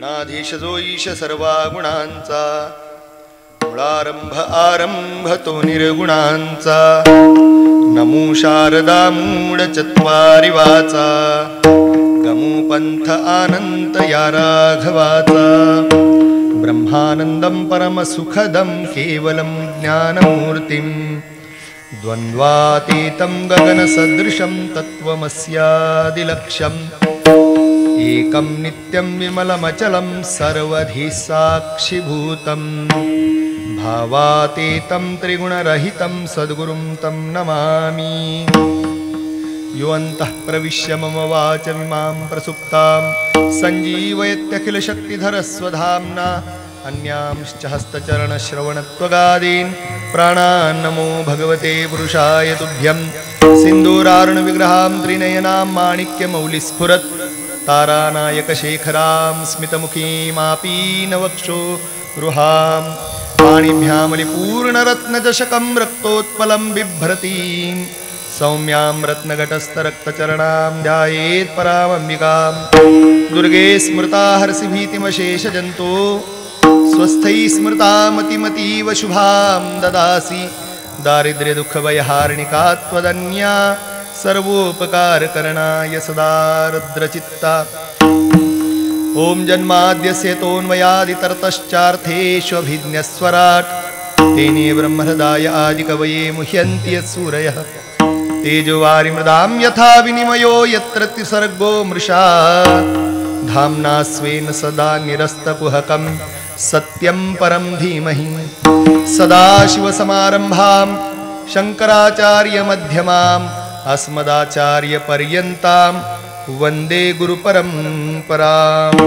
गणाधीश जो ईश सर्वा गुणांचा, मुळारंभ आरंभ तो निर्गुणांचा। नमो शारदा मूढ चत्वारि वाचा, गमो पंथ आनंद या राघवाचा। ब्रह्मानंदं परमसुखदं केवलं ज्ञानमूर्तिं, द्वन्द्वातीतं गगनसदृशं तत्त्वमस्यादिलक्ष्यम्। एकं नित्यं विमलमचलं सर्वधि साक्षिभूतं, भावातीतं त्रिगुणरहितं सद्गुरुं तं नमामि। यो अन्तः प्रविश्य मम वाचमिमां प्रसुप्तां सञ्जीवयत्यखिलशक्तिधरस्वधाम्ना। अन्यांश्च हस्तचरणश्रवणत्वगादीन् प्राणान् नमो भगवते पुरुषाय तुभ्यं। सिन्दूरारुणविग्रहां त्रिनयनां माणिक्यमौलिस्फुरत्, तारानायकशेखरां स्मितमुखीमापीनवक्षोरुहां। पाणिभ्यामलिपूर्णरत्नचषकं रक्तोत्पलं बिभ्रतीं, सौम्यां रत्नघटस्थरक्तचरणां ध्यायेत् परामम्बिकां। दुर्गे स्मृता हर्षिभीतिमशेषजन्तो, स्वस्थैः स्मृता मतिमतीव शुभां ददासि। दारिद्र्यदुःखभयहारिणिका त्वदन्या, सर्वोपकारकरणाय सदा रुद्रचित्ता। ॐ जन्माद्यस्य तोन्मयादितरतश्चार्थेष्वभिज्ञस्वराट्, तेने ब्रह्महृदाय आदिकवये मुह्यन्ति यत्सूरयः। तेजोवारिमृदां यथा विनिमयो यत्र त्रिसर्गो मृषा, धाम्ना स्वेन सदा निरस्तकुहकं सत्यं परं धीमहि। सदाशिवसमारम्भां शङ्कराचार्यमध्यमाम् अस्मदाचार्यपर्यन्तां वन्दे गुरुपरम्पराम्।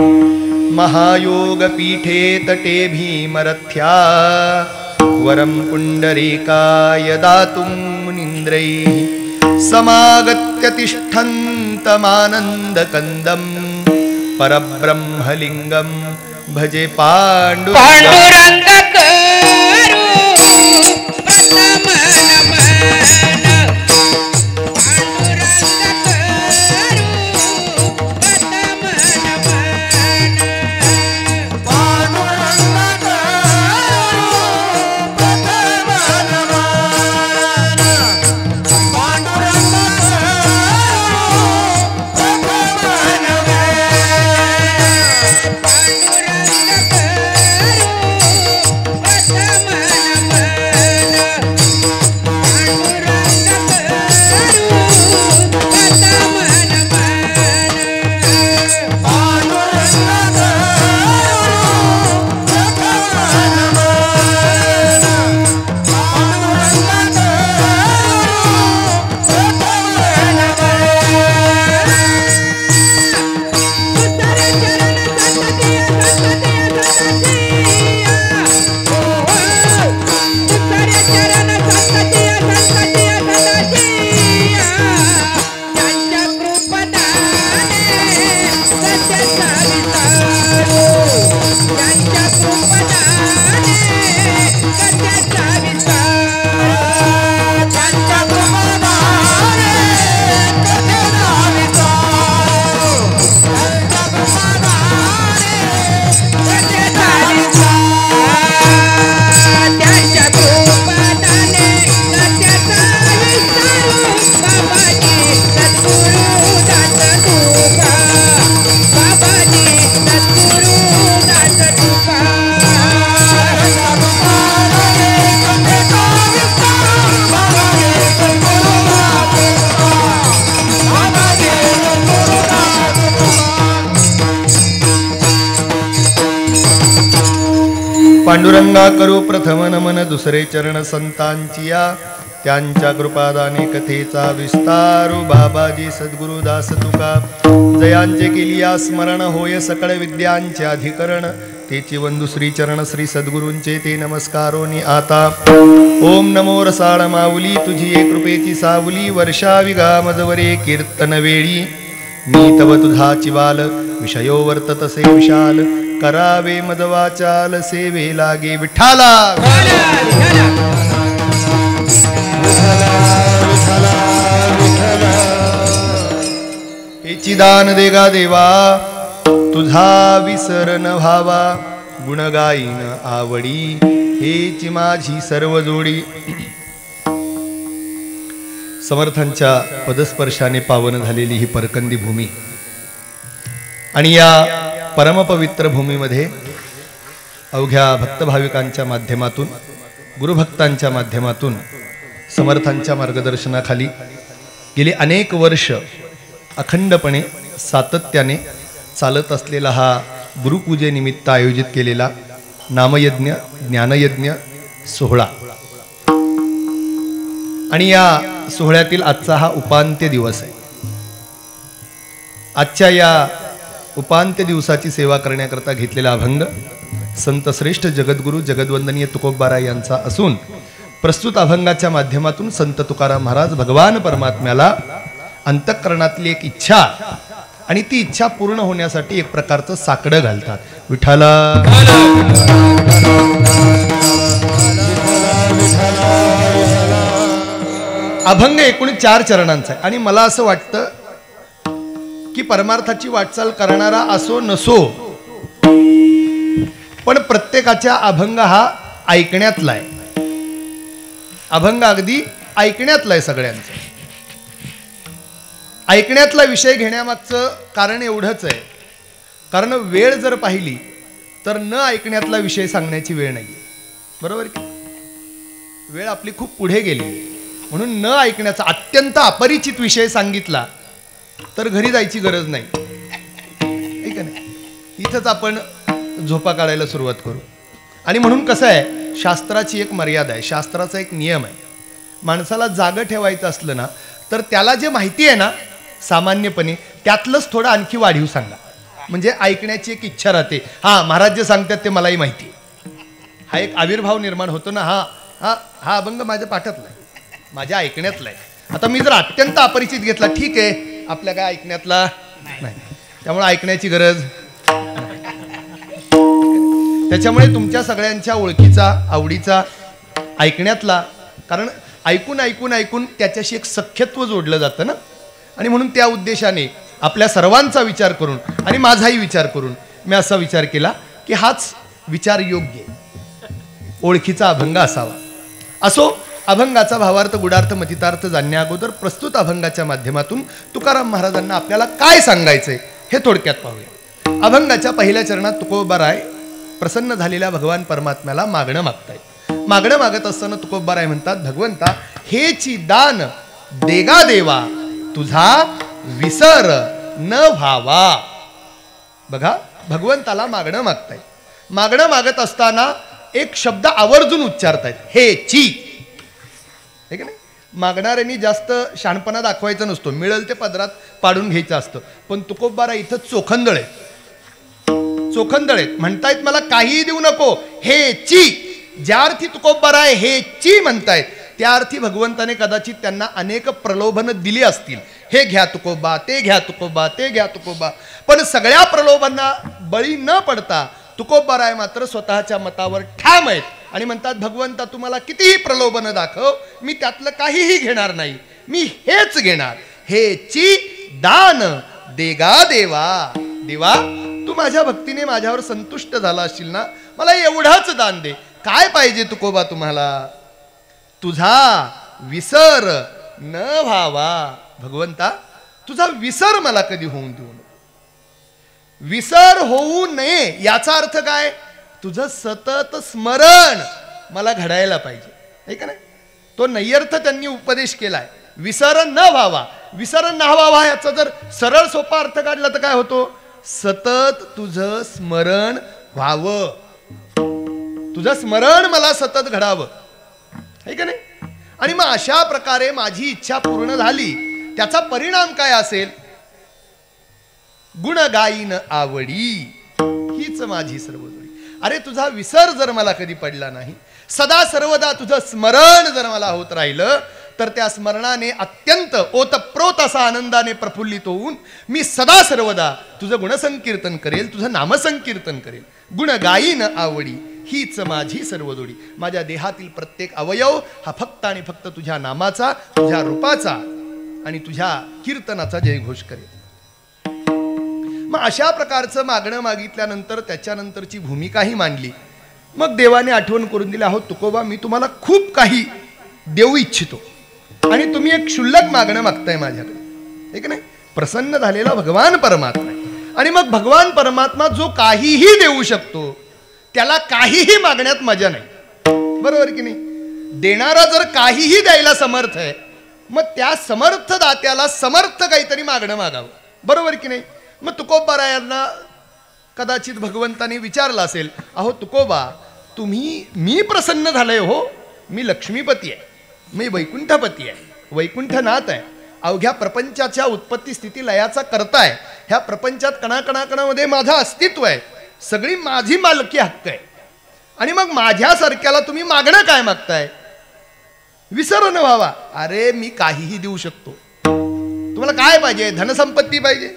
महायोगपीठे तटे भीमरथ्या, वरं पुण्डरीकाय दातुं मुनीन्द्रैः। समागत्य तिष्ठन्तमानन्दकन्दं, परब्रह्मलिङ्गं भजे पाण्डुरङ्गम्। पांडुरंगा करू प्रथम नमन, दुसरे चरण संतांचिया। त्यांच्या कृपादाने कथेचा विस्तारू, बाबाजी सद्गुरुदास तुका। जयांचे केलिया स्मरण, होय सकळ विद्यांचे अधिकरण। तेची वंदू श्री चरण श्री सद्गुरूंचे ते नमस्कारोनी आता। ओम नमो रसाळ माऊली, तुझी एक कृपेची सावली। वर्षावी गामजवरे कीर्तन वेळी, मी तव तुझाची बाल। विषयो वर्ततसे विशाल, करावे मदवाचाल। सेवे लागे विठ्ठला। हेची दान देगा देवा, तुझा विसर न व्हावा, गुण गाईन आवडी, हेची माझी सर्व जोडी. समर्थांच्या पदस्पर्शाने पावन झालेली ही परकंदी भूमी आणि या परमपवित्र भूमीमध्ये अवघ्या भक्तभाविकांच्या माध्यमातून, गुरुभक्तांच्या माध्यमातून, समर्थांच्या मार्गदर्शनाखाली गेली अनेक वर्ष अखंडपणे सातत्याने चालत असलेला हा गुरुपूजेनिमित्त आयोजित केलेला नामयज्ञ, ज्ञानयज्ञ सोहळा आणि या सोहळ्यातील आजचा हा उपांत्य दिवस आहे. आजच्या या उपांत्य दिवसाची सेवा करण्याकरता घेतलेला अभंग संत श्रेष्ठ जगद्गुरु जगद्वंदनीय तुकोबाराय यांचा असून प्रस्तुत अभंगाच्या माध्यमातून संत तुकाराम महाराज भगवान परमात्म्याला अंतःकरणातली एक इच्छा आणि ती इच्छा पूर्ण होण्यासाठी एक प्रकारचं साकडं घालतात. विठ्ठला अभंग एकूण 4 चरणांचा आहे आणि मला असं वाटतं की परमार्थाची वाटचाल करणारा असो नसो, पण प्रत्येकाच्या अभंग हा ऐकण्यातला आहे. अभंग अगदी ऐकण्यातला आहे सगळ्यांचा. ऐकण्यातला विषय घेण्यामागचं कारण एवढंच आहे, कारण वेळ जर पाहिली तर न ऐकण्यातला विषय सांगण्याची वेळ नाही. बरोबर की? वेळ आपली खूप पुढे गेली, म्हणून न ऐकण्याचा अत्यंत अपरिचित विषय सांगितला तर घरी जायची गरज नाही. ठीक आहे? इथंच आपण झोपा काढायला सुरुवात करू. आणि म्हणून कसं आहे, शास्त्राची एक मर्यादा आहे, शास्त्राचा एक नियम आहे. माणसाला जागं ठेवायचं असलं ना तर त्याला जे माहिती आहे ना सामान्यपणे त्यातलंच थोडं आणखी वाढीव सांगा, म्हणजे ऐकण्याची एक इच्छा राहते. हा, महाराज जे सांगतात ते मलाही माहिती, हा एक आविर्भाव निर्माण होतो ना. हा हा हा अभंग माझ्या पाठातला आहे, माझ्या ऐकण्यातला आहे. आता मी जर अत्यंत अपरिचित घेतला, ठीक आहे, आपल्या काय ऐकण्यातला नाही, त्यामुळे ऐकण्याची गरज. त्याच्यामुळे तुमच्या सगळ्यांच्या ओळखीचा, आवडीचा, ऐकण्यातला, कारण ऐकून ऐकून ऐकून त्याच्याशी एक सख्यत्व जोडलं जातं ना. आणि म्हणून त्या उद्देशाने आपल्या सर्वांचा विचार करून आणि माझाही विचार करून मी असा विचार केला की हाच विचार योग्य ओळखीचा अभंग असावा. असो, अभंगाचा भावार्थ, गुडार्थ, मतितार्थ जाणण्या अगोदर प्रस्तुत अभंगाच्या माध्यमातून तुकाराम महाराजांना आपल्याला काय सांगायचंय हे थोडक्यात पाहूया. अभंगाच्या पहिल्या चरणात तुकोबाराय प्रसन्न झालेल्या भगवान परमात्म्याला मागणं मागतायत. मागणं मागत असताना तुकोबाराय म्हणतात, भगवंता हेची दान देगा देवा, तुझा विसर न व्हावा. बघा, भगवंताला मागणं मागतायत. मागणं मागत असताना एक शब्द आवर्जून उच्चारतायत, हेची. ठीक आहे ना? मागणाऱ्यांनी जास्त शहाणपणा दाखवायचा नसतो, मिळेल ते पदरात पाडून घ्यायचं असतं. पण तुकोबाराय इथं चोखंदळ आहेत, चोखंदळ आहेत. म्हणतायत मला काहीही देऊ नको, हेची. ज्या अर्थी तुकोबाराय हेची म्हणतायत त्या अर्थी भगवंताने कदाचित त्यांना अनेक प्रलोभन दिली असतील. हे घ्या तुकोबा, ते घ्या तुकोबा, ते घ्या तुकोबा. पण सगळ्या प्रलोभांना बळी न पडता तुकोबाराय मात्र स्वतःच्या मतावर ठाम आहेत आणि म्हणतात, भगवंता तुम्हाला कितीही प्रलोभन दाखव, मी त्यातलं काहीही घेणार नाही, मी हेच घेणार. हेची दान देगा देवा. देवा, तू माझ्या भक्तीने माझ्यावर संतुष्ट झाला असशील ना, मला एवढाच दान दे. काय पाहिजे तुकोबा तुम्हाला? तुझा विसर न व्हावा. भगवंता, तुझा विसर मला कधी होऊन देऊ नको. विसर होऊ नये याचा अर्थ काय? तुझं सतत स्मरण मला घडायला पाहिजे. आहे का नाही? तो नैयर्थ त्यांनी उपदेश केलाय, विसर न व्हावा. विसर न व्हावा याचा जर सरळ सोपा अर्थ काढला तर काय होतो? सतत तुझं स्मरण व्हावं, तुझं स्मरण मला सतत घडावं. आहे का नाही? आणि मग अशा प्रकारे माझी इच्छा पूर्ण झाली, त्याचा परिणाम काय असेल? गुण गाईन आवडी, हीच माझी सर्व जोडी. अरे तुझा विसर जर मला कधी पडला नाही, सदा सर्वदा तुझं स्मरण जर मला होत राहिलं, तर त्या स्मरणाने अत्यंत ओतप्रोत असा आनंदाने प्रफुल्लित होऊन मी सदा सर्वदा तुझं गुणसंकीर्तन करेल, तुझं नामसंकीर्तन करेल. गुण गाईन आवडी, हीच माझी सर्व जोडी. माझ्या देहातील प्रत्येक अवयव हा फक्त आणि फक्त तुझ्या नामाचा, तुझ्या रूपाचा आणि तुझ्या कीर्तनाचा जयघोष करेल. मग अशा प्रकारचं मागणं मागितल्यानंतर त्याच्यानंतरची भूमिकाही मांडली. मग देवाने आठवण करून दिली, अहो तुकोबा, मी तुम्हाला खूप काही देऊ इच्छितो आणि तुम्ही एक क्षुल्लक मागणं मागताय माझ्याकडे, एक नाही. प्रसन्न झालेला भगवान परमात्मा आहे. आणि मग भगवान परमात्मा जो काहीही देऊ शकतो त्याला काहीही मागण्यात मजा नाही, बरोबर की नाही. देणारा जर काहीही द्यायला समर्थ आहे, मग त्या समर्थ दात्याला समर्थ काहीतरी मागणं मागावं, बरोबर की नाही. मग तुकोबारायांना कदाचित भगवंताने विचारलं असेल, अहो तुकोबा, मी प्रसन्न झालोय हो, मी लक्ष्मीपती आहे, मी वैकुंठपती आहे, वैकुंठनाथ आहे, अवघ्या प्रपंचाच्या उत्पत्ती स्थिती लयाचा करता आहे, ह्या प्रपंचात कणाकणाकणामध्ये माझं अस्तित्व आहे, सगळी माझी मालकी हक्क आहे. आणि मग माझ्यासारख्याला तुम्ही मागणं काय मागताय? विसरण व्हावा. अरे मी काहीही देऊ शकतो. तुम्हाला काय पाहिजे? धनसंपत्ती पाहिजे,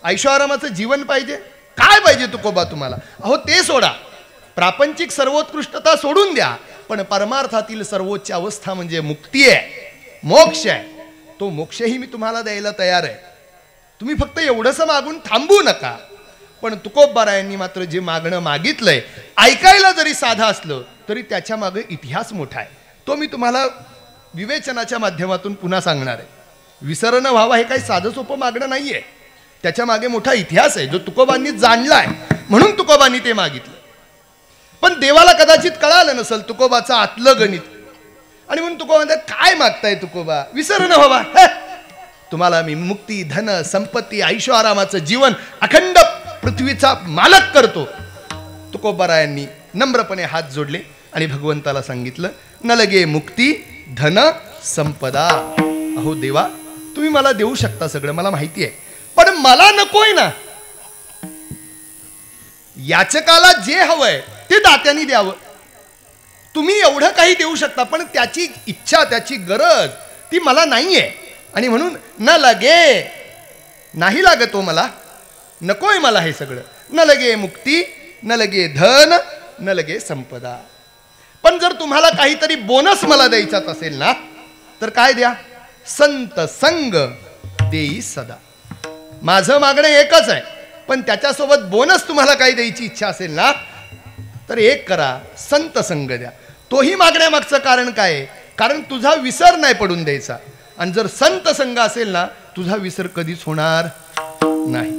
ऐशोआरामाचं जीवन पाहिजे, काय पाहिजे तुकोबा तुम्हाला? अहो ते सोडा, प्रापंचिक सर्वोत्कृष्टता सोडून द्या, पण परमार्थातील सर्वोच्च अवस्था म्हणजे मुक्ती आहे, मोक्ष आहे. तो मोक्षही मी तुम्हाला द्यायला तयार आहे. तुम्ही फक्त एवढंसं मागून थांबू नका. पण तुकोबारायांनी मात्र जे मागणं मागितलंय, ऐकायला जरी साधं असलं तरी त्याच्या मागे इतिहास मोठा आहे. तो मी तुम्हाला विवेचनाच्या माध्यमातून पुन्हा सांगणार आहे. विसरणं व्हावा हे काही साधं सोपं मागणं नाहीये, त्याच्या मागे मोठा इतिहास आहे जो तुकोबांनी जाणलाय, म्हणून तुकोबांनी ते मागितलं. पण देवाला कदाचित कळालं नसेल तुकोबाचं आतलं गणित, आणि म्हणून तुकोबा म्हणतात, काय मागताय तुकोबा? विसरणं व्हावा. तुम्हाला मी मुक्ती, धन, संपत्ती, ऐशोआरामाचं जीवन, अखंड पृथ्वीचा मालक करतो. तुकोबारायांनी नम्रपणे हात जोडले आणि भगवंताला सांगितलं, न लगे मुक्ती, धन, संपदा. अहो देवा, तुम्ही मला देऊ शकता सगळं, मला माहिती आहे, पण मला नकोय ना. याचकाला जे हवंय ते दात्यांनी द्यावं. तुम्ही एवढं काही देऊ शकता, पण त्याची इच्छा, त्याची गरज ती मला नाहीये. आणि म्हणून न लगे, नाही लागतो मला, नकोय मला हे सगळं. न लगे मुक्ती, न लगे धन, न लगे संपदा. पण जर तुम्हाला काहीतरी बोनस मला द्यायचाच असेल ना, तर काय द्या? संत संग देई सदा. माझं मागणं एकच आहे, पण त्याच्यासोबत बोनस तुम्हाला काही द्यायची इच्छा असेल ना, तर एक करा, संत संग द्या. तोही मागण्यामागचं कारण काय आहे? कारण तुझा विसर नाही पडून द्यायचा. आणि जर संत संग असेल ना, तुझा विसर कधीच होणार नाही.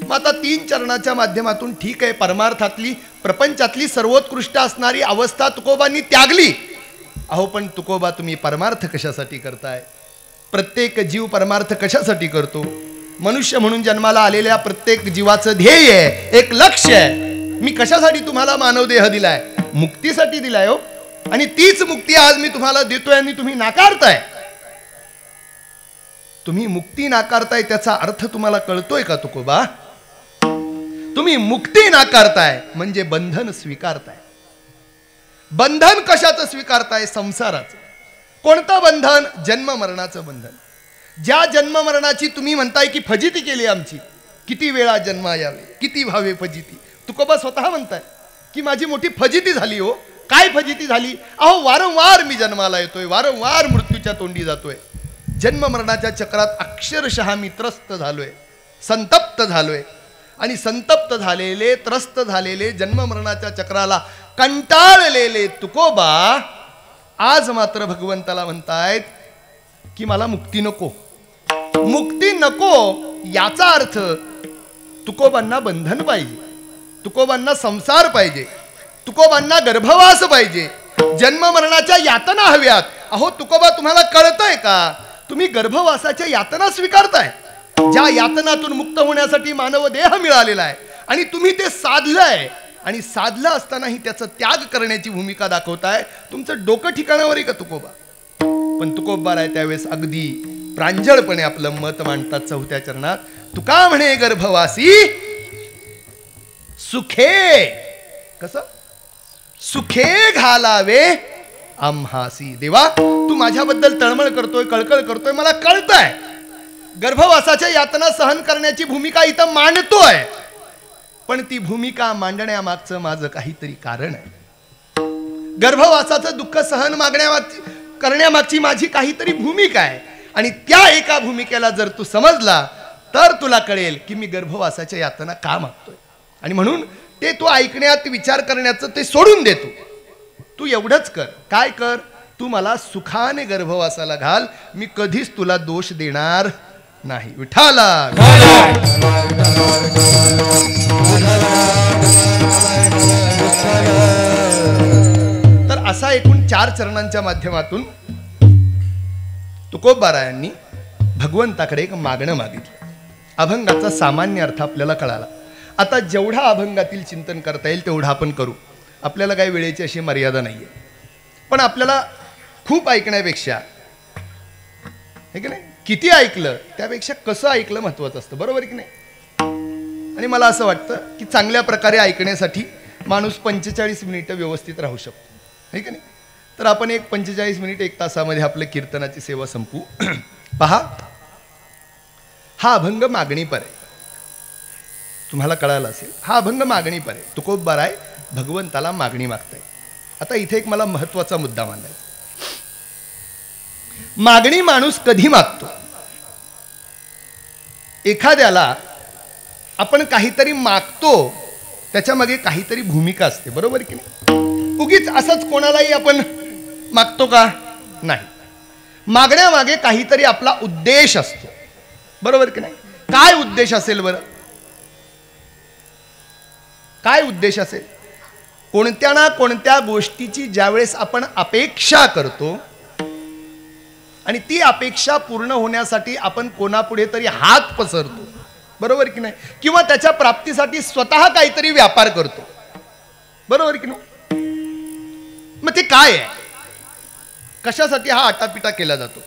मग आता 3 चरणाच्या माध्यमातून ठीक आहे, परमार्थातली, प्रपंचातली सर्वोत्कृष्ट असणारी अवस्था तुकोबांनी त्यागली. अहो पण तुकोबा, तुम्ही परमार्थ कशासाठी करताय? प्रत्येक जीव परमार्थ कशासाठी करतो? मनुष्य म्हणून जन्माला आलेल्या प्रत्येक जीवाचं ध्येय आहे, एक लक्ष्य आहे. मी कशासाठी तुम्हाला मानवदेह दिलाय? मुक्तीसाठी दिलाय हो. आणि तीच मुक्ती आज मी तुम्हाला देतोय आणि तुम्ही नाकारताय. तुम्ही मुक्ती नाकारताय त्याचा अर्थ तुम्हाला कळतोय का तुकोबा? तुम्ही मुक्ती नाकारताय म्हणजे बंधन स्वीकारताय. बंधन कशाचं स्वीकारताय? संसाराचं. कोणतं बंधन? जन्म मरणाचं बंधन. ज्या जन्म मरणाची तुम्ही म्हणताय की फजिती केली आमची, किती वेळा जन्मा यावे, किती व्हावे फजिती. तुकोबा स्वतः म्हणताय की माझी मोठी फजिती झाली हो. काय फजिती झाली? अहो वारंवार मी जन्माला येतोय, वारंवार मृत्यूच्या तोंडी जातोय. जन्म मरणाच्या चक्रात अक्षरशः मी त्रस्त झालोय, संतप्त झालोय. आणि संतप्त झालेले, त्रस्त झालेले, जन्म मरणाच्या चक्राला कंटाळलेले तुकोबा आज मात्र भगवंताला म्हणतायत की मला मुक्ती नको. मुक्ती नको याचा अर्थ तुकोबांना बंधन पाहिजे, तुकोबांना संसार पाहिजे, तुकोबांना गर्भवास पाहिजे, जन्म मरणाच्या यातना हव्यात. अहो तुकोबा, तुम्हाला कळतंय का? तुम्ही गर्भवासाच्या यातना स्वीकारताय, ज्या यातनातून मुक्त होण्यासाठी मानव देह मिळालेला आहे, आणि तुम्ही ते साधलंय. आणि साधलं असतानाही त्याचा त्याग करण्याची भूमिका दाखवताय. तुमचं डोकं ठिकाणावर आहे का तुकोबा? पण तुकोबा आहे त्यावेळेस अगदी प्रांजळपणे आपलं मत मांडतात 4थ्या चरणात. तुका म्हणे गर्भवासी सुखे, कसं सुखे घालावे आम्हासी. देवा, तू माझ्याबद्दल तळमळ करतोय, कळकळ करतोय, मला कळतंय. गर्भवासाच्या यातना सहन करण्याची भूमिका इथं मांडतोय, पण ती भूमिका मांडण्यामागचं माझं काहीतरी कारण आहे. गर्भवासाचं दुःख सहन करण्यामागची माझी काहीतरी भूमिका आहे. आणि त्या एका भूमिकेला जर तू समजला तर तुला कळेल की मी गर्भवासाच्या यातना का मागतोय. आणि म्हणून ते तू ऐकण्यात विचार करण्याचं ते सोडून देतो. तू एवढंच कर. काय कर? तू मला सुखाने गर्भवासाला घाल, मी कधीच तुला दोष देणार नाही. विठाला तर असा एकूण 4 चरणांच्या माध्यमातून तुकोबारायांनी भगवंताकडे एक मागणं मागितलं. अभंगाचा सामान्य अर्थ आपल्याला कळाला. आता जेवढा अभंगातील चिंतन करता येईल तेवढा आपण करू. आपल्याला काही वेळेची अशी मर्यादा नाही आहे. पण आपल्याला खूप ऐकण्यापेक्षा हे की नाही, किती ऐकलं त्यापेक्षा कसं ऐकलं महत्त्वाचं असतं. बरोबर की नाही? आणि मला असं वाटतं की चांगल्या प्रकारे ऐकण्यासाठी माणूस 45 मिनिटं व्यवस्थित राहू शकतो. हे की नाही? तर आपण एक 45 मिनिट 1 तासामध्ये आपल्या कीर्तनाची सेवा संपवू. पहा, हा अभंग मागणीपर आहे. तुम्हाला कळालं असेल, हा अभंग मागणीपर आहे. तुकोबाराय भगवंताला मागणी मागताय. आता इथे एक मला महत्वाचा मुद्दा मांडायचा. मागणी माणूस कधी मागतो? एखाद्याला आपण काहीतरी मागतो, त्याच्या मागे काहीतरी भूमिका असते. बरोबर की नाही? उगीच असंच कोणालाही आपण मागतो का? नाही. मागण्यामागे काहीतरी आपला उद्देश असतो. बरोबर की नाही? काय उद्देश असेल बरं? काय उद्देश असेल? कोणत्या ना कोणत्या गोष्टीची ज्यावेळेस आपण अपेक्षा करतो आणि ती अपेक्षा पूर्ण होण्यासाठी आपण कोणापुढे तरी हात पसरतो. बरोबर की नाही? किंवा त्याच्या प्राप्तीसाठी स्वतः काहीतरी व्यापार करतो. बरोबर की नाही? मग ते काय आहे? कशासाठी हा आटापिटा केला जातो?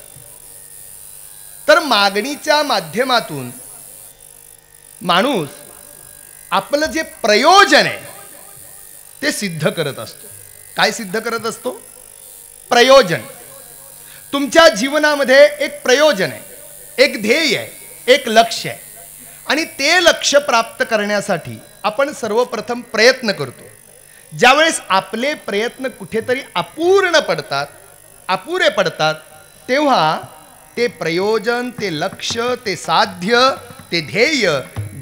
तर मागणीच्या माध्यमातून माणूस आपलं जे प्रयोजन आहे ते सिद्ध करत असतो. काय सिद्ध करत असतो? प्रयोजन. तुमच्या जीवनामध्ये एक प्रयोजन आहे, एक ध्येय आहे, एक लक्ष्य आहे. आणि ते लक्ष्य प्राप्त करण्यासाठी आपण सर्वप्रथम प्रयत्न करतो. ज्यावेळेस आपले प्रयत्न कुठेतरी अपूर्ण पडतात, अपुरे पडतात, तेव्हा ते प्रयोजन, ते लक्ष्य, ते साध्य, ते ध्येय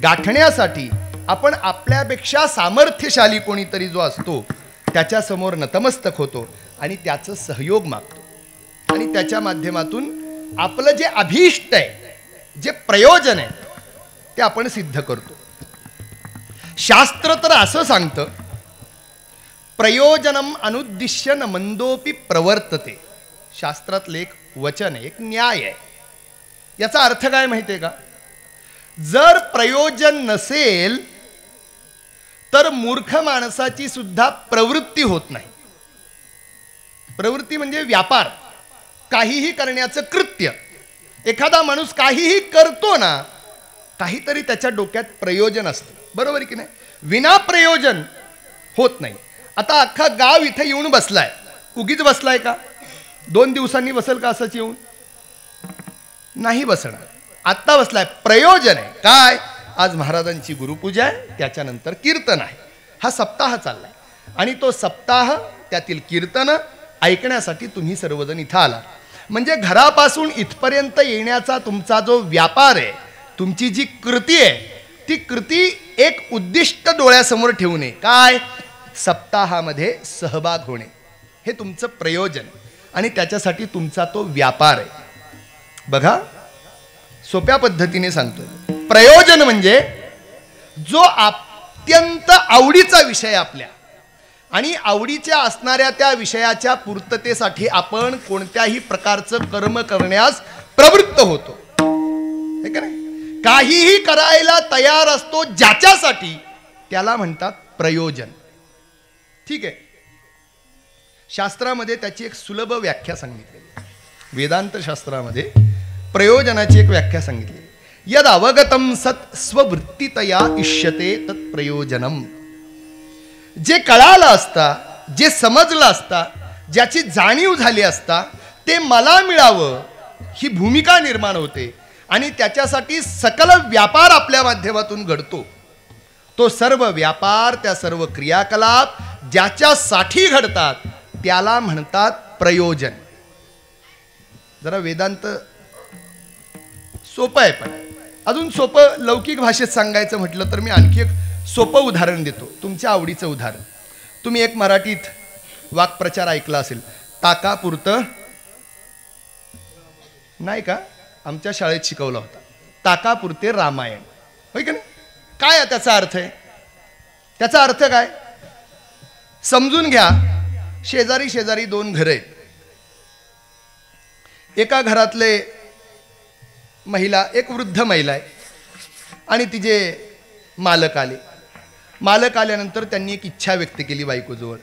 गाठण्यासाठी आपण आपल्यापेक्षा सामर्थ्यशाली कोणीतरी जो असतो त्याच्यासमोर नतमस्तक होतो आणि त्याचं सहयोग मागतो. आणि त्याच्या माध्यमातून आपलं जे अभीष्ट आहे, जे प्रयोजन आहे ते आपण सिद्ध करतो. शास्त्र तर असं सांगतं, प्रयोजनम अनुद्दिश्य न मंदोपि प्रवर्तते. शास्त्रातलं एक वचन आहे, एक न्याय आहे. याचा अर्थ काय माहिती आहे का? जर प्रयोजन नसेल तर मूर्ख माणसाची सुद्धा प्रवृत्ती होत नाही. प्रवृत्ती म्हणजे व्यापार, काहीही करण्याचं कृत्य. एखादा माणूस काहीही करतो ना, काहीतरी त्याच्या डोक्यात प्रयोजन असतं. बरोबर की नाही? विना प्रयोजन होत नाही. आता अख्खा गाव इथे येऊन बसलाय. उगीच बसलाय का? 2 दिवसांनी बसेल का असंच येऊन? नाही बसणार. आत्ता बसलाय. प्रयोजन आहे. काय? आज महाराजांची गुरुपूजा आहे, त्याच्यानंतर कीर्तन आहे. हा सप्ताह चाललाय आणि तो सप्ताह, त्यातील कीर्तन ऐकण्यासाठी तुम्ही सर्वजण इथं आला. म्हणजे घरापासून इथपर्यंत येण्याचा तुमचा जो व्यापार आहे, तुमची जी कृती आहे, ती कृती एक उद्दिष्ट डोळ्यासमोर ठेवू नये. काय? सप्ताहामध्ये सहभाग होणे. हे तुमचं प्रयोजन आणि त्याच्यासाठी तुमचा तो व्यापार आहे. बघा, सोप्या पद्धतीने सांगतो. प्रयोजन म्हणजे जो अत्यंत आवडीचा विषय आपल्या आणि आवडीच्या असणाऱ्या त्या विषयाच्या पूर्ततेसाठी आपण कोणत्याही प्रकारचं कर्म करण्यास प्रवृत्त होतो. हे का नाही? काहीही करायला तयार असतो ज्याच्यासाठी, त्याला म्हणतात प्रयोजन. ठीक आहे. शास्त्रामध्ये त्याची एक सुलभ व्याख्या सांगितली. वेदांत शास्त्रामध्ये प्रयोजनाची एक व्याख्या सांगितली. यद अवगतम सत स्ववृत्तीतया इष्यते तत् प्रयोजनम. जे कळालं असता, जे समजलं असता, ज्याची जाणीव झाली असता, ते मला मिळावं ही भूमिका निर्माण होते आणि त्याच्यासाठी सकल व्यापार आपल्या माध्यमातून घडतो. तो सर्व व्यापार, त्या सर्व क्रियाकलाप ज्याच्यासाठी घडतात त्याला म्हणतात प्रयोजन. जरा वेदांत सोपं आहे, पण अजून सोपं लौकिक भाषेत सांगायचं म्हटलं तर मी आणखी एक सोपं उदाहरण देतो, तुमच्या आवडीचं उदाहरण. तुम्ही एक मराठीत वाक्प्रचार ऐकला असेल, ताकापुरतं नाही का, आमच्या शाळेत शिकवला होता, ताकापुरते रामायण, होय का नाही? काय त्याचा अर्थ आहे? त्याचा अर्थ काय समजून घ्या. शेजारी शेजारी दोन घर आहेत. एका घरातले महिला, एक वृद्ध महिला आहे आणि तिचे मालक आले. मालक आल्यानंतर त्यांनी एक इच्छा व्यक्त केली बायकोजवळ,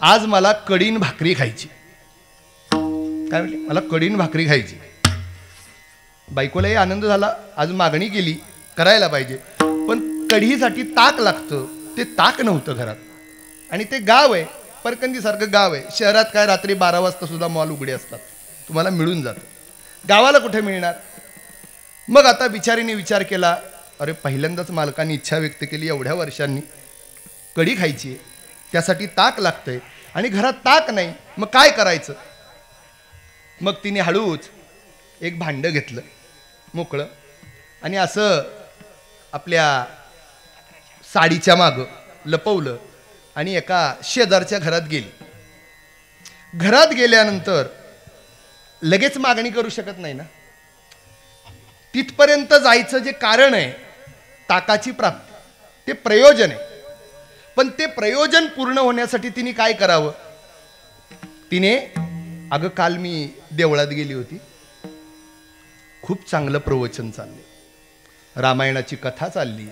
आज मला कढीन भाकरी खायची. काय म्हटले? मला कढीन भाकरी खायची. बायकोलाही आनंद झाला, आज मागणी केली, करायला पाहिजे. पण कढीसाठी ताक लागतं, ते ताक नव्हतं घरात. आणि ते गाव आहे, परकंदीसारखं गाव आहे. शहरात काय रात्री 12 वाजता सुद्धा मॉल उघडे असतात, तुम्हाला मिळून जातं. गावाला कुठे मिळणार? मग आता बिचारीने विचार केला, अरे पहिल्यांदाच मालकांनी इच्छा व्यक्त केली, एवढ्या वर्षांनी कढी खायची आहे, त्यासाठी ताक लागतंय आणि घरात ताक नाही, मग काय करायचं? मग तिने हळूच एक भांडं घेतलं मोकळं आणि असं आपल्या साडीच्या मागं लपवलं आणि एका शेजारच्या घरात गेली. घरात गेल्यानंतर लगेच मागणी करू शकत नाही ना. तिथपर्यंत जायचं जे कारण आहे ताकाची प्राप्ती, ते प्रयोजन आहे. पण ते प्रयोजन पूर्ण होण्यासाठी तिने काय करावं? तिने, अगं काल मी देवळात गेली होती, खूप चांगलं प्रवचन चालले, रामायणाची कथा चालली,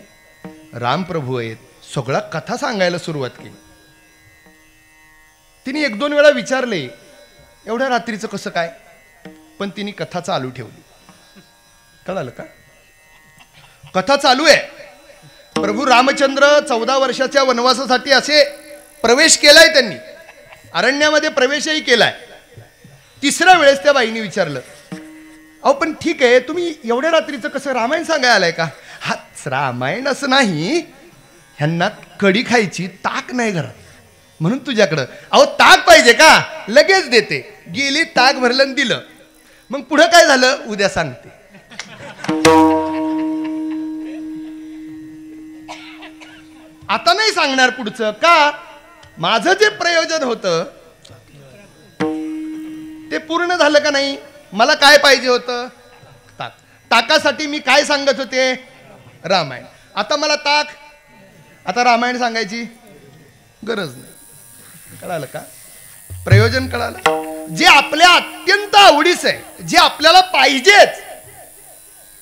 रामप्रभू आहेत, सगळा कथा सांगायला सुरुवात केली. तिने 1-2 वेळा विचारले, एवढ्या रात्रीचं कसं काय? पण तिने कथा चालू ठेवली. कळालं का? कथा चालू आहे. प्रभू रामचंद्र 14 वर्षाच्या वनवासासाठी असे प्रवेश केलाय, त्यांनी अरण्यामध्ये प्रवेशही केलाय. 3ऱ्या वेळेस त्या बाईने विचारलं, अहो पण ठीक आहे, तुम्ही एवढ्या रात्रीचं कसं रामायण सांगायला आलाय का? हाच रामायण असं नाही, ह्यांना कढी खायची, ताक नाही घरात, म्हणून तुझ्याकडं. अहो ताक पाहिजे का? लगेच देते. गेली, ताक भरलं आणि दिलं. मग पुढं काय झालं उद्या सांगते. आता नाही सांगणार पुढचं का? माझं जे प्रयोजन होतं ते पूर्ण झालं का नाही? मला काय पाहिजे होतं? ताक. ताकासाठी मी काय सांगत होते? रामायण. आता मला ताक, आता रामायण सांगायची गरज नाही. कळालं का? प्रयोजन कळालं? जे आपल्या अत्यंत आवडीचं आहे, जे आपल्याला पाहिजेच,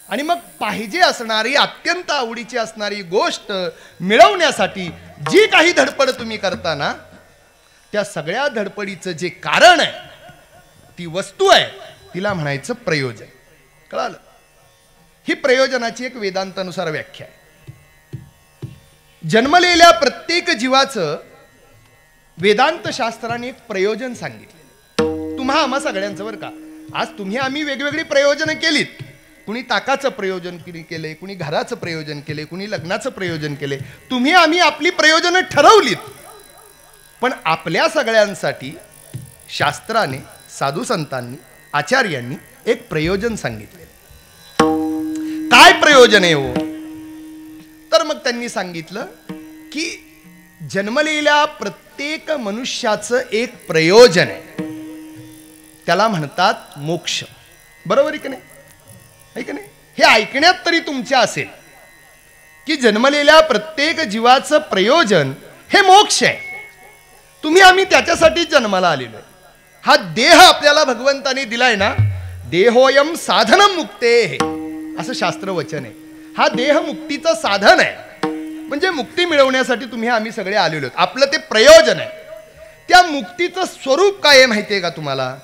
आणि मग पाहिजे असणारी, अत्यंत आवडीची असणारी गोष्ट मिळवण्यासाठी जी काही धडपड तुम्ही करता ना, त्या सगळ्या धडपडीचं जे कारण आहे, ती वस्तू आहे, तिला म्हणायचं प्रयोजन. कळालं? ही प्रयोजनाची एक वेदांतानुसार व्याख्या आहे. जन्मलेल्या प्रत्येक जीवाचं वेदांत शास्त्राने एक प्रयोजन सांगितले. तुम्हा आम्हा सगळ्यांचं बरं का. आज तुम्ही आम्ही वेगवेगळी प्रयोजनं केलीत. कुणी ताकाचं प्रयोजन केले, कुणी घराचं प्रयोजन केले, कुणी लग्नाचं प्रयोजन केले. तुम्ही आम्ही आपली प्रयोजनं ठरवलीत. पण आपल्या सगळ्यांसाठी शास्त्राने, साधू संतांनी, आचार्यांनी एक प्रयोजन सांगितले. काय प्रयोजन आहे हो? तर मग त्यांनी सांगितलं की जन्मलेल्या प्रत्येक मनुष्याचं एक प्रयोजन आहे, त्याला म्हणतात मोक्ष. बरोबर आहे की नाही? आहे की नाही? हे ऐकण्यात तरी तुमच्या असेल की जन्मलेल्या प्रत्येक जीवाचं प्रयोजन हे मोक्ष आहे. तुम्ही आम्ही त्याच्यासाठी जन्माला आलेलो आहे. हा देह आपल्याला भगवंताने दिलाय ना, देहोयम साधनम मुक्ते, असं शास्त्र वचन आहे. हा देह मुक्तीचं साधन आहे. म्हणजे मुक्ती मिळवण्यासाठी तुम्ही आम्ही सगळे आलेलो आहोत. आपलं ते प्रयोजन आहे. त्या मुक्तीचं स्वरूप काय आहे माहिती आहे का तुम्हाला?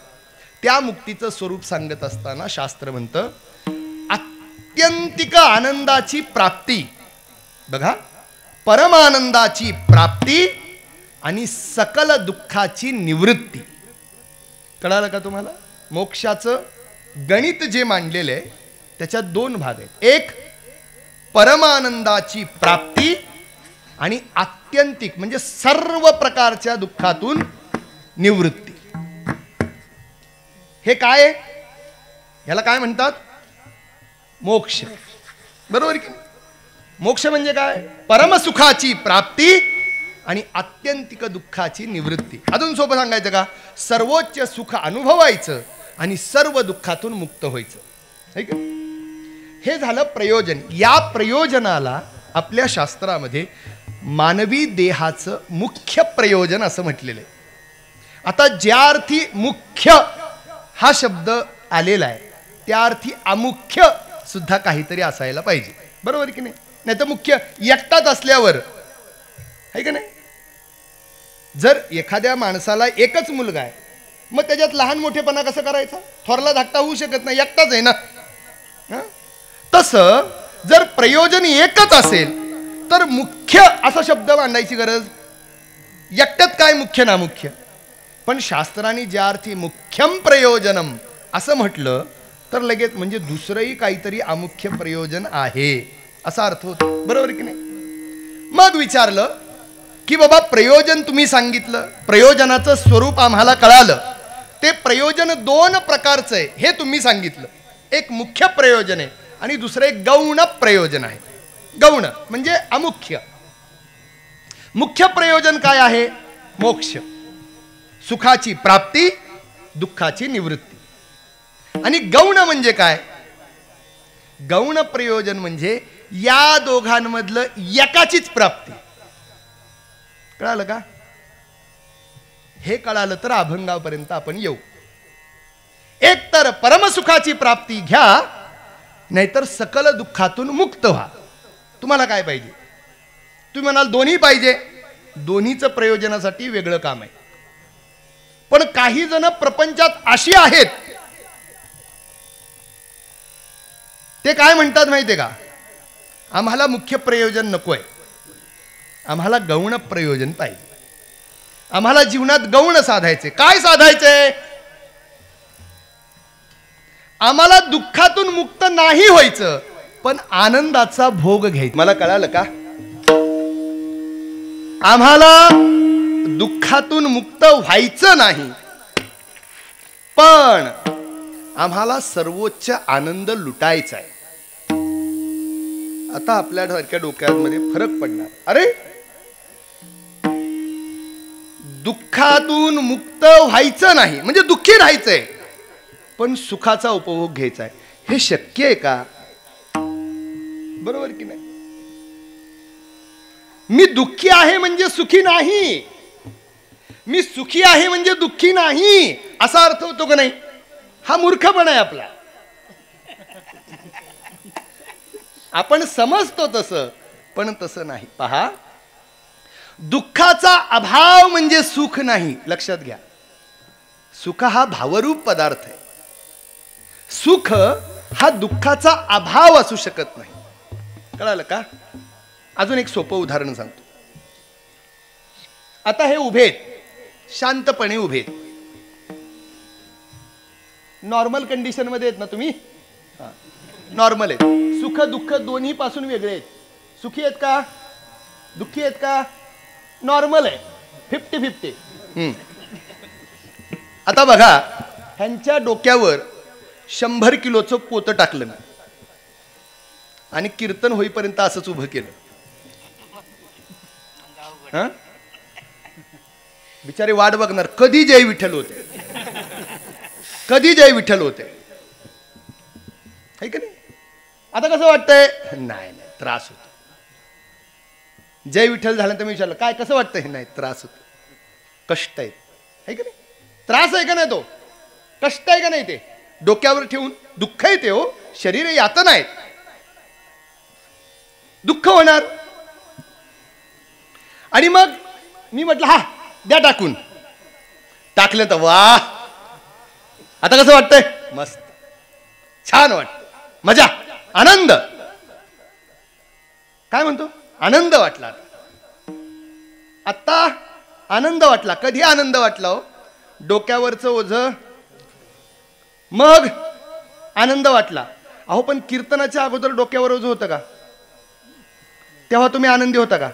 त्या मुक्तीचं स्वरूप सांगत असताना शास्त्र म्हणतं आत्यंतिक आनंदाची प्राप्ती. बघा, परमानंदाची प्राप्ती आणि सकल दुःखाची निवृत्ती. कळालं का तुम्हाला? मोक्षाचं गणित जे मांडलेलं आहे त्याच्यात 2 भाग आहेत. एक परमानंदाची प्राप्ती आणि आत्यंतिक म्हणजे सर्व प्रकारच्या दुःखातून निवृत्ती. हे काय आहे? याला काय म्हणतात? मोक्ष. बरोबर की नाही? मोक्ष म्हणजे काय? परमसुखाची प्राप्ती आणि आत्यंतिक दुःखाची निवृत्ती. अजून सोपं सांगायचं का? सर्वोच्च सुख अनुभवायचं आणि सर्व दुःखातून मुक्त व्हायचं. ठीक आहे? हे झालं प्रयोजन. या प्रयोजनाला आपल्या शास्त्रामध्ये मानवी देहाचं मुख्य प्रयोजन असं म्हटलेलं आहे. आता ज्या अर्थी मुख्य हा शब्द आलेला आहे त्या अर्थी अमुख्य सुद्धा काहीतरी असायला पाहिजे. बरोबर की नाही? नाही तर मुख्य एकटाच असल्यावर आहे का नाही? जर एखाद्या माणसाला एकच मुलगा आहे मग त्याच्यात लहान मोठेपणा कसं करायचा? थोरला धाकटा होऊ शकत नाही, एकटाच आहे ना. तसं जर प्रयोजन एकच असेल तर मुख्य असा शब्द मांडायची गरज. एकट्यात काय मुख्य ना मुख्य. पण शास्त्राने ज्या अर्थी मुख्यम प्रयोजनम असं म्हटलं तर लगेच म्हणजे दुसरंही काहीतरी अमुख्य प्रयोजन आहे असा अर्थ होतो. बरोबर की नाही? मग विचारलं की बाबा प्रयोजन तुम्ही सांगितलं, प्रयोजनाचं स्वरूप आम्हाला कळालं, ते प्रयोजन दोन प्रकारचं आहे हे तुम्ही सांगितलं. एक मुख्य प्रयोजन आहे आणि दुसरं एक गौण प्रयोजन आहे. गौण म्हणजे अमुख्य. मुख्य प्रयोजन काय आहे? मोक्ष, सुखाची प्राप्ती, दुःखाची निवृत्ती. आणि गौण म्हणजे काय? गौण प्रयोजन म्हणजे या दोघांमधलं एकाचीच प्राप्ती. कळालं का? हे कळालं तर अभंगापर्यंत आपण येऊ. एक तर परमसुखाची प्राप्ती घ्या, नाहीतर सकल दुःखातून मुक्त व्हा. तुम्हाला काय पाहिजे? तुम्ही म्हणाल दोन्ही पाहिजे. दोन्हीचं प्रयोजनासाठी वेगळं काम आहे. पण काही जण प्रपंचात अशी आहेत, ते काय म्हणतात माहितीये का? आम्हाला मुख्य प्रयोजन नकोय, आम्हाला गौण प्रयोजन पाहिजे. आम्हाला जीवनात गौण साधायचे. काय साधायचंय? आम्हाला दुःखातून मुक्त नाही व्हायचं, पण आनंदाचा भोग घ्यायचा. मला कळालं का? आम्हाला दुःखातून मुक्त व्हायचं नाही, पण आम्हाला सर्वोच्च आनंद लुटायचा आहे. आता आपल्या सारख्या डोक्यामध्ये फरक पडणार. अरे दुःखातून मुक्त व्हायचं नाही म्हणजे दुःखी राहायचंय, पण सुखाचा उपभोग घ्यायचा आहे. हे शक्य आहे का? बरोबर की नाही? मी दुःखी आहे म्हणजे सुखी नाही, मी सुखी आहे म्हणजे दुःखी नाही असा अर्थ होतो का नाही? हा मूर्खपणा आहे आपला. आपण समजतो तसं, पण तसं नाही. पहा, दुःखाचा अभाव म्हणजे सुख नाही. लक्षात घ्या, सुख हा भावरूप पदार्थ आहे. सुख हा दुःखाचा अभाव असू शकत नाही. कळालं का? अजून एक सोपं उदाहरण सांगतो. आता हे उभेत, शांतपणे उभेत, नॉर्मल कंडिशन मध्ये आहेत ना तुम्ही? नॉर्मल आहेत. सुख दुःख दोन्ही पासून वेगळे आहेत. सुखी आहेत का? दुःखी आहेत का? नॉर्मल आहे, 50-50. आता बघा, ह्यांच्या डोक्यावर 100 किलोचं पोतं टाकलं ना आणि कीर्तन होईपर्यंत असंच उभं केलं. बिचारे वाट बघणार कधी जय विठ्ठल होते, कधी जय विठ्ठल होते. है का नाही? आता कसं वाटतंय? नाही नाही, त्रास होतो. जय विठ्ठल झाल्यानंतर मी विचारलं काय कसं वाटतंय? नाही, त्रास होतो, कष्ट आहेत. है का नाही? त्रास आहे का नाही? तो कष्ट आहे का नाही? ते डोक्यावर ठेवून दुःख येते हो, शरीर यातना आहेत, दुःख होणार. आणि मग मी म्हटलं हा द्या टाकून. टाकलं तर वा, आता कसं वाटतंय? मस्त, छान वाटत, मजा, आनंद. काय म्हणतो? आनंद वाटला. आता आनंद वाटला. कधी आनंद वाटला हो? डोक्यावरचं ओझ, मग आनंद वाटला. अहो पण कीर्तनाच्या अगोदर डोक्यावर ओझ होतं का? तेव्हा तुम्ही आनंदी होता का?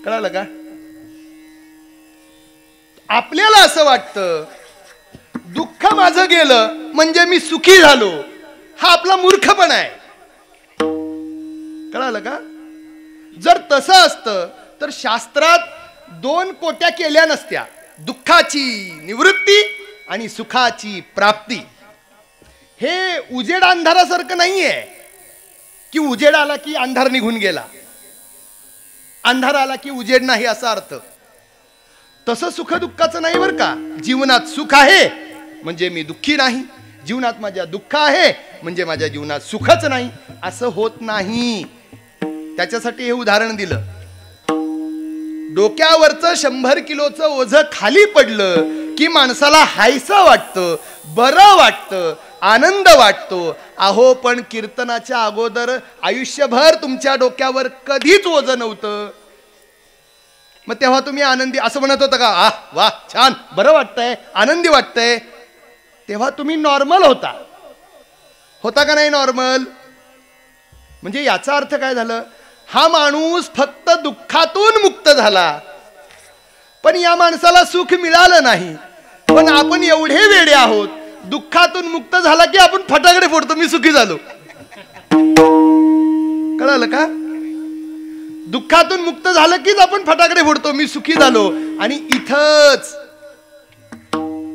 कळालं का? आपल्याला असं वाटतं दुःख माझं गेलं म्हणजे मी सुखी झालो, हा आपला मूर्खपणा आहे. कळालं का? जर तसं असतं तर शास्त्रात 2 कोट्या केल्या नसत्या, दुःखाची निवृत्ती आणि सुखाची प्राप्ती. हे उजेड अंधारासारखं नाहीये की उजेड आला की अंधार निघून गेला, अंधार आला की उजेड नाही असा अर्थ. तसं सुख दुःखाचं नाही बरं का. जीवनात सुख आहे म्हणजे मी दुःखी नाही, जीवनात माझ्या दुःख आहे म्हणजे माझ्या जीवनात सुखच नाही, असं होत नाही. त्याच्यासाठी हे उदाहरण दिलं. डोक्यावरचं 100 किलोचं ओझं खाली पडलं की माणसाला हायसं वाटतं, बरं वाटतं, आनंद वाटतो. अहो पण कीर्तनाच्या अगोदर आयुष्यभर तुमच्या डोक्यावर कधीच ओझं नव्हतं, मग तेव्हा तुम्ही आनंदी असं म्हणत होता का? आ वा छान, बरं वाटतंय, आनंदी वाटतंय. तेव्हा तुम्ही नॉर्मल होता का नाही नॉर्मल? म्हणजे याचा अर्थ काय झालं? हा माणूस फक्त दुःखातून मुक्त झाला, पण या माणसाला सुख मिळालं नाही. पण आपण एवढे वेडे आहोत, दुःखातून मुक्त झाला की आपण फटाकडे फोडतो, मी सुखी झालो. कळालं का? दुःखातून मुक्त झालं कीच आपण फटाकडे फोडतो, मी सुखी झालो. आणि इथंच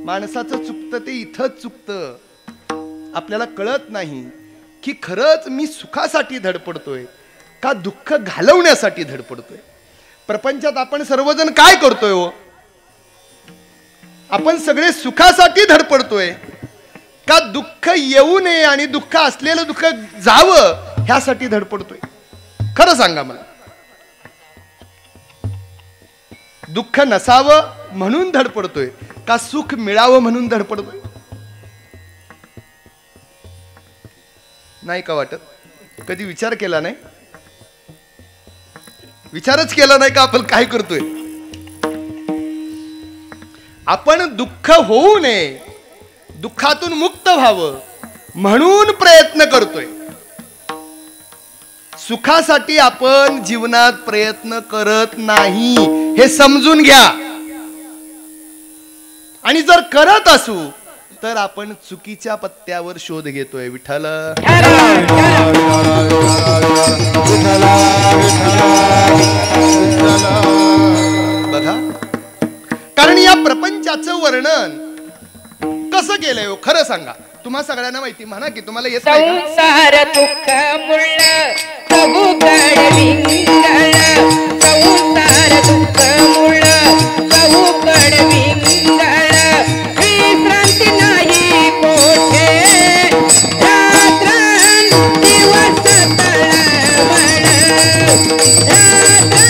माणसाचं चुकतं, ते इथंच चुकतं. आपल्याला कळत नाही की खरंच मी सुखासाठी धडपडतोय का दुःख घालवण्यासाठी धडपडतोय. प्रपंचात आपण सर्वजण काय करतोय हो? आपण सगळे सुखासाठी धडपडतोय का दुःख येऊ नये आणि दुःख असलेलं दुःख जावं ह्यासाठी धडपडतोय? खरं सांगा मला. दुःख नसावं म्हणून धडपडतोय का सुख मिळावं म्हणून धडपडतोय? नाही का वाटत? कधी विचार केला नाही? विचारच केला नाही का आपण काय करतोय? आपण दुःख होऊ नये, दुःखातून मुक्त व्हावं म्हणून प्रयत्न करतोय. सुखासाठी आपण जीवनात प्रयत्न करत नाही, हे समजून घ्या. आणि जर करत असू तर आपण चुकीच्या पत्त्यावर शोध घेतोय. विठ्ठल बघा, कारण या प्रपंचाचं वर्णन कसं केलंय हो? खरं सांगा. तुम्हा सगळ्यांना माहिती, म्हणा की तुम्हाला येत नाही का? संसार दुःख मुळ चहूकड विंगळ, संसार दुःख मुळ चहूकड विंगळ, विश्रांती नाही कोठे, रात्रंदिवस तळमळ,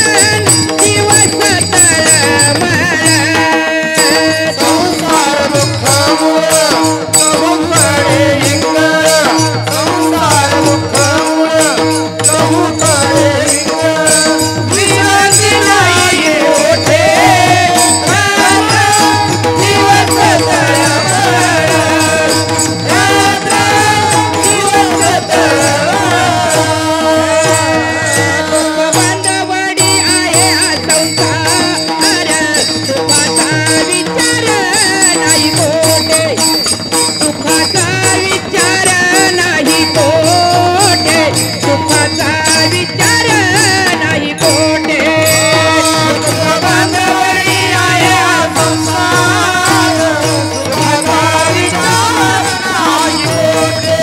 रात्रंदिवस तळमळ. संसार दुःख मुळ चहूकड विंगळ, संसार दुःख मुळ चहूकड विंगळ, विश्रांती नाही कोठे, रात्रंदिवस तळमळ, रात्रंदिवस तळमळ. बांधवडी आहे हा संसार, सुखाचा विचार नाही कोठे, सुखाचा विचार नाही कोठे, सुखाचा विचार नाही कोठे. बांधवडी आहे हा संसार, सुखाचा विचार नाही कोठे,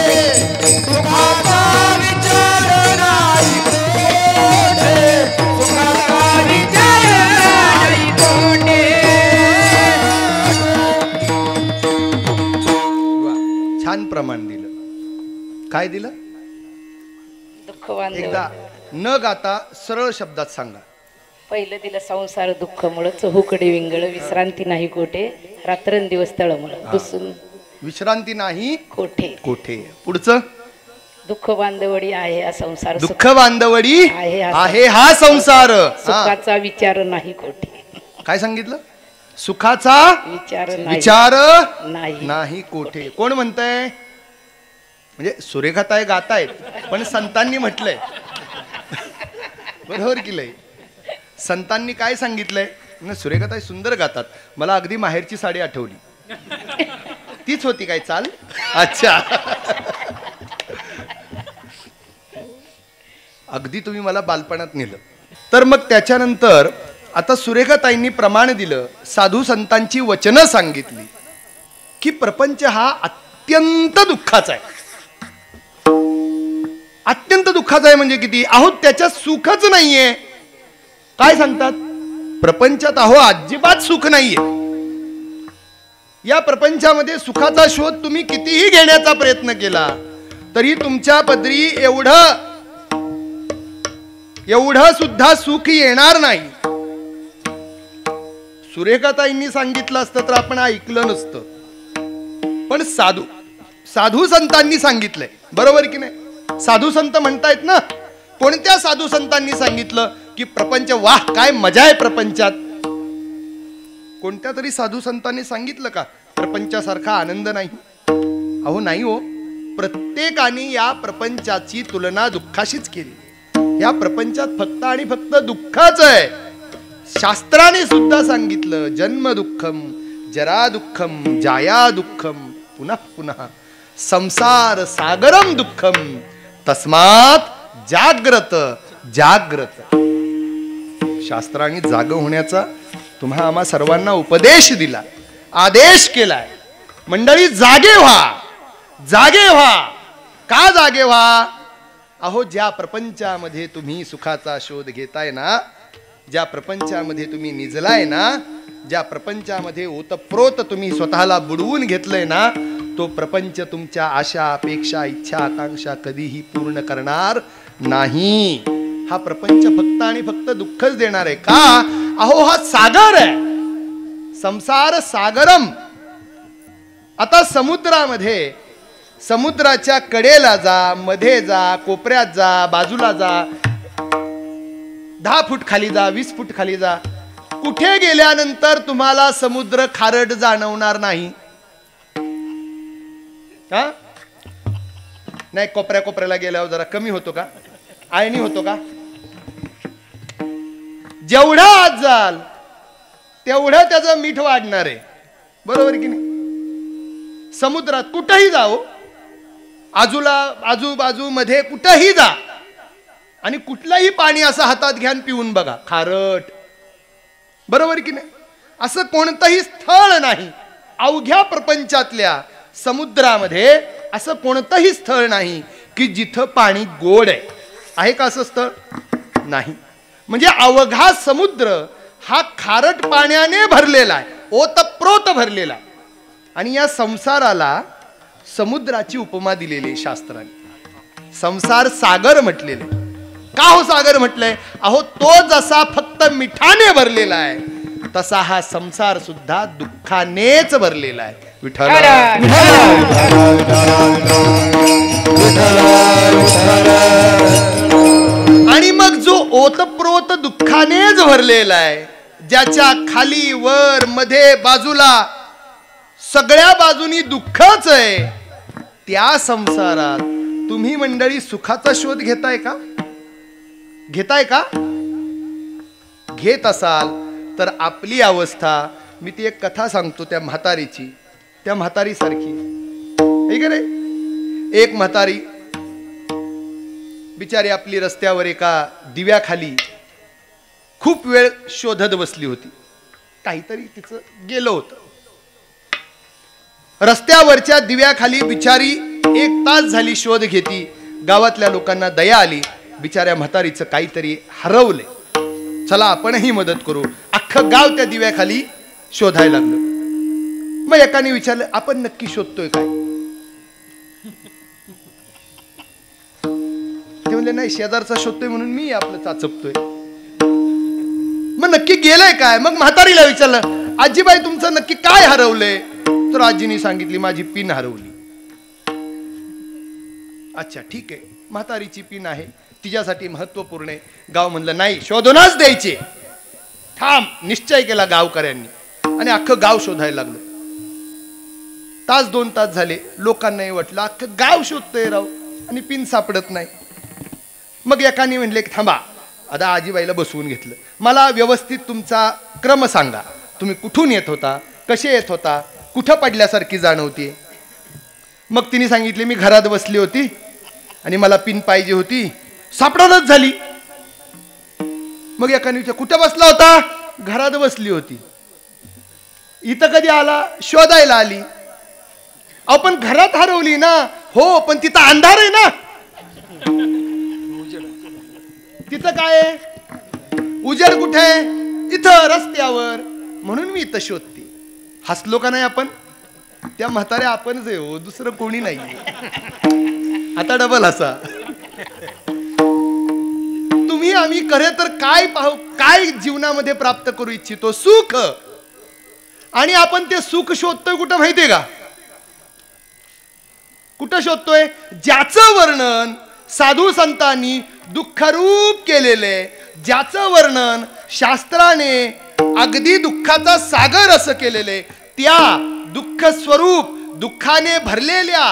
सुखाचा विचार नाही कोठे, सुखाचा विचार नाही कोठे. छान प्रमाण दिलं. काय दिलं? दुःख बांधव. एकदा न गाता सरळ शब्दात सांगा. पहिलं दिलं संसार दुःख मुळ चहूकडे विंगळ, विश्रांती नाही कोठे, रात्रंदिवस तळमळ. दुसून विश्रांती नाही कोठे, कोठे. पुढचं दुःख बांधवडी आहे हा संसार, दुःख बांधवडी आहे हा आहे हा संसार. हा. सुखाचा विचार नाही कोठे, काय सांगितलं? सुखाचा विचार नाही, विचार नाही. नाही कोठे. कोण म्हणतंय? म्हणजे सुरेखाताई गातायत, पण संतांनी म्हटलंय. बरोबर की लय? संतांनी काय सांगितलंय? सुरेखाताई सुंदर गातात. मला अगदी माहेरची साडी आठवली. तीच होती काय चाल? अच्छा. अगदी तुम्ही मला बालपणात नेलं. तर मग त्याच्यानंतर आता सुरेखाताईंनी प्रमाण दिलं, साधू संतांची वचनं सांगितली की प्रपंच हा अत्यंत दुःखाचा आहे. अत्यंत दुःखाचा आहे म्हणजे किती? अहो त्याच्यात सुखच नाहीये. काय सांगतात? प्रपंचात अहो अजिबात सुख नाहीये. या प्रपंचामध्ये सुखाचा शोध तुम्ही कितीही घेण्याचा प्रयत्न केला तरी तुमच्या पदरी एवढं सुद्धा सुख येणार नाही. सुरेखाताईंनी सांगितलं असतं तर आपण ऐकलं नसतं. पण साधू संतांनी सांगितलंय, बरोबर की नाही? साधू संत म्हणतायत ना. कोणत्या साधू संतांनी सांगितलं की प्रपंच वाह काय मजा आहे प्रपंचात? कोणत्या तरी साधू संतांनी सांगितलं का प्रपंचासारखा आनंद नाही? अहो नाही हो. प्रत्येकाने या प्रपंचाची तुलना दुःखाशीच केली. या प्रपंचात फक्त आणि फक्त दुःखच आहे. शास्त्राने सुद्धा सांगितलं, जन्म दुःखम जरा दुःखम जाया दुःखम पुनः पुनः संसार सागरम दुःखम तस्मात जाग्रत जाग्रत. शास्त्राने जाग होण्याचा तुम्हा आम्हा सर्वांना उपदेश दिला, आदेश केलाय. मंडळी जागे व्हा, जागे व्हा. का जागे व्हा? अहो ज्या प्रपंचामध्ये तुम्ही सुखाचा शोध घेताय ना, ज्या प्रपंचामध्ये तुम्ही निजलाय ना, ज्या प्रपंचामध्ये ओतप्रोत तुम्ही स्वतःला बुडवून घेतलंय ना, तो प्रपंच तुमच्या आशा अपेक्षा इच्छा आकांक्षा कधीही पूर्ण करणार नाही. हा प्रपंच फक्त आणि फक्त दुःखच देणार आहे. का? अहो हा सागर आहे, संसार सागरम. आता समुद्रामध्ये, समुद्राच्या कडेला जा, मध्ये जा, कोपऱ्यात जा, बाजूला जा, 10 फूट खाली जा, 20 फूट खाली जा, कुठे गेल्यानंतर तुम्हाला समुद्र खारट जाणवणार नाही? हा नाही, कोपऱ्याला गेल्यावर जरा कमी होतो का? आळणी होतो का? जेवढा आत जाल तेवढं त्याचं मीठ वाढणार आहे, बरोबर की नाही? समुद्रात कुठेही जाओ, आजूबाजू मध्ये कुठेही जा आणि कुठलंही पाणी असं हातात घ्यान पिऊन बघा, खारट, बरोबर की नाही? असं कोणतंही स्थळ नाही अवघ्या प्रपंचातल्या समुद्रामध्ये, असं कोणतंही स्थळ नाही की जिथं पाणी गोड आहे. आहे का असं स्थळ? नाही. म्हणजे अवघा समुद्र हा खारट पाण्याने भरलेला आहे, ओतप्रोत भरलेला आहे. आणि या संसाराला समुद्राची उपमा दिलेली आहे शास्त्राने. संसार सागर म्हटलेले. का हो सागर म्हटलंय? अहो तो जसा फक्त मिठाने भरलेला आहे तसा हा संसार सुद्धा दुःखानेच भरलेला आहे. विठ्ठल. आणि मग जो ओतप्रोत दुःखानेच भरलेला आहे, ज्याच्या खाली वर मध्ये बाजूला सगळ्या बाजूनी दुःखच आहे, त्या संसारात तुम्ही मंडळी सुखाचा शोध घेताय का? घेताय का? घेत असाल तर आपली अवस्था, मी ती एक कथा सांगतो त्या म्हातारीची, त्या म्हातारीसारखी. एक म्हातारी बिचारी आपली रस्त्यावर एका दिव्याखाली खूप वेळ शोधत बसली होती. काहीतरी तिचं गेलं होतं. रस्त्यावरच्या दिव्याखाली बिचारी 1 तास झाली शोध घेती. गावातल्या लोकांना दया आली, बिचाऱ्या म्हातारीचं काहीतरी हरवलंय, चला आपणही मदत करू. अख्खं गाव त्या दिव्याखाली शोधायला लागलं. मग एकाने विचारलं, आपण नक्की शोधतोय काय? ते म्हणले, नाही शेजारचा शोधतोय म्हणून मी आपलं चाचपतोय. मग नक्की गेलंय काय? मग म्हातारीला विचारलं, आजीबाई तुमचं नक्की काय हरवलंय? तर आजीने सांगितली, माझी पिन हरवली. अच्छा ठीक आहे, म्हातारीची पिन आहे, तिच्यासाठी महत्वपूर्ण आहे. गाव म्हणलं नाही, शोधूनच द्यायचे. थांब, निश्चय केला गावकऱ्यांनी आणि अख्खं गाव शोधायला लागलं. 1-2 तास झाले. लोकांनाही वाटलं अख्खं गाव शोधतोय राव आणि पिन सापडत नाही. मग एकाने म्हणले, थांबा, आता आजीबाईला बसवून घेतलं. मला व्यवस्थित तुमचा क्रम सांगा, तुम्ही कुठून येत होता, कसे येत होता, कुठं पडल्यासारखी जाणवते. मग तिने सांगितले मी घरात बसली होती आणि मला पिन पाहिजे होती, सापडणच झाली. मग एकाने विचारलं कुठं बसला होता? घरात बसली होती. इथं कधी आला? शोधायला आली. अहो पण घरात हरवली ना. हो पण तिथं अंधार आहे ना. तिथं काय आहे? उजेड कुठे आहे? इथं रस्त्यावर. म्हणून मी इथं शोधते. हसलो का नाही आपण? त्या म्हाताऱ्या आपणच आहे हो, दुसरं कोणी नाही. आता डबल हसा. तुम्ही आम्ही खरे तर काय पाहू, काय जीवनामध्ये प्राप्त करू इच्छितो? सुख. आणि आपण ते सुख शोधतोय कुठं माहितीये का? कुठं शोधतोय? ज्याचं वर्णन साधू संतांनी दुःखरूप केलेले, ज्याचं वर्णन शास्त्राने अगदी दुःखाचा सागर असं केलेले, त्या दुःख स्वरूप दुःखाने भरलेल्या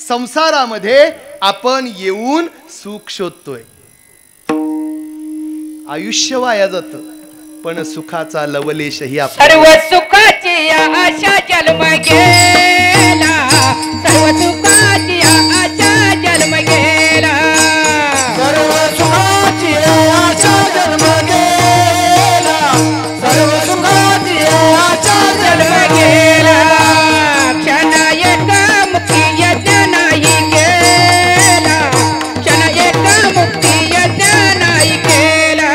संसारामध्ये आपण येऊन सुख शोधतोय. आयुष्य वाया जात पण सुखाचा लवलेशही सर्व सुखाची आशा जन्म गेला, सर्व सुखाची आशा जन्म गेला, सर्व सुखाची आशा जन्म गेला, सर्व सुखाची आशा जन्म गेला. क्षण एका मुक्ती यज्ञ नाही गेला, क्षण एका मुक्ती यज्ञ नाही गेला.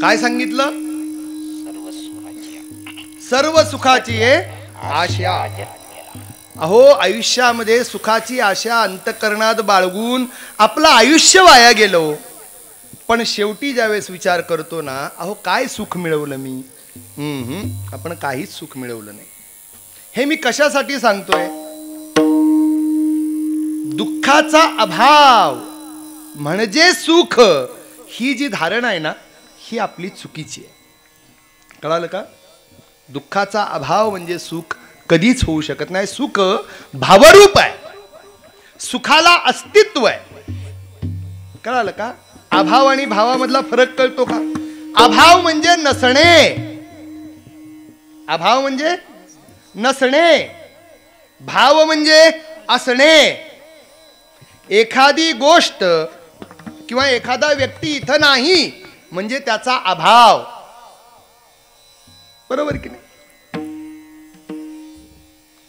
काय सांगितलं? सर्व सुखाची आशा. अहो आयुष्यामध्ये सुखाची आशा अंतःकरणात बाळगून आपलं आयुष्य वाया गेलो. पण शेवटी ज्यावेळेस विचार करतो ना, अहो काय सुख मिळवलं मी? आपण काहीच सुख मिळवलं नाही. हे मी कशासाठी सांगतोय? दुःखाचा अभाव म्हणजे सुख, ही जी धारणा आहे ना, ही आपली चुकीची आहे. कळालं का? दुःखाचा अभाव म्हणजे सुख कधीच होऊ शकत नाही. सुख भावरूप आहे, सुखाला अस्तित्व आहे. कळालं का? अभाव आणि भावामधला फरक कळतो का? अभाव म्हणजे नसणे, अभाव म्हणजे नसणे, भाव म्हणजे असणे. एखादी गोष्ट किंवा एखादा व्यक्ती इथं नाही म्हणजे त्याचा अभाव. बरोबर की नाही?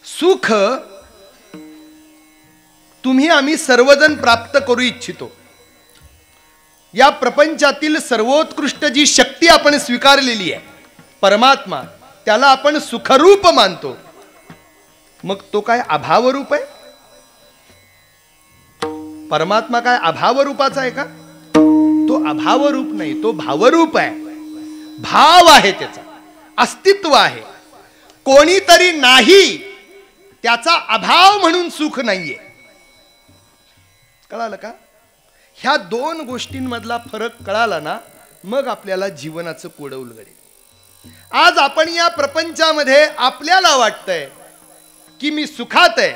सुख तुम्ही आम्ही सर्वजण प्राप्त करू इच्छितो. या प्रपंचातील सर्वोत्कृष्ट जी शक्ती आपण स्वीकारलेली आहे, परमात्मा, त्याला आपण सुखरूप मानतो. मग तो काय अभावरूप आहे? परमात्मा काय अभावरूपाचा आहे का? तो अभावरूप नाही, तो भावरूप आहे. भाव आहे, त्याचा अस्तित्व आहे. कोणीतरी नाही त्याचा अभाव म्हणून सुख नाहीये. कळालं का? ह्या दोन गोष्टींमधला फरक कळाला ना, मग आपल्याला जीवनाचं कोडं उलगडेल. आज आपण या प्रपंचामध्ये आपल्याला वाटतंय की मी सुखात आहे.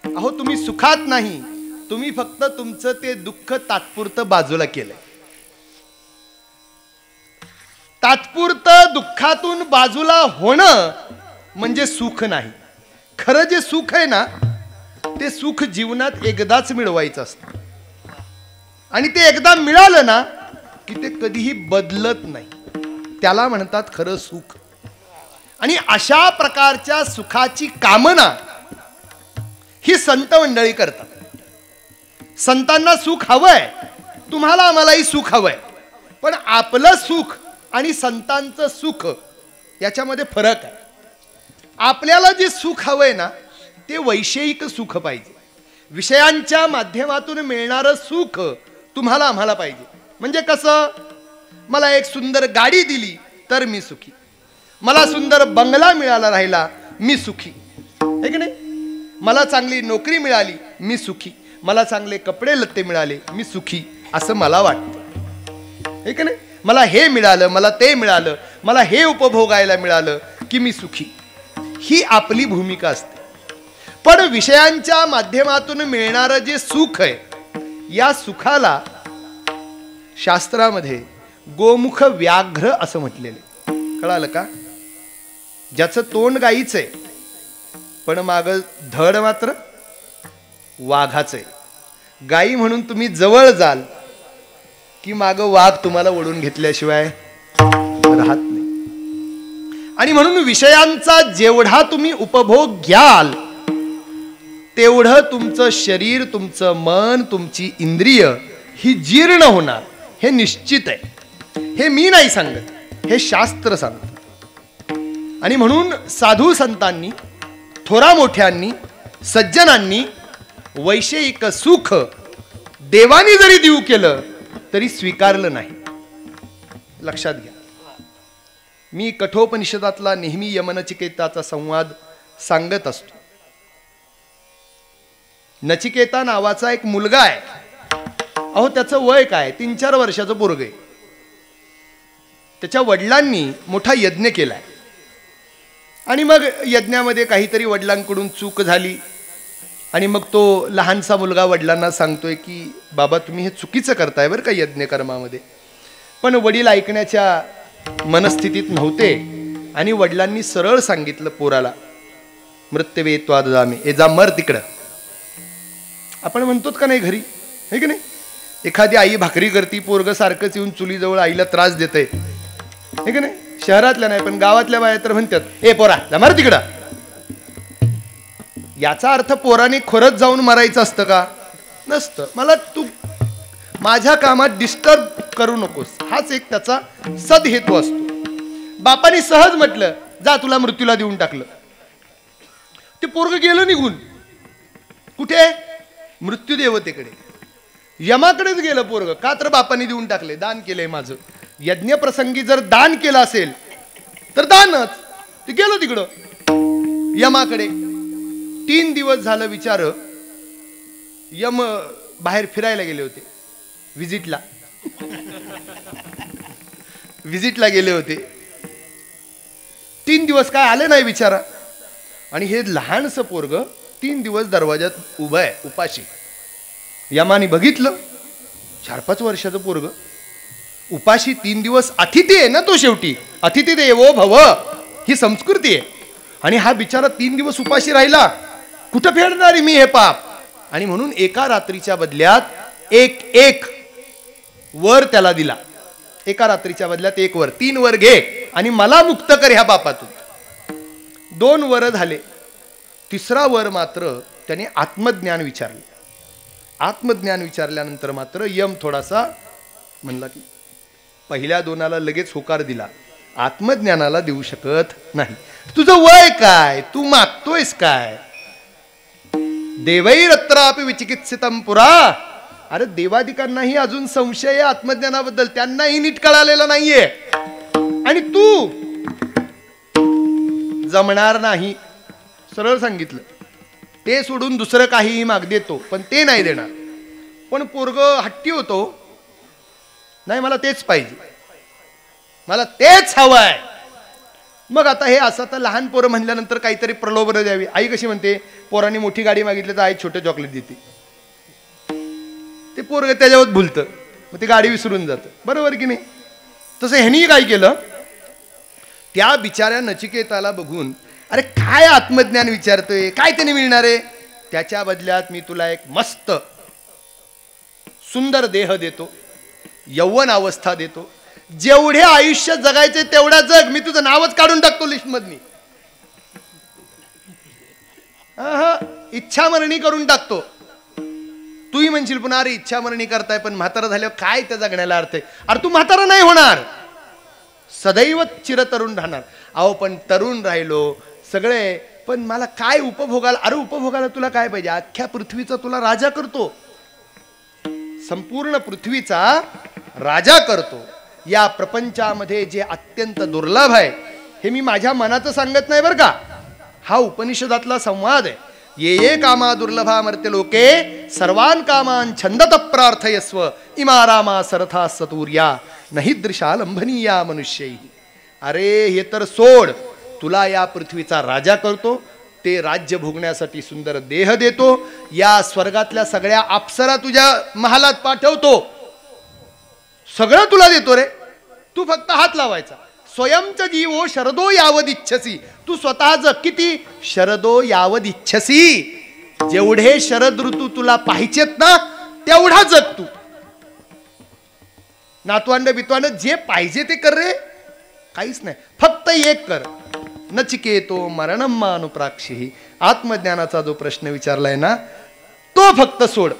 अहो तुम्ही सुखात नाही, तुम्ही फक्त तुमचं ते दुःख तात्पुरतं बाजूला केलंय. तात्पुरतं दुःखातून बाजूला होणं म्हणजे सुख नाही. खरं जे सुख आहे ना, ते सुख जीवनात एकदाच मिळवायचं असतं. आणि ते एकदा मिळालं ना की ते कधीही बदलत नाही. त्याला म्हणतात खरं सुख. आणि अशा प्रकारच्या सुखाची कामना ही संत मंडळी करतात। संतांना सुख हवंय, तुम्हाला आम्हालाही सुख हवंय, पण आपलं सुख आणि संतांचं सुख याच्यामध्ये फरक आहे। आपल्याला जे सुख हवंय ना ते वैषयिक सुख पाहिजे, विषयांच्या माध्यमातून मिळणारं सुख तुम्हाला आम्हाला पाहिजे। म्हणजे कसं, मला एक सुंदर गाडी दिली तर मी सुखी, मला सुंदर बंगला मिळाला राहिला मी सुखी, है की नाही? मला चांगली नोकरी मिळाली मी सुखी, मला चांगले कपडे लत्ते मिळाले मी सुखी, असं मला वाटतं, है की नाही? मला हे मिळालं, मला ते मिळालं, मला हे उपभोगायला मिळालं की मी सुखी, ही आपली भूमिका असते। पण विषयांच्या माध्यमातून मिळणारं जे सुख आहे, या सुखाला शास्त्रामध्ये गोमुख व्याघ्र असं म्हटलेलं, कळालं का? ज्याचं तोंड गाईचं आहे पण माग धड मात्र वाघाचं आहे। गाई म्हणून तुम्ही जवळ जाल की माग वाघ तुम्हाला ओढून घेतल्याशिवाय राहत नाही। आणि म्हणून विषयांचा जेवढा तुम्ही उपभोग घ्याल तेवढं तुमचं शरीर, तुमचं मन, तुमची इंद्रिय ही जीर्ण होणार, हे निश्चित आहे। हे मी नाही सांगत, हे शास्त्र सांगत। आणि म्हणून साधू संतांनी, थोरा मोठ्यांनी, सज्जनांनी वैषयिक सुख देवानी जरी देऊ केलं तरी स्वीकारलं नाही। लक्षात घ्या, मी कठोपनिषदातला नेहमी यमनचिकेताचा संवाद सांगत असतो। नचिकेता नावाचा एक मुलगा आहे, अहो त्याचं वय काय, 3-4 वर्षाचं पोरग आहे। त्याच्या वडिलांनी मोठा यज्ञ केलाय आणि मग यज्ञामध्ये काहीतरी वडिलांकडून चूक झाली आणि मग तो लहानसा मुलगा वडिलांना सांगतोय की बाबा तुम्ही हे चुकीचं करताय बरं का यज्ञ कर्मामध्ये। पण वडील ऐकण्याच्या मनस्थितीत नव्हते आणि वडिलांनी सरळ सांगितलं पोराला, मृत्यवेत्वाददामी, ए जा मर तिकडं। आपण म्हणतो का नाही घरी, है की नाही? एखादी आई भाकरी करती, पोरग सारखंच येऊन चुलीजवळ आईला त्रास देतंय, है की नाही? शहरातल्या नाही पण गावातल्या बाया तर म्हणतात, ए पोरा जा मर तिकडं। याचा अर्थ पोराने खरंच जाऊन मरायचं असतं का? नसतं। मला तू माझ्या कामात डिस्टर्ब करू नकोस, हाच एक त्याचा सदहेतू असतो। बापाने सहज म्हटलं जा तुला मृत्यूला देऊन टाकलं, ते पोरग गेलं निघून। कुठे? मृत्यू देवतेकडे, यमाकडेच गेलं पोरग। का तर बापाने देऊन टाकले, दान केलंय माझं। यज्ञ प्रसंगी जर दान केलं असेल तर दानच, ते गेलं तिकडं यमाकडे। 3 दिवस झालं विचार, यम बाहेर फिरायला गेले होते, विजिटला गेले होते। 3 दिवस काय आले नाही विचारा, आणि हे लहानसं पोरग 3 दिवस दरवाजात उभं आहे उपाशी। यमाने बघितलं, 4-5 वर्षाचं पोरग उपाशी 3 दिवस, अतिथी आहे ना तो, शेवटी अतिथी देवो भव ही संस्कृती आहे। आणि हा बिचारा 3 दिवस उपाशी राहिला, कुठं फेडणारी मी हे पाप? आणि म्हणून एका रात्रीच्या बदल्यात एक वर त्याला दिला, एका रात्रीच्या बदल्यात 1 वर, 3 वर घे आणि मला मुक्त कर ह्या पापातून। 2 वर झाले, 3रा वर मात्र त्याने आत्मज्ञान विचारले। आत्मज्ञान विचारल्यानंतर मात्र यम थोडासा म्हणला की पहिल्या 2ला लगेच होकार दिला, आत्मज्ञानाला देऊ शकत नाही। तुझं वय काय, तू मागतोयस काय? देवैरत्रापि विचिकित्सितम पुरा, अरे देवादिकांनाही अजून संशय आहे आत्मज्ञानाबद्दल, त्यांनाही नीट कळालेलं नाहीये। आणि तू जमणार नाही, सरळ सांगितलं। ते सोडून दुसरं काहीही माग देतो पण ते नाही देणार। पण पोरग हट्टी होतो, नाही मला तेच पाहिजे, मला तेच हवंय। मग आता हे असं तर लहान पोरं म्हणल्यानंतर काहीतरी प्रलोभन द्यावी। आई कशी म्हणते, पोरांनी मोठी गाडी मागितली तर आई छोटे चॉकलेट देते, ते पोरग त्याच्यावर भुलतं, मग ती गाडी विसरून जातं, बरोबर की नाही? तसं ह्यानी काय केलं, त्या बिचाऱ्या नचिकेताला बघून, अरे काय आत्मज्ञान विचारतोय, काय त्याने मिळणार आहे? त्याच्या बदल्यात मी तुला एक मस्त सुंदर देह देतो, यौवन अवस्था देतो, जेवढे आयुष्य जगायचे तेवढा जग, मी तुझं नावच काढून टाकतो लिस्ट मधनी। इच्छामरणी करून टाकतो. तूही म्हणशील पुन्हा अरे इच्छामरणी करताय पण म्हातारा झाल्यावर काय त्या जगण्याला अर्थ आहे. अरे तू म्हातारा नाही होणार, सदैव चिरतरुण राहणार. अहो पण तरुण राहिलो सगळे, पण मला काय उपभोगाला. अरे उपभोगाला तुला काय पाहिजे? अख्ख्या पृथ्वीचा तुला राजा करतो, संपूर्ण पृथ्वीचा राजा करतो. या प्रपंचामध्ये जे अत्यंत दुर्लभ आहे हे मी माझ्या मनाचं सांगत नाही बरं का, हा उपनिषदातला संवाद आहे. ये ये कामा दुर्लभा मर्त्य लोके सर्वान कामान छंदत प्रार्थयस्व इमा रामा सरथा सतूर्या नाही दृशा लंभनीया मनुष्यही. अरे हे तर सोड, तुला या पृथ्वीचा राजा करतो, ते राज्य भोगण्यासाठी सुंदर देह देतो, या स्वर्गातल्या सगळ्या अप्सरा तुझ्या महालात पाठवतो, सगळं तुला देतो रे. तू फक्त हात लावायचा. स्वयंच जीवो शरदो यावद इच्छसी. तू स्वतः जग. किती? शरदो यावद इच्छसी. जेवढे शरद ऋतू तुला पाहिजेत ना तेवढा जग तू. नातवांड बितवांड जे पाहिजे ते कर रे, काहीच नाही. फक्त एक कर. नचिकेतो मरणम अनुप्राक्षी. आत्मज्ञानाचा जो प्रश्न विचारलाय ना तो फक्त सोड.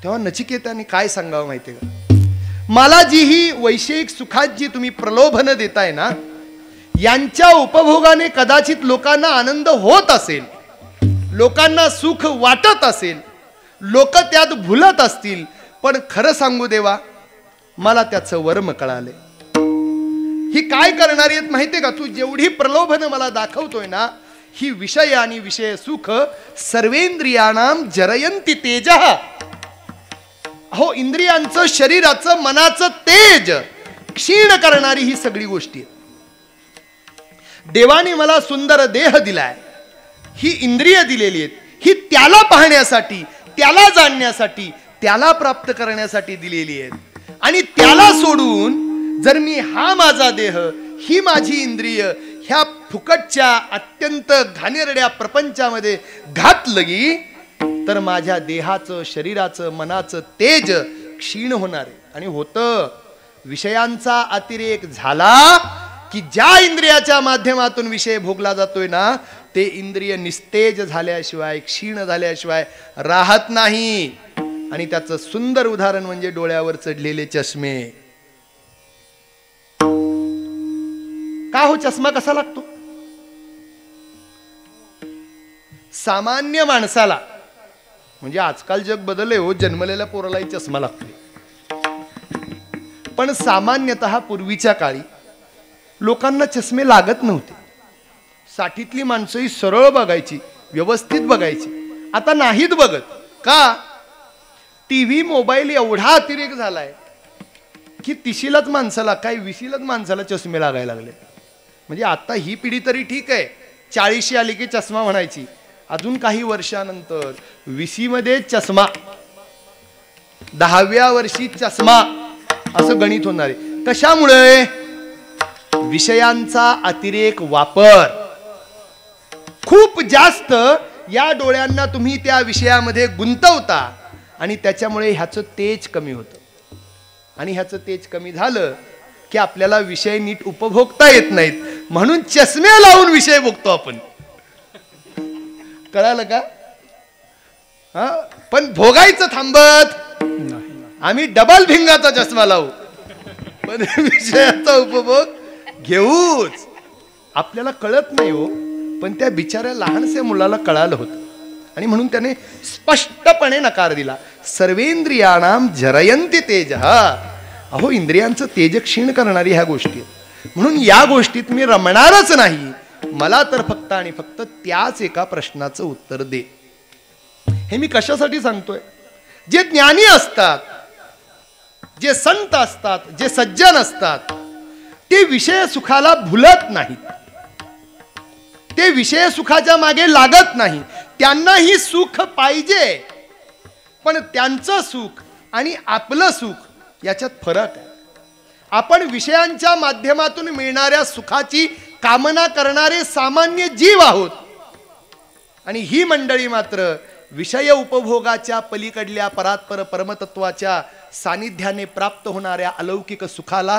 तेव्हा नचिकेताने काय सांगावं माहितीये का, मला जी ही वैषयिक सुखात जी तुम्ही प्रलोभन देताय ना, यांच्या उपभोगाने कदाचित लोकांना आनंद होत असेल, लोकांना सुख वाटत असेल, लोक त्यात भुलत असतील, पण खरं सांगू देवा मला त्याचं वर्म कळाले. ही काय करणारी आहेत माहितीये का, तू जेवढी प्रलोभन मला दाखवतोय ना, ही विषय आणि विषय सुख सर्वेंद्रियाणाम जरयंती तेजः. हो, इंद्रियांचं शरीराचं मनाचं तेज क्षीण करणारी ही सगळी गोष्टी आहे. देवाने मला सुंदर देह दिलाय, ही इंद्रिय दिलेली आहेत, ही त्याला पाहण्यासाठी, त्याला जाणण्यासाठी, त्याला प्राप्त करण्यासाठी दिलेली आहेत. आणि त्याला सोडून जर मी हा माझा देह, ही माझी इंद्रिय ह्या फुकटच्या अत्यंत घाणेरड्या प्रपंचामध्ये घातली तर माझ्या देहाचं, शरीराचं, मनाचं तेज क्षीण होणार आहे. आणि होतं, विषयांचा अतिरेक झाला की ज्या इंद्रियाच्या माध्यमातून विषय भोगला जातोय ना, ते इंद्रिय निस्तेज झाल्याशिवाय, क्षीण झाल्याशिवाय राहत नाही. आणि त्याचं सुंदर उदाहरण म्हणजे डोळ्यावर चढलेले चष्मे. का हो, चष्मा कसा लागतो? सामान्य माणसाला, म्हणजे आजकाल जग बदलले हो, जन्मलेल्या पोरालाही चष्मा लागतो, पण सामान्यतः पूर्वीच्या काळी लोकांना चष्मे लागत नव्हते. साठीतली माणसंही सरळ बघायची, व्यवस्थित बघायची. आता नाहीत बघत. का? टीव्ही मोबाईल एवढा अतिरेक झालाय की 30लाच माणसाला, काय 20लाच माणसाला चष्मे लागायला लागले. म्हणजे आता ही पिढी तरी ठीक आहे, 40 आली की चष्मा म्हणायची. अजून काही वर्षानंतर 20 मध्ये चष्मा, 10व्या वर्षी चष्मा, असं गणित होणार आहे. कशामुळे? विषयांचा अतिरेक वापर. खूप जास्त या डोळ्यांना तुम्ही त्या विषयामध्ये गुंतवता आणि त्याच्यामुळे ह्याचं तेज कमी होतं. आणि ह्याचं तेज कमी झालं की आपल्याला विषय नीट उपभोगता येत नाहीत, म्हणून चष्मे लावून विषय भोगतो आपण. कळालं का? हा, पण भोगायचं थांबत आम्ही डबल भिंगाचा चष्मा लावू, पण विषयाचा उपभोग घेऊच. आपल्याला कळत नाही हो, पण त्या बिचाऱ्या लहानशा मुलाला कळालं होतं आणि म्हणून त्याने स्पष्टपणे नकार दिला. सर्वेंद्रियाणाम जरयंती तेजः. अहो, इंद्रियांचं तेज क्षीण करणारी ह्या गोष्टी आहेत, म्हणून या गोष्टीत मी रमणारच नाही. मला तर फक्त आणि फक्त त्याच एका प्रश्नाचं उत्तर दे. हे मी कशासाठी सांगतोय? जे ज्ञानी असतात, जे संत असतात, जे सज्जन असतात, ते विषय सुखाला भुलत नाहीत, ते विषय सुखाच्या मागे लागत नाही. त्यांनाही सुख पाहिजे, पण त्यांचं सुख आणि आपलं सुख याच्यात फरक आहे. आपण विषयांच्या माध्यमातून मिळणाऱ्या सुखाची कामना करणारे सामान्य जीव आहोत, आणि ही मंडळी मात्र विषय उपभोगाच्या पलीकडल्या परात्पर परमतत्वाच्या सानिध्याने प्राप्त होणाऱ्या अलौकिक सुखाला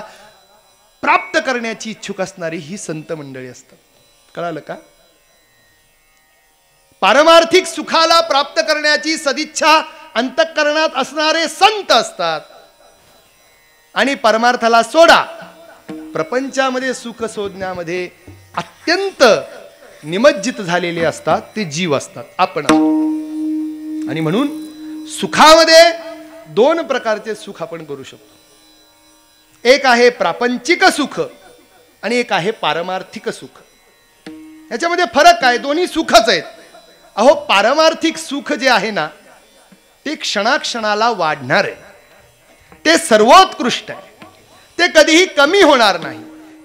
प्राप्त करण्याची इच्छुक असणारी ही संत मंडळी असतात. कळालं का? पारमार्थिक सुखाला प्राप्त करण्याची सदिच्छा अंतःकरणात असणारे संत असतात. आणि परमार्थाला सोडा, प्रपंचामध्ये सुख शोधण्यामध्ये अत्यंत निमज्जित झालेले असतात ते जीव असतात, आपण असतो. आणि म्हणून सुखामध्ये दोन प्रकारचे सुख आपण करू शकतो. एक आहे प्रापंचिक सुख आणि एक आहे पारमार्थिक सुख. याच्यामध्ये फरक काय? दोन्ही सुखच आहेत. अहो, पारमार्थिक सुख जे आहे ना, ते क्षणाक्षणाला वाढणार आहे, ते सर्वोत्कृष्ट आहे, ते कधीही कमी होणार नाही.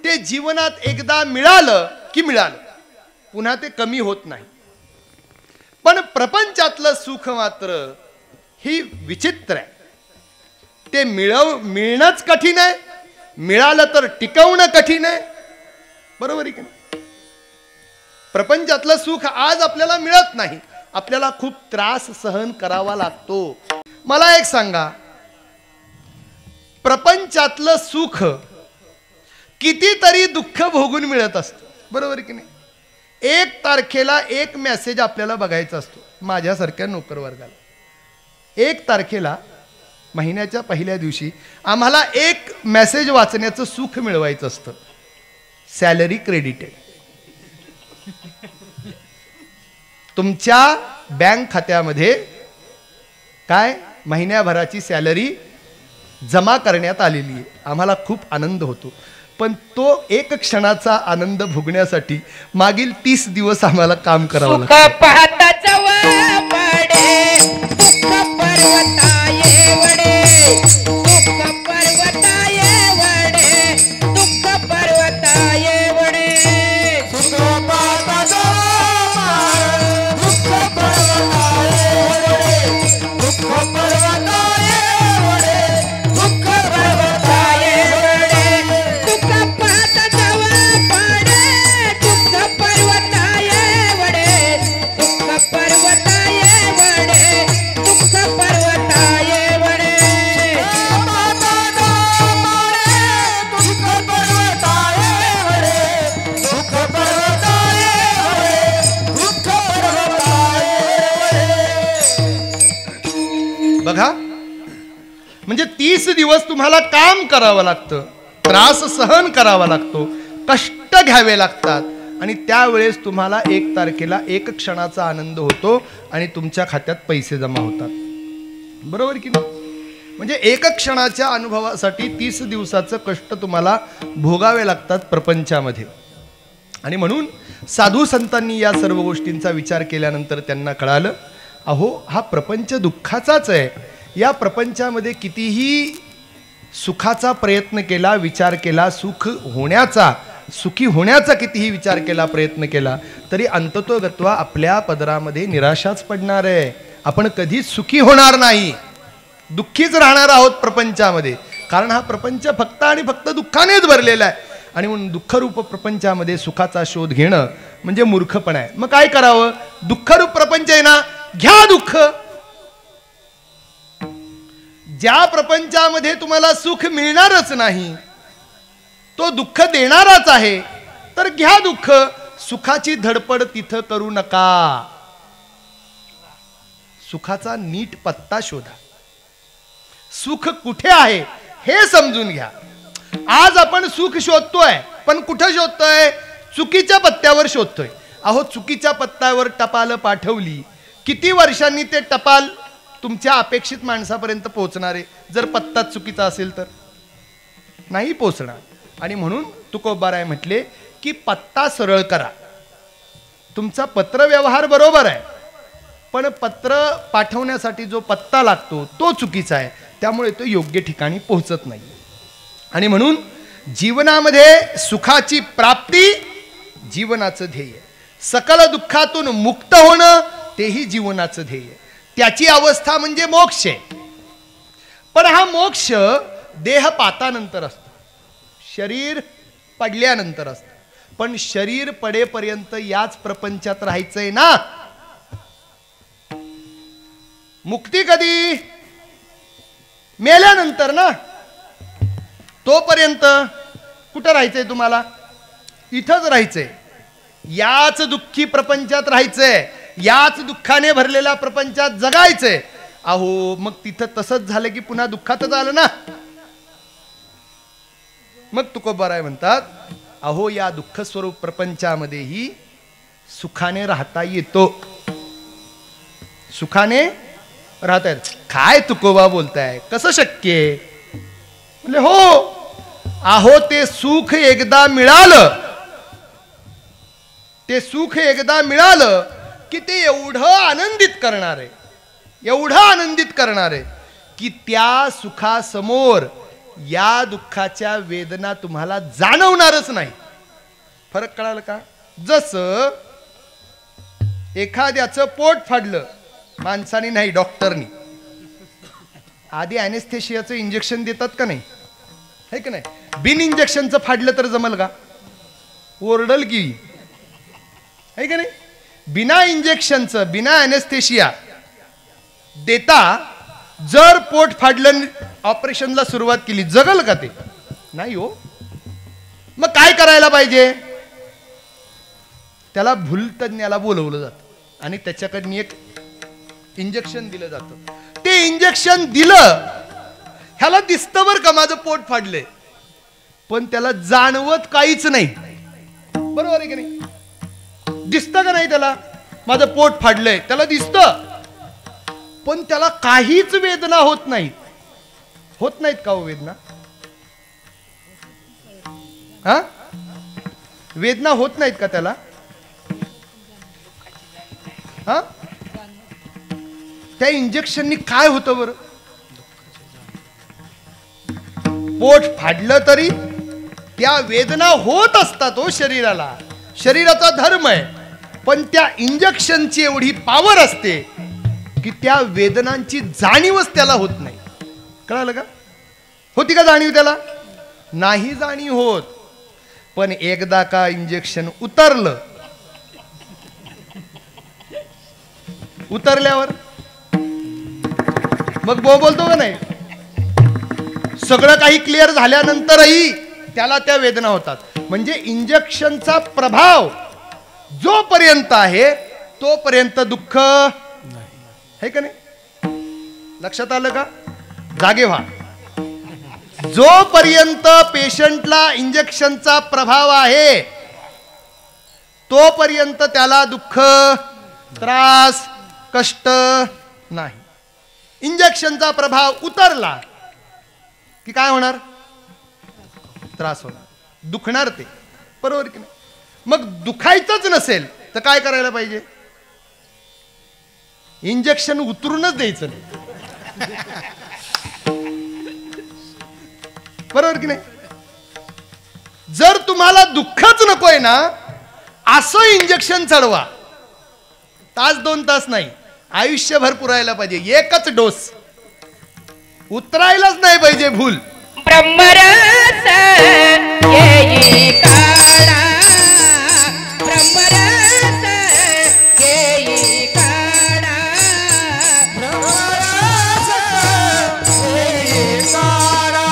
ते जीवनात एकदा मिळालं की मिळालं, पुन्हा ते कमी होत नाही. पण प्रपंचातलं सुख मात्र ही विचित्र आहे. ते मिळणंच कठीण आहे, मिळालं तर टिकवणं कठीण आहे. बरोबर आहे की नाही? प्रपंचातलं सुख आज आपल्याला मिळत नाही, आपल्याला खूप त्रास सहन करावा लागतो. मला एक सांगा, प्रपंचातलं सुख कितीतरी दुःख भोगून मिळत असतं, बरोबर की नाही? 1 तारखेला एक मेसेज आपल्याला बघायचा असतो. माझ्यासारख्या नोकर वर्गाला 1 तारखेला महिन्याच्या पहिल्या दिवशी आम्हाला एक मेसेज वाचण्याचं सुख मिळवायचं असतं. Salary credited. तुमच्या बँक खात्यामध्ये काय महिन्याभराची सॅलरी जमा करण्यात आलेली आहे. आम्हाला खूप आनंद होतो, पण तो एक क्षणाचा आनंद भोगण्यासाठी मागील 30 दिवस आम्हाला काम करावं लागतं. सुख पाहता जवळ पडे, दुःख पर्वताये वडे, दुःख पर्वताये वडे, दुःख पर्वताये वडे. सुख पाहता जवळ दुःख पर्वताये वडे, दुःख पर्वताये वडे, दुःख पर्वताये वडे. दुःख पाहता जवळ पडे, दुःख पर्वताये वडे, दुःख पर्वताये वडे, दुःख पर्वताये वडे. बघा, म्हणजे 30 दिवस तुम्हाला काम करावं लागतं, त्रास सहन करावा लागतो, कष्ट घ्यावे लागतात, आणि त्यावेळेस तुम्हाला 1 तारखेला एक क्षणाचा आनंद होतो आणि तुमच्या खात्यात पैसे जमा होतात. बरोबर की नाही? म्हणजे एक क्षणाच्या अनुभवासाठी 30 दिवसाचं कष्ट तुम्हाला भोगावे लागतात प्रपंचामध्ये. आणि म्हणून साधू संतांनी या सर्व गोष्टींचा विचार केल्यानंतर त्यांना कळालं, अहो, हा प्रपंच दुःखाचाच आहे. या प्रपंचामध्ये कितीही सुखाचा प्रयत्न केला, विचार केला, सुखी होण्याचा कितीही विचार केला, प्रयत्न केला, तरी अंततोगत्वा आपल्या पदरामध्ये निराशाच पडणार आहे. आपण कधीच सुखी होणार नाही, दुःखीच राहणार आहोत प्रपंचामध्ये. कारण हा प्रपंच फक्त आणि फक्त दुःखानेच भरलेला आहे. आणि म्हणून दुःखरूप प्रपंचामध्ये सुखाचा शोध घेणं म्हणजे मूर्खपणा आहे. मग काय करावं? दुःखरूप प्रपंच आहे ना, घ्या दुःख. ज्या प्रपंचामध्ये तुम्हाला सुख मिळणारच नाही, तो दुःख देणाराच आहे, तर घ्या दुःख. सुखाची धडपड तिथं करू नका. सुखाचा नीट पत्ता शोधा. सुख कुठे आहे हे समजून घ्या. आज आपण सुख शोधतोय, पण कुठं शोधतोय? चुकीच्या पत्त्यावर शोधतोय. अहो, चुकीच्या पत्त्यावर टपाल पाठवली, किती वर्षांनी ते टपाल तुमच्या अपेक्षित माणसापर्यंत पोहोचणार आहे? जर पत्ता चुकीचा असेल तर नाही पोहोचणार. आणि म्हणून तुकोबाराय म्हटले की पत्ता सरळ करा. तुमचा पत्र व्यवहार बरोबर आहे, पण पत्र पाठवण्यासाठी जो पत्ता लागतो तो चुकीचा आहे, त्यामुळे तो योग्य ठिकाणी पोहोचत नाही. आणि म्हणून जीवनामध्ये सुखाची प्राप्ती जीवनाचं ध्येय, सकल दुःखातून मुक्त होणं तेही जीवनाचं ध्येय. त्याची अवस्था म्हणजे मोक्ष आहे. पण हा मोक्ष देहपातानंतर असतो, शरीर पडल्यानंतर असतं. पण शरीर पडेपर्यंत याच प्रपंचात राहायचंय ना. मुक्ती कधी? मेल्यानंतर ना. तोपर्यंत कुठं राहायचंय तुम्हाला? इथंच राहायचंय. याच दुःखी प्रपंचात राहायचंय, याच दुःखाने भरलेल्या प्रपंचात जगायचंय. अहो मग तिथं तसंच झालं की पुन्हा दुःखातच आलं ना. मग तुकोबाराय म्हणतात, अहो या दुःख स्वरूप प्रपंचामध्येही सुखाने राहता येतो. सुखाने राहता येत. काय तुकोबा बोलताय, कसं शक्य आहे? म्हणजे हो, अहो ते सुख एकदा मिळालं, ते सुख एकदा मिळालं की ते एवढं आनंदित करणार आहे, एवढं आनंदित करणार आहे की त्या सुखासमोर या दुःखाच्या वेदना तुम्हाला जाणवणारच नाही. फरक कळालं का? जसं एखाद्याचं पोट फाडलं माणसाने, नाही डॉक्टरनी, आधी अॅनेस्थेशियाचं इंजेक्शन देतात का नाही, है का नाही? बिन इंजेक्शनचं फाडलं तर जमल का? ओरडल की, है का नाही? बिना इंजेक्शनचं, बिना अॅनेस्थेशिया देता जर पोट फाडलं, ऑपरेशनला सुरुवात केली, जगल का ते? नाही हो. मग काय करायला पाहिजे? त्याला भूलतज्ञाला बोलवलं जातं आणि त्याच्याकडनं एक इंजेक्शन दिलं जातं. ते इंजेक्शन दिलं, ह्याला दिसतं बरं का माझं पोट फाडलंय, पण त्याला जाणवत काहीच नाही. बरोबर आहे की नाही? दिसतं का नाही त्याला माझं पोट फाडलंय? त्याला दिसतं, पण त्याला काहीच वेदना होत नाहीत. होत नाहीत का हो वेदना? हा, वेदना होत नाहीत का त्याला? हा, त्या इंजेक्शननी काय होतं बरं? पोट फाडलं तरी त्या वेदना होत असतात हो शरीराला, शरीराचा धर्म आहे. पण त्या इंजेक्शनची एवढी पॉवर असते की त्या वेदनांची जाणीवच त्याला होत नाही. कळालं का? होती का जाणीव त्याला? नाही जाणीव होत. पण एकदा का इंजेक्शन उतरलं, उतरल्यावर मग बोलतो का नाही? सगळं काही क्लिअर झाल्यानंतरही त्याला त्या वेदना होतात. म्हणजे इंजेक्शनचा प्रभाव जोपर्यंत आहे तोपर्यंत दुःख आहे का नाही? लक्षात आलं का? जागे व्हा. जोपर्यंत पेशंटला इंजेक्शनचा प्रभाव आहे तोपर्यंत त्याला दुःख, त्रास, कष्ट नाही. इंजेक्शनचा प्रभाव उतरला की काय होणार? त्रास होणार, दुखणार ते. बरोबर की नाही? मग दुखायचंच नसेल तर काय करायला पाहिजे? इंजेक्शन उतरूनच द्यायचं नाही. बरोबर की नाही? जर तुम्हाला दुःखच नकोय ना, असं इंजेक्शन चढवा. तास 2 तास नाही, आयुष्यभर पुरायला पाहिजे. एकच डोस, उतरायलाच नाही पाहिजे भूल. ब्रह्मरस येई काळा, ब्रह्मरस येई काळा, ब्रह्मरस येई काळा,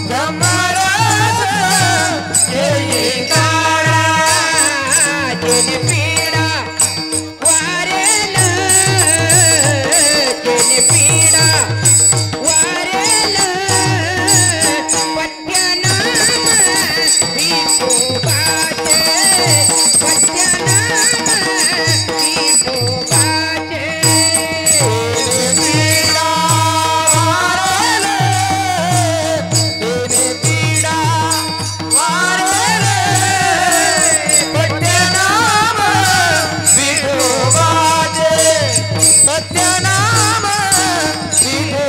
ब्रह्मरस येई काळा. जेने पीडा वारेल, जेने पीडा वारेल, पद्यनाम विठोबाचे, पद्यनाम विठोबाचे. पीडा वारेले, देने पीडा वारेले, पद्यनाम विठोबाचे, पद्यनाम विठोबाचे.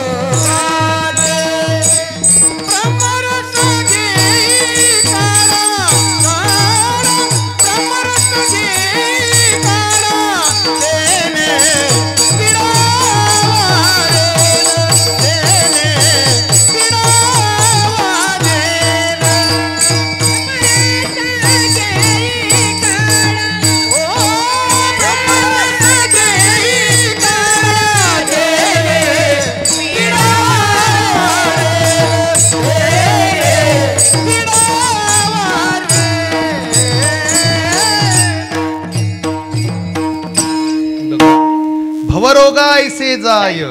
जाय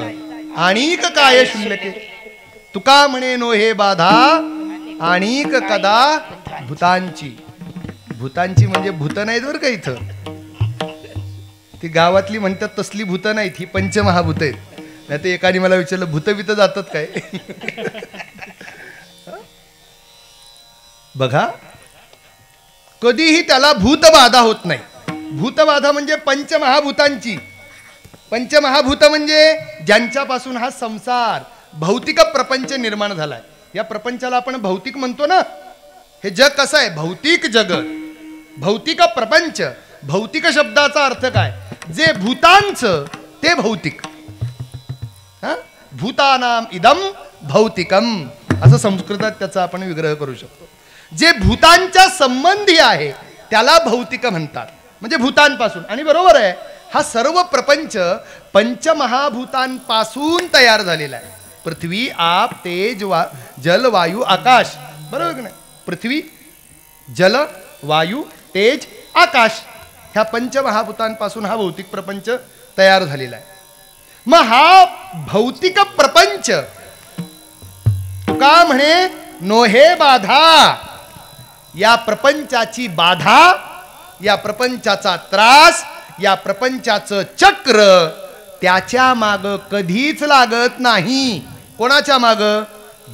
आणिक काय शुल्लके. तुका म्हणे नो हे बाधा आणिक कदा भूतांची. भूतांची म्हणजे भूत नाहीत बरं का इथं. ती गावातली म्हणतात तसली भूत नाहीत, ही पंचमहाभूत आहेत. नाही तर एकाने मला विचारलं भूत बित जातात काय. बघा कधीही त्याला भूतबाधा होत नाही. भूतबाधा म्हणजे पंचमहाभूतांची. पंचमहाभूत म्हणजे ज्यांच्यापासून हा संसार भौतिक प्रपंच निर्माण झालाय. या प्रपंचाला आपण भौतिक म्हणतो ना. हे जग कसं आहे? भौतिक जगत, भौतिक प्रपंच. भौतिक शब्दाचा अर्थ काय? जे भूतांचं ते भौतिक. भूतानाम इदम भौतिकम असं संस्कृतात त्याचा आपण विग्रह करू शकतो. जे भूतांच्या संबंधी आहे त्याला भौतिक म्हणतात, म्हणजे भूतांपासून. आणि बरोबर आहे, हा सर्व प्रपंच पंचमहाभूतांपासून तयार झालेला आहे. पृथ्वी, आप, तेज, जल, वायू, आकाश. बरोबर की नाही? पृथ्वी, जल, वायू, तेज, आकाश ह्या पंचमहाभूतांपासून हा भौतिक प्रपंच तयार झालेला आहे. मग हा भौतिक प्रपंच तुका म्हणे नोहे बाधा. या प्रपंचाची बाधा, या प्रपंचाचा त्रास, या प्रपंचाचं चक्र त्याच्या माग कधीच लागत नाही. कोणाच्या माग?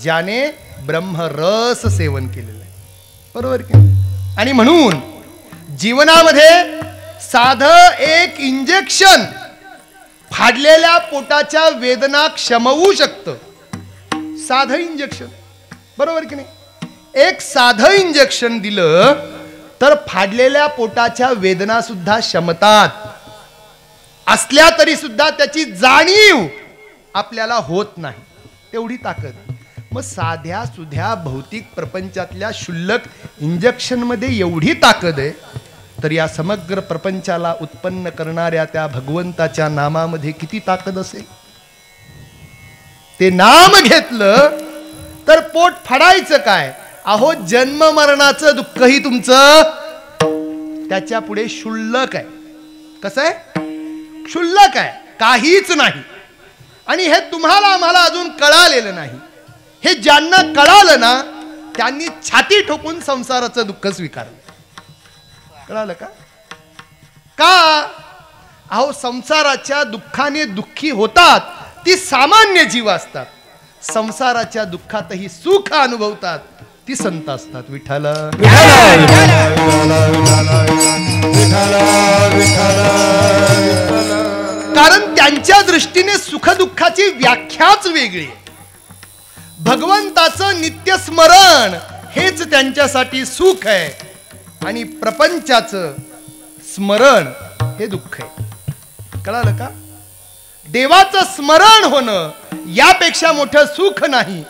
ज्याने ब्रह्मरस सेवन केलेलं आहे. बरोबर की? आणि म्हणून जीवनामध्ये साधं एक इंजेक्शन फाडलेल्या पोटाच्या वेदना क्षमवू शकतं. साधं इंजेक्शन. बरोबर की नाही? एक साधं इंजेक्शन दिलं तर फाडलेल्या पोटाच्या वेदना सुद्धा शमतात. असल्या तरी सुद्धा त्याची जाणीव आपल्याला होत नाही. तेवढी ताकद. मग साध्या सुध्या भौतिक प्रपंचातल्या क्षुल्लक इंजेक्शन मध्ये एवढी ताकद आहे, तर या समग्र प्रपंचाला उत्पन्न करणाऱ्या त्या भगवंताच्या नामामध्ये किती ताकद असेल. ते नाम घेतलं तर पोट फाडायचं काय? अहो जन्म मरणाचं दुःखही तुमचं त्याच्या पुढे क्षुल्लक आहे. कसं आहे? क्षुल्लक आहे, काहीच नाही. आणि हे तुम्हाला आम्हाला अजून कळालेलं नाही. हे ज्यांना कळालं ना त्यांनी छाती ठोकून संसाराचं दुःख स्वीकारलं. कळालं का? का? अहो संसाराच्या दुःखाने दुःखी होतात ती सामान्य जीव असतात. संसाराच्या दुःखातही सुख अनुभवतात ती संत असतात. विठ्ठल कारण त्यांच्या दृष्टीने सुखदुःखाची व्याख्याच वेगळी. भगवंताचं नित्य स्मरण हेच त्यांच्यासाठी सुख आहे आणि प्रपंचाचं स्मरण हे दुःख आहे. कळालं का? देवाचं स्मरण होणं यापेक्षा मोठं सुख नाही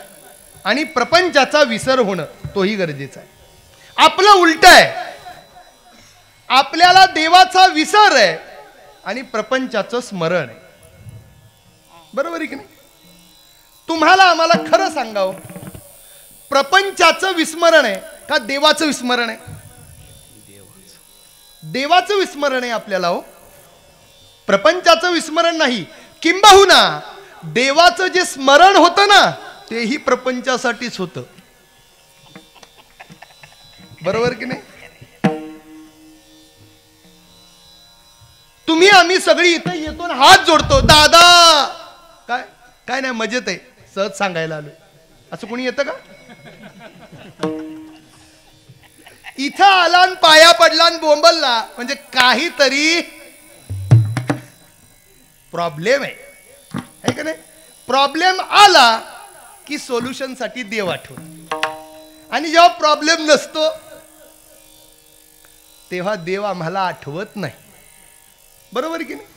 आणि प्रपंचाचा विसर होणं तोही गरजेचा आहे. आपलं उलट आहे. आपल्याला देवाचा विसर आहे आणि प्रपंचाचं स्मरण आहे. बरोबर आहे की नाही? तुम्हाला आम्हाला खरं सांगावं, प्रपंचाचं विस्मरण आहे का देवाचं विस्मरण आहे? देवाचं विस्मरण आहे आपल्याला. हो, प्रपंचाचं विस्मरण नाही. किंबहुना देवाचं जे स्मरण होतं ना तेही प्रपंचासाठीच होतं. बरोबर की नाही? तुम्ही आम्ही सगळी इथं येतो ना हात जोडतो. दादा काय काय नाही, मजेत आहे, सहज सांगायला आलो. असं कोणी येतं का? इथं आला आणि पाया पडला आणि बोंबलला म्हणजे काहीतरी प्रॉब्लेम आहे का नाही? प्रॉब्लेम आला की सोल्युशन साठी देव आठवतो. आणि जेव्हा प्रॉब्लेम नसतो तेव्हा देव आम्हाला आठवत नाही. बरोबर की नाही?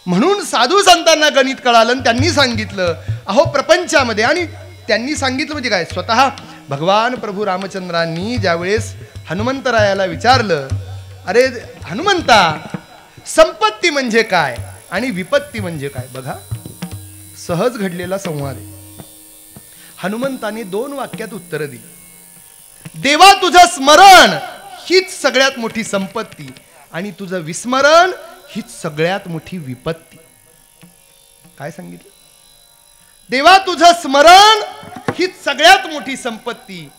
म्हणून साधू संतांना गणित कळालं आणि त्यांनी सांगितलं अहो प्रपंचामध्ये. आणि त्यांनी सांगितलं म्हणजे काय? स्वतः भगवान प्रभू रामचंद्रांनी ज्यावेळेस हनुमंतरायाला विचारलं, अरे हनुमंता, संपत्ती म्हणजे काय आणि विपत्ती म्हणजे काय? बघा, सहज घडलेला संवाद आहे. हनुमंताने 2 वाक्यात उत्तर दिली. देवा तुझं स्मरण हीच सगळ्यात मोठी संपत्ती आणि तुझं विस्मरण हीच सगळ्यात मोठी विपत्ती. काय सांगितलं? देवा तुझं स्मरण ही सगळ्यात मोठी संपत्ती,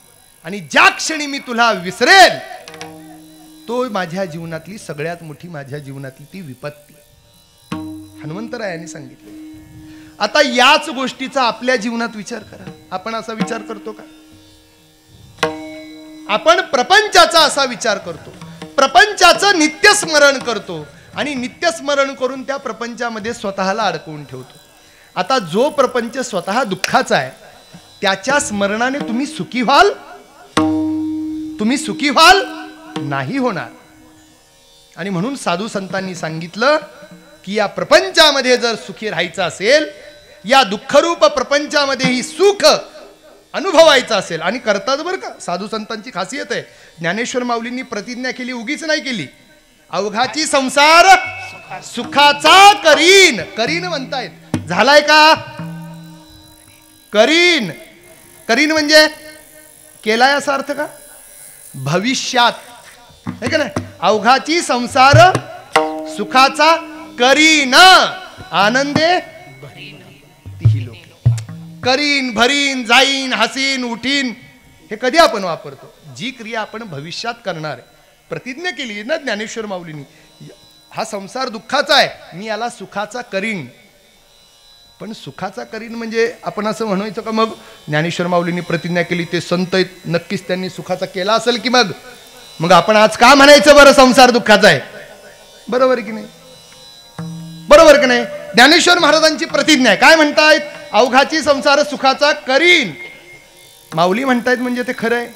आणि ज्या क्षणी मी तुला विसरेल तो माझ्या जीवनातली सगळ्यात मोठी, माझ्या जीवनातली ती विपत्ती. हनुमंतरायांनी सांगितलं. आता याच गोष्टीचा आपल्या जीवनात विचार करा. आपण असा विचार करतो का? आपण प्रपंचाचा असा विचार करतो, प्रपंचाचं नित्यस्मरण करतो, आणि नित्यस्मरण करून त्या प्रपंचामध्ये स्वतःला अडकवून ठेवतो. आता जो प्रपंच स्वतः दुःखाचा आहे त्याच्या स्मरणाने तुम्ही सुखी व्हाल? तुम्ही सुखी व्हाल नाही होणार. आणि म्हणून साधू संतांनी सांगितलं की या प्रपंचामध्ये जर सुखी राहायचं असेल, या दुःखरूप प्रपंचामध्येही सुख अनुभवायचं असेल, आणि करतात बरं का. साधू संतांची खासियत आहे. ज्ञानेश्वर माऊलींनी प्रतिज्ञा केली, उगीच नाही केली. अवघाची संसार सुखाचा करीन. करीन म्हणतायत, झालाय का? करीन. करीन म्हणजे केलाय असा अर्थ का? भविष्यात आहे का नाही? अवघाची संसार सुखाचा करीन, आनंदे तीही लोक. करीन, भरीन, जाईन, हसीन, उठीन, हे कधी आपण वापरतो? जी क्रिया आपण भविष्यात करणार आहे. प्रतिज्ञा केली ना ज्ञानेश्वर माऊलींनी, हा संसार दुःखाचा आहे, मी याला सुखाचा करीन. पण सुखाचा करीन म्हणजे आपण असं म्हणायचं का? मग ज्ञानेश्वर माऊलींनी प्रतिज्ञा केली, ते संत आहेत, नक्कीच त्यांनी सुखाचा केला असेल की मग आपण आज का म्हणायचं बरं संसार दुःखाचा आहे? बरोबर की नाही? बरोबर की नाही? ज्ञानेश्वर महाराजांची प्रतिज्ञा आहे. काय म्हणतायत? अवघाची संसार सुखाचा करीन. माऊली म्हणतायत म्हणजे ते खरं आहे.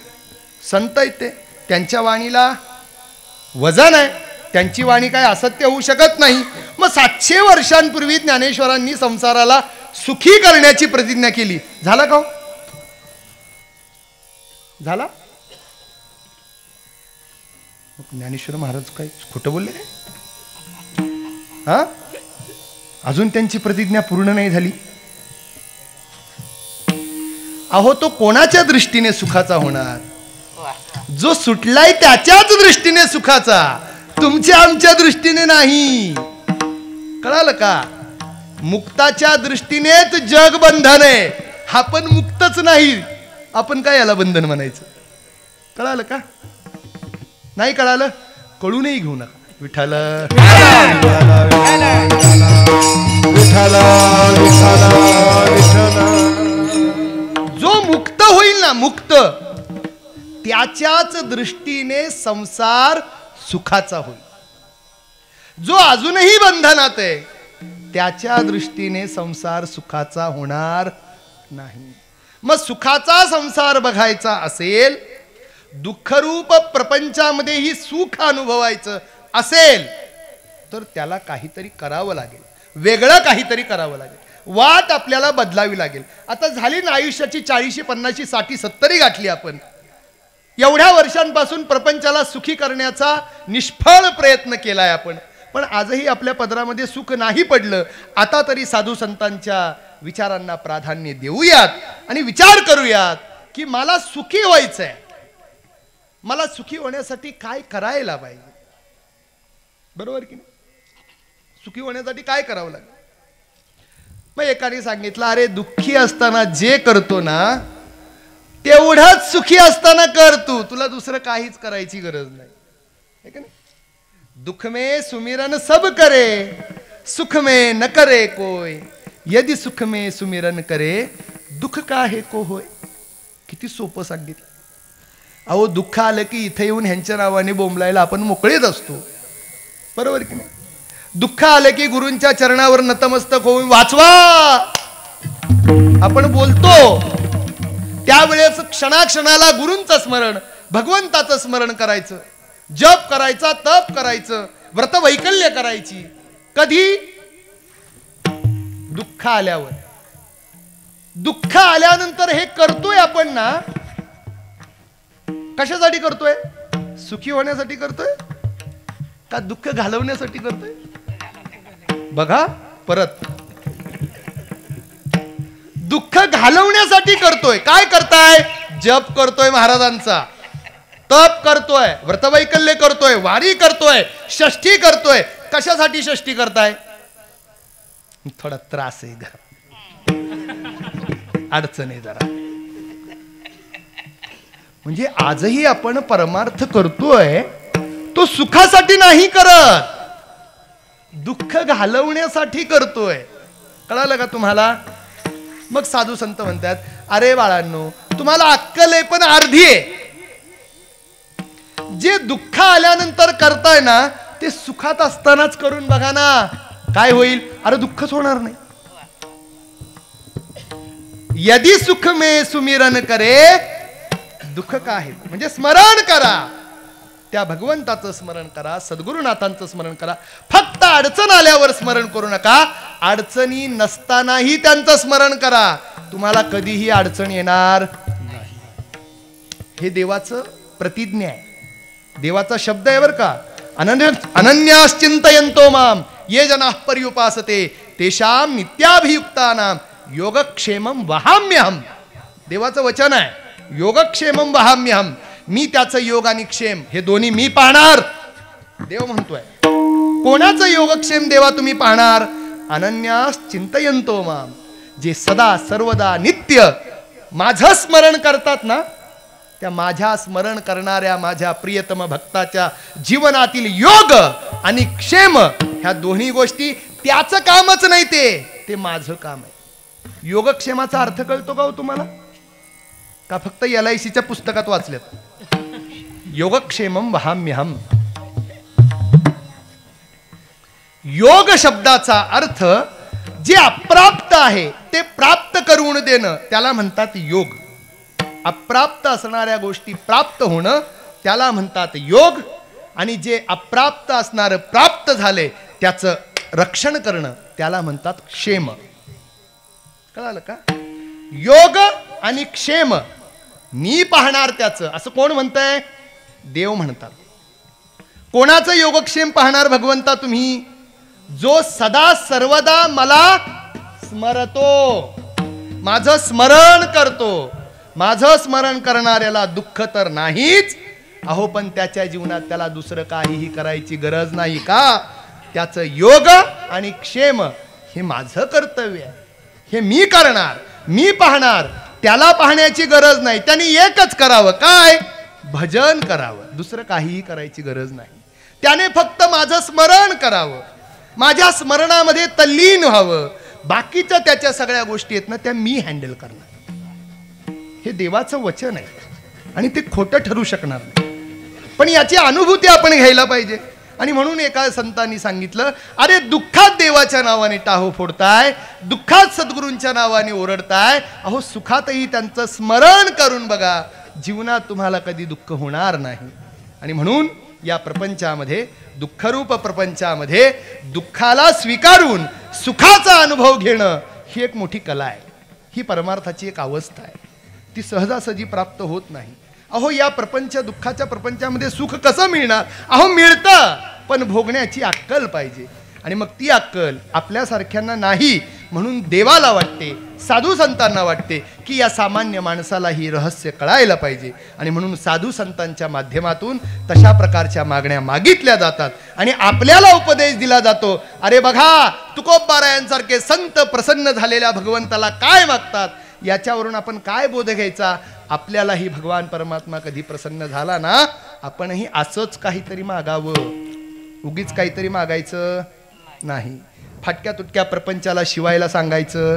संत आहेत ते, त्यांच्या वाणीला वजन आहे, त्यांची वाणी काय असत्य होऊ शकत नाही. मग 700 वर्षांपूर्वी ज्ञानेश्वरांनी संसाराला सुखी करण्याची प्रतिज्ञा केली. झाला का? झाला? ज्ञानेश्वर महाराज काय खोटं बोलले? हा, अजून त्यांची प्रतिज्ञा पूर्ण नाही झाली. अहो, तो कोणाच्या दृष्टीने सुखाचा होणार? जो सुटलाय त्याच्याच दृष्टीने सुखाचा, तुमच्या आमच्या दृष्टीने नाही. कळालं का? मुक्ताच्या दृष्टीनेच जग बंधन आहे. आपण मुक्तच नाही, आपण काय याला बंधन म्हणायचं? कळालं का? नाही कळालं? कळूनही घेऊ नका. विठ्ठल जो मुक्त होईल ना, मुक्त, त्याच्याच दृष्टीने संसार सुखाचा होईल. जो अजूनही बंधनात आहे त्याच्या दृष्टीने संसार सुखाचा होणार नाही. मग सुखाचा संसार बघायचा असेल, दुःखरूप प्रपंचामध्येही सुख अनुभवायचं असेल, तर त्याला काहीतरी करावं लागेल, वेगळं काहीतरी करावं लागेल, वाट आपल्याला बदलावी लागेल. आता झाली ना आयुष्याची 40, 50, 60, 70 गाठली आपण. एवढ्या वर्षांपासून प्रपंचाला सुखी करण्याचा निष्फळ प्रयत्न केलाय आपण, पण आजही आपल्या पदरामध्ये सुख नाही पडलं. आता तरी साधू संतांच्या विचारांना प्राधान्य देऊयात आणि विचार करूयात की मला सुखी व्हायचंय, मला सुखी होण्यासाठी काय करायला पाहिजे. बरोबर की नाही? सुखी होण्यासाठी काय करावं लागेल? मग एकाने सांगितलं, अरे दुःखी असताना जे करतो ना तेवढंच सुखी असताना कर तू, तुला दुसरं काहीच करायची गरज नाही. है का नाही? दुख में सुमिरन सब करे, सुख में न करे कोय, यदि सुख में सुमिरन करे, दुःख काहे को होय. किती सोपं सांगितलं. अहो, दुःख आलं की इथे येऊन ह्यांच्या नावाने बोंबलायला आपण मोकळेच असतो. बरोबर की नाही? दुःख आलं की गुरूंच्या चरणावर नतमस्तक होऊन वाचवा आपण बोलतो. त्यावेळेस क्षणाक्षणाला गुरूंचं स्मरण, भगवंताचं स्मरण करायचं, जप करायचा, तप करायचं, व्रत वैकल्य करायची. कधी? दुःख आल्यावर. दुःख आल्यानंतर हे करतोय आपण ना, कशासाठी करतोय? सुखी होण्यासाठी करतोय का दुःख घालवण्यासाठी करतोय? बघा परत, दुःख घालवण्यासाठी करतोय. काय करताय? जप करतोय महाराजांचा, तप करतोय, व्रतवैकल्य करतोय, वारी करतोय, षष्ठी करतोय. कशासाठी षष्ठी करताय? थोडा त्रास आहे घरात, अडचण आहे जरा. म्हणजे आजही आपण परमार्थ करतोय तो सुखासाठी नाही करत, दुःख घालवण्यासाठी करतोय. कळालं का तुम्हाला? मग साधू संत म्हणतात, अरे बाळांनो, तुम्हाला अक्कल आहे पण अर्धी आहे. जे दुःख आल्यानंतर करताय ना ते सुखात असतानाच करून बघा ना, काय होईल? अरे दुःखच होणार नाही. यदि सुख में सुमिरन करे दुःख का आहे, म्हणजे स्मरण करा, त्या भगवंताचं स्मरण करा, सद्गुरुनाथांचं स्मरण करा. फक्त अडचण आल्यावर स्मरण करू नका, अडचणी नसतानाही त्यांचं स्मरण करा. तुम्हाला कधीही अडचण येणार नाही. हे देवाचं प्रतिज्ञा आहे, देवाचा शब्द आहे बर का. अनन्याश्चिंतयन्तो माम ये जनाः पर्युपासते तेषां नित्याभियुक्तानां योगक्षेमं वहाम्यहम. देवाचं वचन आहे, योगक्षेमं वहाम्यहम. मी त्याचं योग आणि क्षेम हे दोन्ही मी पाहणार. देव म्हणतोय, कोणाचं योगक्षेम देवा तुम्ही पाहणार? अनन्यास चिंतयन्तो माम, जे सदा सर्वदा नित्य माझं स्मरण करतात ना, त्या माझ्या स्मरण करणाऱ्या माझ्या प्रियतम भक्ताच्या जीवनातील योग आणि क्षेम ह्या दोन्ही गोष्टी त्याचं कामच नाही, ते माझं काम आहे. योगक्षेमाचा अर्थ कळतो का हो तुम्हाला? का फक्त LICच्या पुस्तकात वाचल्यात? योगक्षेमं वहाम्यहम. योग शब्दाचा अर्थ जे अप्राप्त आहे ते प्राप्त करून देणं, त्याला म्हणतात योग. अप्राप्त असणाऱ्या गोष्टी प्राप्त होणं त्याला म्हणतात योग. आणि जे अप्राप्त असणार प्राप्त झाले त्याचं रक्षण करणं त्याला म्हणतात क्षेम. कळालं का? योग आणि क्षेम मी पाहणार त्याचं, असं कोण म्हणतंय? देव म्हणतात. कोणाचं योगक्षेम पाहणार भगवंता तुम्ही? जो सदा सर्वदा मला स्मरतो, माझं स्मरण करतो. माझं स्मरण करणाऱ्याला दुःख तर नाहीच, अहो पण त्याच्या जीवनात त्याला दुसरं काहीही करायची गरज नाही का? त्याचं योग आणि क्षेम हे माझं कर्तव्य आहे, हे मी करणार, मी पाहणार. त्याला पाहण्याची गरज नाही, त्यांनी एकच करावं, काय? भजन करावं, दुसरं काहीही करायची गरज नाही. त्याने फक्त माझं स्मरण करावं, माझ्या स्मरणामध्ये तल्लीन व्हावं. बाकीच्या त्याच्या सगळ्या गोष्टी आहेत ना त्या मी हँडल करणार. हे देवाचं वचन आहे आणि ते खोटं ठरू शकणार नाही. पण याची अनुभूती आपण घ्यायला पाहिजे. आणि म्हणून एका संतांनी सांगितलं, अरे दुःखात देवाच्या नावाने टाहो फोडताय, दुःखात सद्गुरूंच्या नावाने ओरडताय, अहो सुखातही त्यांचं स्मरण करून बघा, जीवनात तुम्हाला कधी दुःख होणार नाही. आणि म्हणून या प्रपंचामध्ये, दुःखरूप प्रपंचामध्ये दुःखाला स्वीकारून सुखाचा अनुभव घेणं ही एक मोठी कला आहे. ही परमार्थाची एक अवस्था आहे, ती सहजासहजी प्राप्त होत नाही. अहो या प्रपंच, दुःखाच्या प्रपंचामध्ये सुख कसं मिळणार? अहो मिळतं, पण भोगण्याची अक्कल पाहिजे. आणि मग ती अक्कल आपल्यासारख्यांना नाही. म्हणून देवाला वाटते, साधू संतांना वाटते की या सामान्य माणसाला ही रहस्य कळायला पाहिजे. आणि म्हणून साधू संतांच्या माध्यमातून तशा प्रकारच्या मागण्या मागितल्या जातात आणि आपल्याला उपदेश दिला जातो. अरे बघा, तुकोबारायांसारखे संत प्रसन्न झालेल्या भगवंताला काय मागतात, याच्यावरून आपण काय बोध घ्यायचा? आपल्यालाही भगवान परमात्मा कधी प्रसन्न झाला ना, आपणही असंच काहीतरी मागावं, उगीच काहीतरी मागायचं नाही. फाटक्या तुटक्या प्रपंचाला शिवायला सांगायचं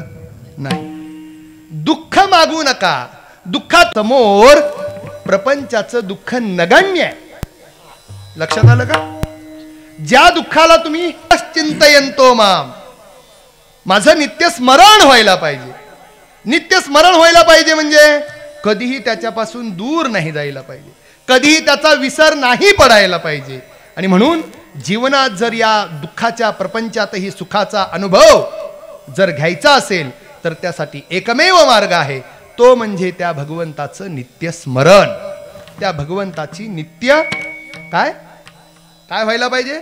नाही. दुःख मागू नका. दुःखासमोर प्रपंचाचं दुःख नगण्य आहे. लक्षात आलं का? ज्या दुःखाला तुम्ही चिंतयन्तो माम, माझं नित्य स्मरण व्हायला पाहिजे. नित्य स्मरण व्हायला पाहिजे म्हणजे कधीही त्याच्यापासून दूर नाही जायला पाहिजे, कधीही त्याचा विसर नाही पडायला पाहिजे. आणि म्हणून जीवनात जर या दुःखाच्या प्रपंचातही सुखाचा अनुभव जर घ्यायचा असेल तर त्यासाठी एकमेव मार्ग आहे, तो म्हणजे त्या भगवंताचं नित्य स्मरण. त्या भगवंताची नित्य काय काय व्हायला पाहिजे?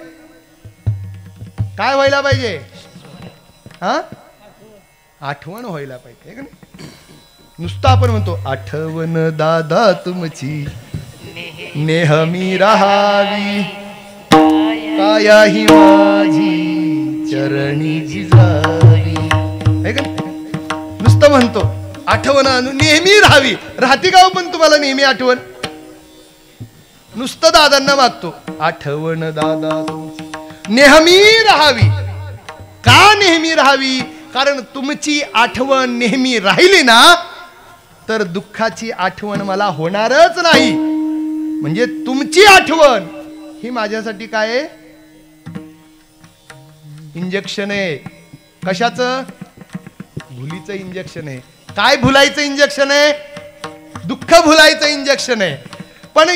काय व्हायला पाहिजे? हा, आठवण व्हायला पाहिजे. नुसतं आपण म्हणतो आठवण दादा तुमची नेहमी राहावी, काया ही माझी चरणी जिजावी. तो म्हणतो आठवण नेहमी राहावी. राहते का हो पण तुम्हाला नेहमी आठवण? नुसतं दादांना मागतो आठवण दादा तुमची नेहमी राहावी. का नेहमी राहावी? कारण तुमची आठवण नेहमी राहिली ना तर दुःखाची आठवण मला होणारच नाही. म्हणजे तुमची आठवण ही माझ्यासाठी काय आहे? इंजेक्शन आहे. कशाचं? भुलीचं इंजेक्शन आहे. काय भुलायचं इंजेक्शन आहे? दुःख भुलायचं इंजेक्शन आहे. पण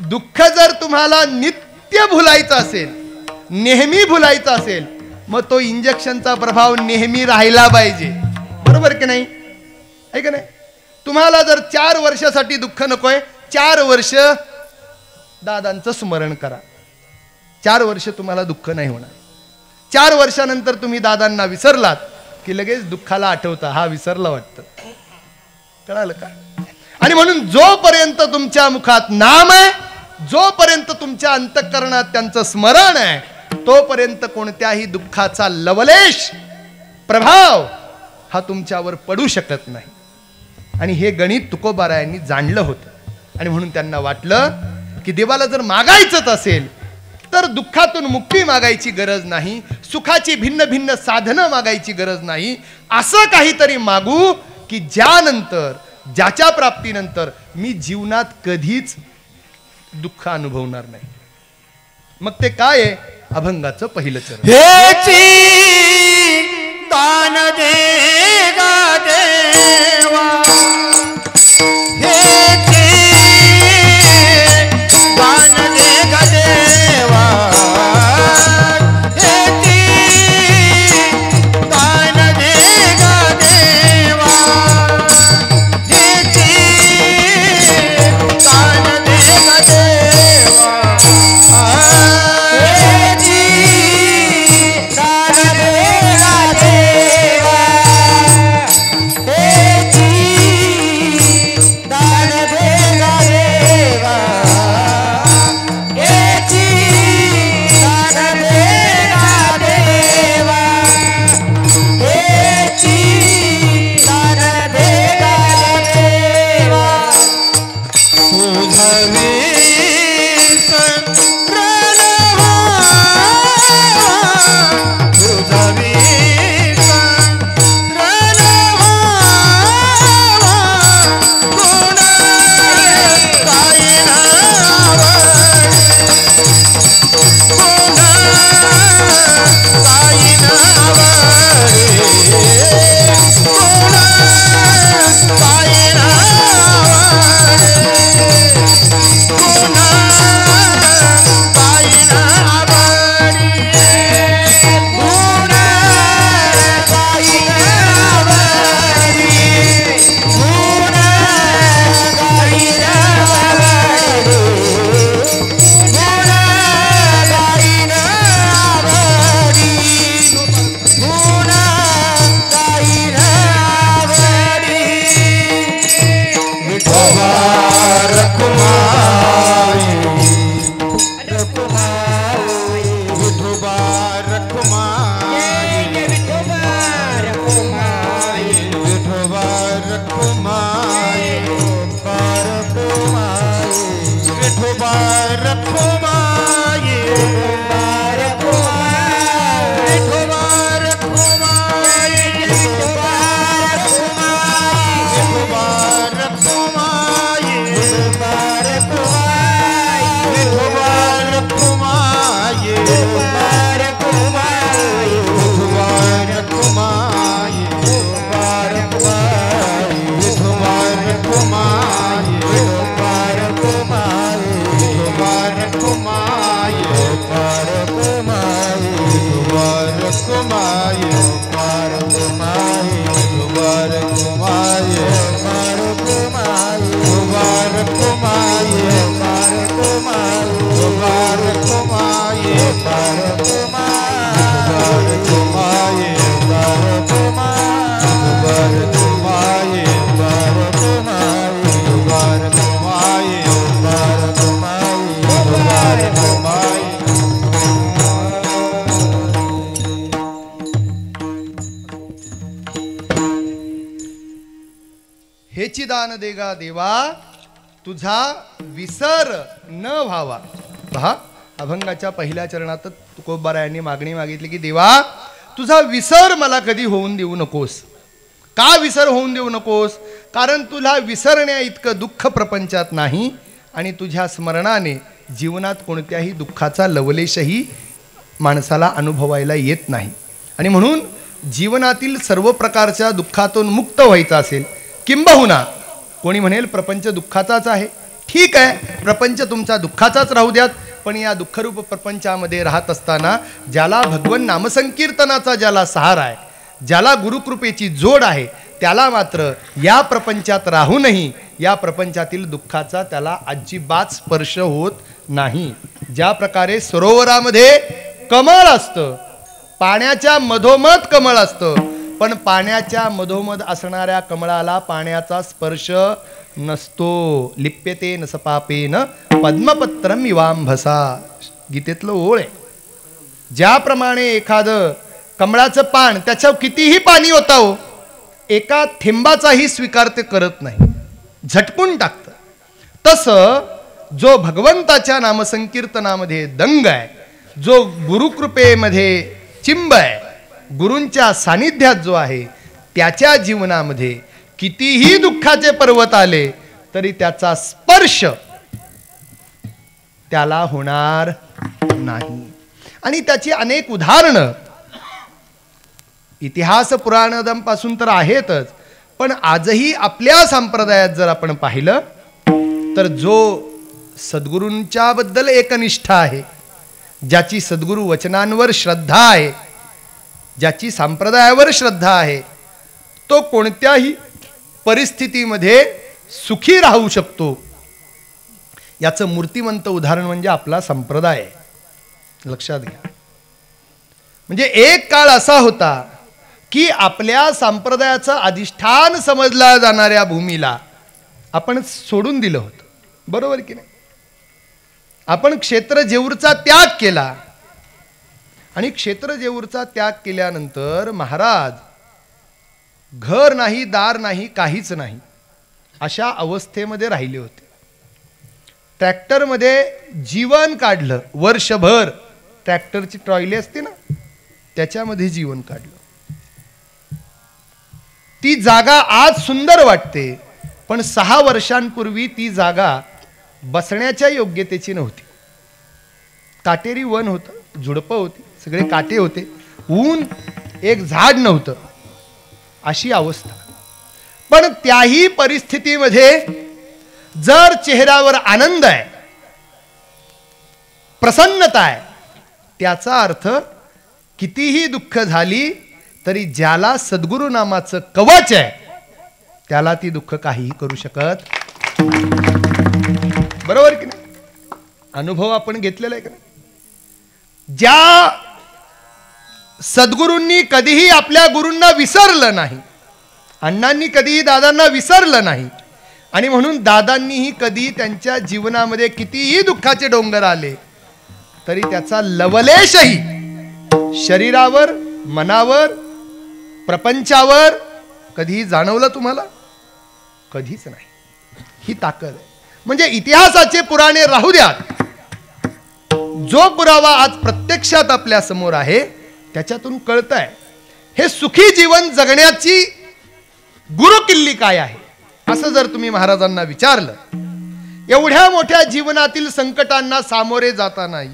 दुःख जर तुम्हाला नित्य भुलायचं असेल, नेहमी भुलायचं असेल, मग तो इंजेक्शनचा प्रभाव नेहमी राहिला पाहिजे. बरोबर की नाही? आहे का नाही? तुम्हाला जर 4 वर्षासाठी दुःख नकोय, 4 वर्ष दादांचं स्मरण करा. 4 वर्ष तुम्हाला दुःख नाही होणार. 4 वर्षानंतर तुम्ही दादांना विसरलात की लगेच दुःखाला आठवता, हा विसरला वाटतं. कळालं का? आणि म्हणून जोपर्यंत तुमच्या मुखात नाम आहे, जोपर्यंत तुमच्या अंतःकरणात त्यांचं स्मरण आहे, तोपर्यंत कोणत्याही दुःखाचा लवलेश प्रभाव हा तुमच्यावर पडू शकत नाही. आणि हे गणित तुकोबारायांनी जाणलं होतं. आणि म्हणून त्यांना वाटलं की देवाला जर मागायचंच असेल तर दुःखातून मुक्ती मागायची गरज नाही, सुखाची भिन्न भिन्न साधनं मागायची गरज नाही. असं काहीतरी मागू की ज्यानंतर, ज्याच्या प्राप्तीनंतर मी जीवनात कधीच दुःख अनुभवणार नाही. मग ते काय आहे? अभंगाचं पहिलं चरण. हेची दान दे गा देवा, हेची दान दे गा देवा, हेची दान दे गा देवा, हेची दान दे गा देवा, हेची दान दे गा देवा, हेची दान दे गा देवा, हेची दान दे गा देवा, हेची दान दे गा देवा. तुझवी संरण व्हावा, तुझवी संरण व्हावा, गुण काही नावडे, गुण काही नावडे, गुण काही नावडे, गुण काही नावडे, गुण काही नावडे, गुण काही नावडे, गुण काही नावडे, गुण काही नावडे. विठोबा रखुमाई, रखुमाई, विठोबा रखुमाई, विठोबा रखुमाई, विठोबा रखुमाई, विठोबा रखुमाई, विठोबा रखुमाई, विठोबा रखुमाई, विठोबा रखुमाई, विठोबा रखुमाई, विठोबा रखुमाई, विठोबा रखुमाई, विठोबा रखुमाई, विठोबा रखुमाई, विठोबा रखुमाई, विठोबा रखुमाई, विठोबा रखुमाई. दान देगा देवा, तुझा विसर न व्हावा. पहा, अभंगाच्या पहिल्या चरणात तुकोबारायांनी मागणी मागितली की देवा, तुझा विसर मला कधी होऊन देऊ नकोस. का विसर होऊन देऊ नकोस? कारण तुला विसरण्या इतकं दुःख प्रपंचात नाही आणि तुझ्या स्मरणाने जीवनात कोणत्याही दुःखाचा लवलेशही माणसाला अनुभवायला येत नाही. आणि म्हणून जीवनातील सर्व प्रकारच्या दुःखातून मुक्त व्हायचं असेल, किंबहुना कोणी म्हणेल प्रपंच दुःखाचाच आहे, ठीक आहे, प्रपंच तुमचा दुःखाचाच राहू द्यात, पण या दुःखरूप प्रपंचामध्ये राहत असताना ज्याला भगवन नामसंकीर्तनाचा ज्याला सहारा आहे, ज्याला गुरुकृपेची जोड आहे, त्याला मात्र या प्रपंचात राहूनही या प्रपंचातील दुःखाचा त्याला अजिबात स्पर्श होत नाही. ज्या प्रकारे सरोवरामध्ये कमळ असतं, पाण्याच्या मधोमध कमळ असतं, पण पाण्याच्या मधोमध असणाऱ्या कमळाला पाण्याचा स्पर्श नसतो. लिप्यते न सपापेन पद्मपत्रम इवांभसा, गीतेतलं ओळ आहे. ज्याप्रमाणे एखादं कमळाचं पान, त्याच्यावर कितीही पाणी होता हो, एका थेंबाचाही स्वीकार ते करत नाही, झटकून टाकतं. तसं जो भगवंताच्या नामसंकीर्तनामध्ये दंग आहे, जो गुरुकृपेमध्ये चिंब आहे, गुरूंच्या सानिध्यात जो आहे, त्याच्या जीवनामध्ये कितीही दुःखाचे पर्वत आले तरी त्याचा स्पर्श त्याला होणार नाही. आणि त्याची अनेक उदाहरणं इतिहास पुराणांपासून तर आहेतच, पण आजही आपल्या संप्रदायात जर आपण पाहिलं तर जो सद्गुरूंच्या बद्दल एकनिष्ठा आहे, ज्याची सद्गुरू वचनांवर श्रद्धा आहे, ज्याची संप्रदायावर श्रद्धा आहे, तो कोणत्याही परिस्थितीमध्ये सुखी राहू शकतो. याचं मूर्तिमंत उदाहरण म्हणजे आपला संप्रदाय आहे. लक्षात घ्या. म्हणजे एक काळ असा होता की आपल्या संप्रदायाचं अधिष्ठान समजल्या जाणाऱ्या भूमीला आपण सोडून दिलं होतं, बरोबर की नाही? आपण क्षेत्र जेऊरचा त्याग केला आणि क्षेत्र जेऊरचा त्याग केल्यानंतर महाराज घर नाही, दार नाही, काहीच नाही, अशा अवस्थेमध्ये राहिले होते. ट्रॅक्टरमध्ये जीवन काढलं, वर्षभर ट्रॅक्टरची ट्रॉली असते ना, त्याच्यामध्ये जीवन काढलं. ती जागा आज सुंदर वाटते, पण 6 वर्षांपूर्वी ती जागा बसण्याच्या योग्यतेची नव्हती. काटेरी वन होतं, झुडपं होती, सगळे काटे होते, ऊन, एक झाड नव्हतं, अशी अवस्था. पण त्याही परिस्थितीमध्ये जर चेहऱ्यावर आनंद आहे, प्रसन्नता आहे, त्याचा अर्थ कितीही दुःख झाली तरी ज्याला सद्गुरु नामाचं कवच आहे त्याला ती दुःख काहीही करू शकत, बरोबर की नाही? अनुभव आपण घेतलेला आहे का? ज्या सद्गुरूंनी कधीही आपल्या गुरूंना विसरलं नाही, अण्णांनी कधीही दादांना विसरलं नाही, आणि म्हणून दादांनीही कधी त्यांच्या जीवनामध्ये कितीही दुःखाचे डोंगर आले तरी त्याचा लवलेशही शरीरावर, मनावर, प्रपंचावर कधीही जाणवलं तुम्हाला? कधीच नाही. ही ताकद आहे. म्हणजे इतिहासाचे पुराणे राहू द्यात, जो पुरावा आज प्रत्यक्षात आपल्या समोर आहे त्याच्यातून कळतंय हे सुखी जीवन जगण्याची गुरुकिल्ली काय आहे. असं जर तुम्ही महाराजांना विचारलं, एवढ्या मोठ्या जीवनातील संकटांना सामोरे जातानाही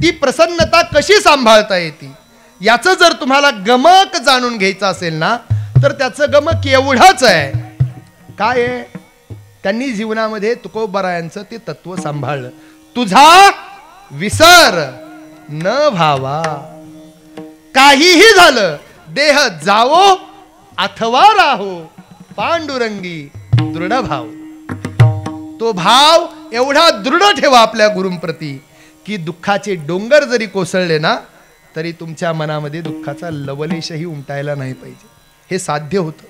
ती प्रसन्नता कशी सांभाळता येते, याचं जर तुम्हाला गमक जाणून घ्यायचं असेल ना, तर त्याचं गमक एवढंच आहे. काय आहे? त्यांनी जीवनामध्ये तुकोबारायांचं ते तत्व सांभाळलं. तुझा विसर न व्हावा, काहीही झालं, देह जावो अथवा राहो, पांडुरंगी दृढ भाव. तो भाव एवढा दृढ ठेवा आपल्या गुरूंप्रती की दुःखाचे डोंगर जरी कोसळले ना तरी तुमच्या मनामध्ये दुःखाचा लवलेशही उमटायला नाही पाहिजे. हे साध्य होतं.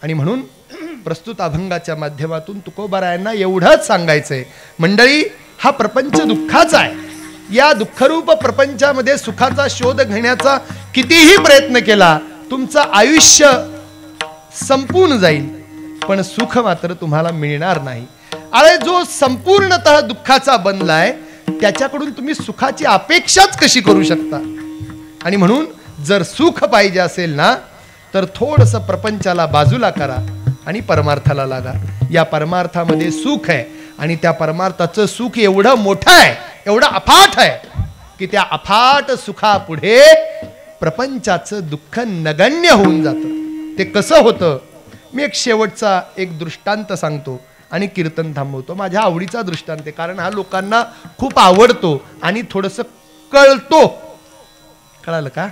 आणि म्हणून प्रस्तुत अभंगाच्या माध्यमातून तुकोबारायांना एवढंच सांगायचंय, मंडळी, हा प्रपंच दुःखाचा आहे. या दुःखरूप प्रपंचामध्ये सुखाचा शोध घेण्याचा कितीही प्रयत्न केला तुमचं आयुष्य संपून जाईल. पण सुख मात्र तुम्हाला मिळणार नाही. अरे जो संपूर्णतः दुःखाचा बनलाय त्याच्याकडून तुम्ही सुखाची अपेक्षाच कशी करू शकता? आणि म्हणून जर सुख पाहिजे असेल ना तर थोडंसं प्रपंचाला बाजूला करा आणि परमार्थाला लागा. या परमार्थामध्ये सुख आहे आणि त्या परमार्थाचं सुख एवढं मोठं आहे, एवढं अफाट आहे की त्या अफाट सुखापुढे प्रपंचाचं दुःख नगण्य होऊन जातं. ते कसं होतं? मी एक शेवटचा एक दृष्टांत सांगतो आणि कीर्तन थांबवतो. माझ्या आवडीचा दृष्टांत आहे, कारण हा लोकांना खूप आवडतो आणि थोडंसं कळतो. कळालं का?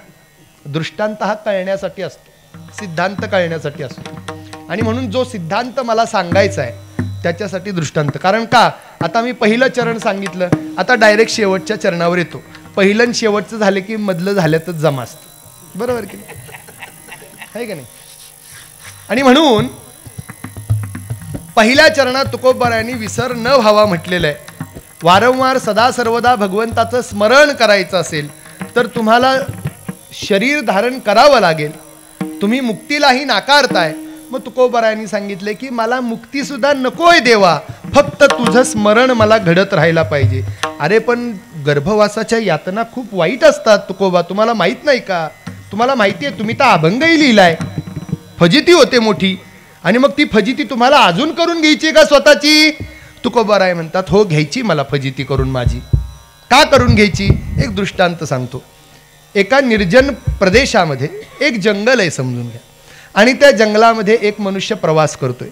दृष्टांत हा कळण्यासाठी असतो, सिद्धांत कळण्यासाठी असतो. आणि म्हणून जो सिद्धांत मला सांगायचा आहे त्याच्यासाठी दृष्टांत. कारण का, आता मी पहिलं चरण सांगितलं, आता डायरेक्ट शेवटच्या चरणावर येतो. पहिलं आणि शेवटचं झालं की मधलं झाल्यातच जमा असतं. बरोबर की आहे का नाही? आणि म्हणून पहिल्या चरणात तुकोबारायांनी विसर न व्हावा म्हटलेलं आहे. वारंवार सदा सर्वदा भगवंताचं स्मरण करायचं असेल तर तुम्हाला शरीर धारण करावं लागेल. तुम्ही मुक्तीलाही नाकारताय. मग तुकोबारायांनी सांगितले की मला मुक्ती सुद्धा नकोय देवा, फक्त तुझं स्मरण मला घडत राहायला पाहिजे. अरे पण गर्भवासाच्या यातना खूप वाईट असतात तुकोबा, तुम्हाला माहित नाही का? तुम्हाला माहिती आहे, तुम्ही तर अभंगही लिहिलाय. फजिती होते मोठी, आणि मग ती फजिती तुम्हाला अजून करून घ्यायची का स्वतःची? तुकोबाराय म्हणतात हो घ्यायची मला फजिती करून माझी. का करून घ्यायची? एक दृष्टांत सांगतो. एका निर्जन प्रदेशामध्ये एक जंगल आहे समजून घ्या, आणि त्या जंगलामध्ये एक मनुष्य प्रवास करतोय.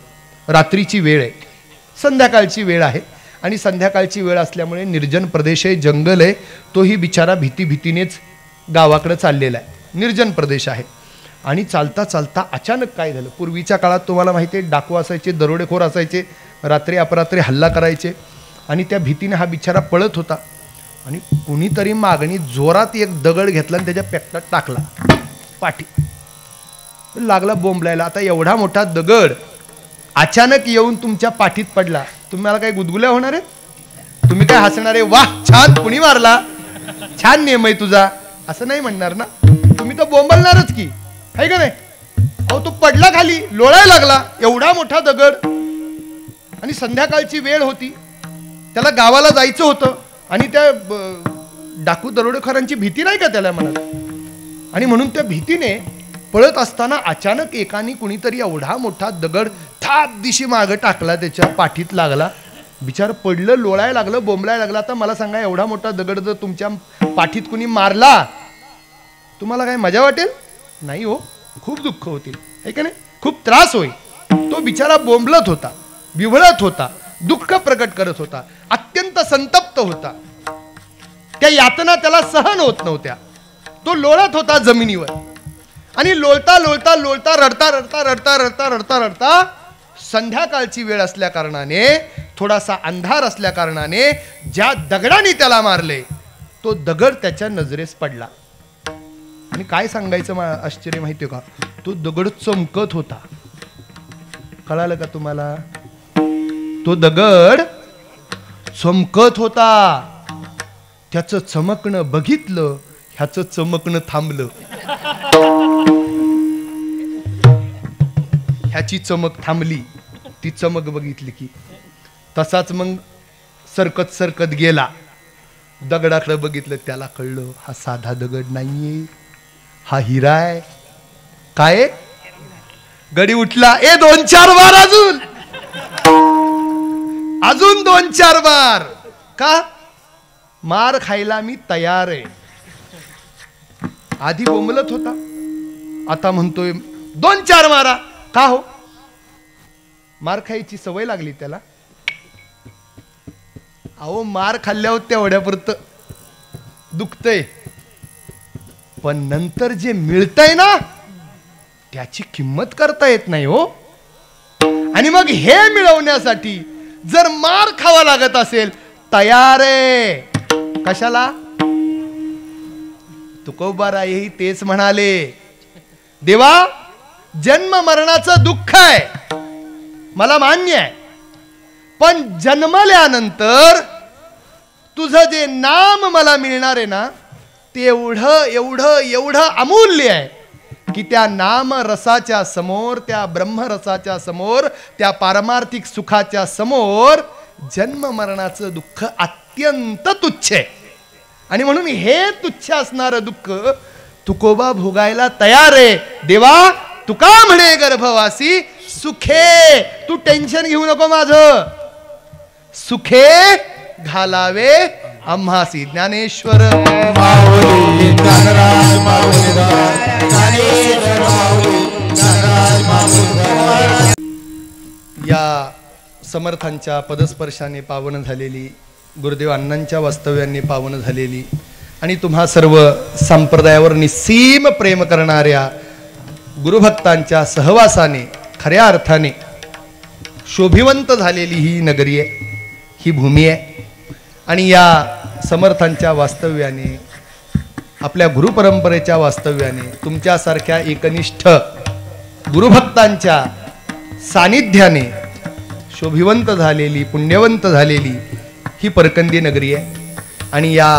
रात्रीची वेळ आहे, संध्याकाळची वेळ आहे, आणि संध्याकाळची वेळ असल्यामुळे निर्जन प्रदेश आहे, जंगल आहे. तोही बिचारा भीतीनेच गावाकडे चाललेला आहे. निर्जन प्रदेश आहे. आणि चालता चालता अचानक काय झालं? पूर्वीच्या काळात तुम्हाला माहिती आहे डाकू असायचे, दरोडेखोर असायचे, रात्री अपरात्री हल्ला करायचे. आणि त्या भीतीने हा बिचारा पळत होता, आणि कुणीतरी मागणी जोरात एक दगड घेतला आणि त्याच्या पेकटात टाकला. पाठी लागला बोंबलायला. आता एवढा मोठा दगड अचानक येऊन तुमच्या पाठीत पडला, तुम्हाला काही गुदगुल्या होणार आहे? तुम्ही काय हसणार आहे? वाह छान कुणी मारला, छान नियम आहे तुझा, असं नाही म्हणणार ना. तुम्ही तर बोंबलणारच की, आहे का नाही? अहो तो पडला खाली, लोळायला लागला, एवढा मोठा दगड, आणि संध्याकाळची वेळ होती, त्याला गावाला जायचं होतं, आणि त्या डाकू दरोडेखोरांची भीती नाही का त्याला मनात? आणि म्हणून त्या भीतीने पळत असताना अचानक एकाने कुणीतरी एवढा मोठा दगड थाप दिशी मागं टाकला, त्याच्या पाठीत लागला. बिचार पडलं, लोळायला लागलं, बोंबलायला लागला. आता मला सांगा, एवढा मोठा दगड जर तुमच्या पाठीत कुणी मारला, तुम्हाला काय मजा वाटेल? नाही हो, खूप दुःख होतील, आहे का नाही? खूप त्रास होईल. तो बिचारा बोंबलत होता, विव्हळत होता, दुःख प्रकट करत होता, अत्यंत संतप्त होता. त्या यातना त्याला सहन होत नव्हत्या. तो लोळत होता जमिनीवर, आणि लोळता लोळता लोळता रडता रडता रडता रडता रडता रडता संध्याकाळची वेळ असल्या कारणाने, थोडासा अंधार असल्या कारणाने, ज्या दगडाने त्याला मारले तो दगड त्याच्या नजरेस पडला. आणि काय सांगायचं आश्चर्य माहितीये का? तो दगड चमकत होता. कळालं का तुम्हाला? तो दगड चमकत होता. त्याचं चमकणं बघितलं, ह्याचं चमकणं थांबलं. ह्याची चमक थांबली, ती चमक बघितली की तसाच मग सरकत सरकत गेला. दगडाकडे बघितलं, त्याला कळलं हा साधा दगड नाहीये, हा हिरा आहे. काय? गडी उठला. 2-4 बार अजून, अजून 2-4 बार. का? मार खायला मी तयार आहे. आधी बोंबलत होता, आता म्हणतोय 2-4 मारा. का हो? मार खायची सवय लागली त्याला. अहो मार खाल्ल्यावर तेवढ्यापुरतं दुखतंय, पण नंतर जे मिळतंय ना त्याची किंमत करता येत नाही हो. आणि मग हे मिळवण्यासाठी जर मार खावा लागत असेल, तयार आहे. कशाला? तुकोबारायही तेच म्हणाले, देवा जन्म मरणाचं दुःख आहे, मला मान्य आहे, पण जन्मल्यानंतर तुझं जे नाम मला मिळणार आहे ना, ते एवढं एवढं एवढं अमूल्य आहे की त्या नामरसाच्या समोर, त्या ब्रह्मरसाच्या समोर, त्या पारमार्थिक सुखाच्या समोर जन्म मरणाचं दुःख अत्यंत तुच्छ आहे. आणि म्हणून हे तुच्छ असणारं दुःख तुकोबा भोगायला तयार आहे. देवा तुका म्हणे गर्भवासी सुखे, तू टेन्शन घेऊ नको माझं, सुखे घालावे आम्हासी. ज्ञानेश्वर माऊली ज्ञानराज माऊली ज्ञानेश्वर माऊली ज्ञानराज माऊली. या समर्थांच्या पदस्पर्शाने पावन झालेली, गुरुदेव अण्णांच्या वास्तव्यांनी पावन झालेली आणि तुम्हा सर्व संप्रदायावर निस्सीम प्रेम करणाऱ्या गुरुभक्तांच्या सहवासाने खऱ्या अर्थाने शोभिवंत झालेली ही नगरी आहे, ही भूमी आहे. आणि या समर्थांच्या वास्तव्याने, आपल्या गुरुपरंपरेच्या वास्तव्याने, तुमच्यासारख्या एकनिष्ठ गुरुभक्तांच्या सानिध्याने शोभिवंत झालेली, पुण्यवंत झालेली ही परकंदी नगरी आहे. आणि या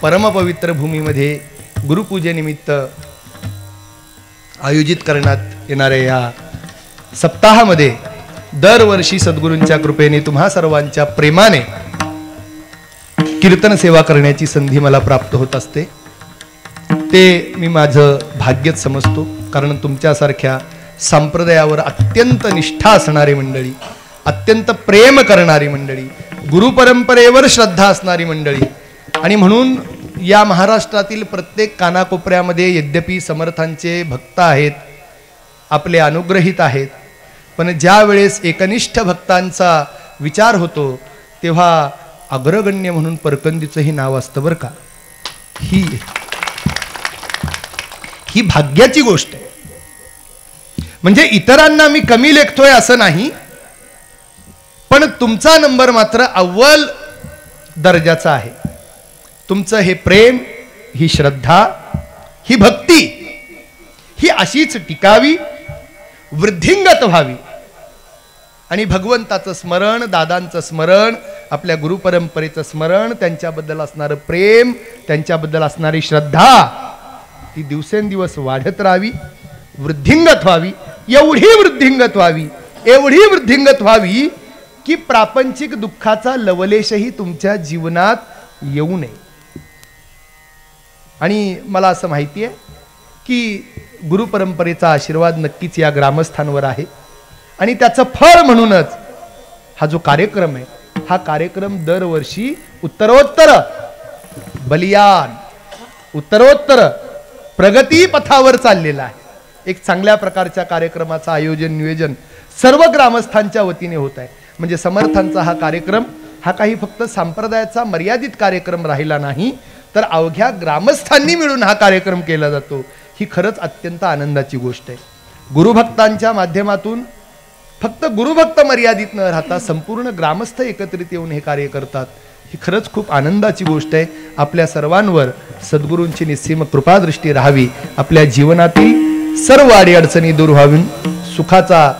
परमपवित्र भूमीमध्ये गुरुपूजेनिमित्त आयोजित करण्यात येणाऱ्या या सप्ताहामध्ये दरवर्षी सद्गुरूंच्या कृपेने तुम्हा सर्वांच्या प्रेमाने कीर्तन सेवा करण्याची संधी मला प्राप्त होत असते. ते मी माझं भाग्यच समजतो. कारण तुमच्यासारख्या संप्रदायावर अत्यंत निष्ठा असणारी मंडळी, अत्यंत प्रेम करणारी मंडळी, गुरुपरंपरेवर श्रद्धा असणारी मंडळी. आणि म्हणून या महाराष्ट्रातील प्रत्येक कानाकोपऱ्यामध्ये यद्यपि समर्थांचे भक्त आहेत, आपले अनुग्रहित आहेत, पण ज्या वेळेस एकनिष्ठ भक्तांचा विचार होतो तेव्हा अग्रगण्य म्हणून परकंदीचंही नाव असतं बरं का. ही भाग्याची गोष्ट आहे. म्हणजे इतरांना मी कमी लेखतोय असं नाही, पण तुमचा नंबर मात्र अव्वल दर्जाचा आहे. तुमचं हे प्रेम, ही श्रद्धा, ही भक्ती ही अशीच टिकावी, वृद्धिंगत व्हावी. आणि भगवंताचं स्मरण, दादांचं स्मरण, आपल्या गुरुपरंपरेचं स्मरण, त्यांच्याबद्दल असणारं प्रेम, त्यांच्याबद्दल असणारी श्रद्धा ती दिवसेंदिवस वाढत राहावी, वृद्धिंगत व्हावी. एवढी वृद्धिंगत व्हावी, एवढी वृद्धिंगत व्हावी की प्रापंचिक दुःखाचा लवलेशही तुमच्या जीवनात येऊ नये. आणि मला असं माहिती आहे की गुरुपरंपरेचा आशीर्वाद नक्कीच या ग्रामस्थांवर आहे. आणि त्याचं फळ म्हणूनच हा जो कार्यक्रम आहे, हा कार्यक्रम दरवर्षी उत्तरोत्तर बलियान, उत्तरोत्तर प्रगती पथावर चाललेला आहे. एक चांगल्या प्रकारच्या कार्यक्रमाचं आयोजन, नियोजन सर्व ग्रामस्थांच्या वतीने होत आहे. म्हणजे समर्थांचा हा कार्यक्रम हा काही फक्त संप्रदायाचा मर्यादित कार्यक्रम राहिला नाही, तर अवघ्या ग्रामस्थांनी मिळून हा कार्यक्रम केला जातो. ही खरंच अत्यंत आनंदाची गोष्ट आहे. गुरुभक्तांच्या माध्यमातून फक्त गुरुभक्त मर्यादित न राहता संपूर्ण ग्रामस्थ एकत्रित येऊन हे कार्य करतात. ही खरंच खूप आनंदाची गोष्ट आहे. आपल्या सर्वांवर सद्गुरूंची निस्सीम कृपादृष्टी राहावी. आपल्या जीवनातील सर्व अडीअडचणी दूर व्हावी. सुखाचा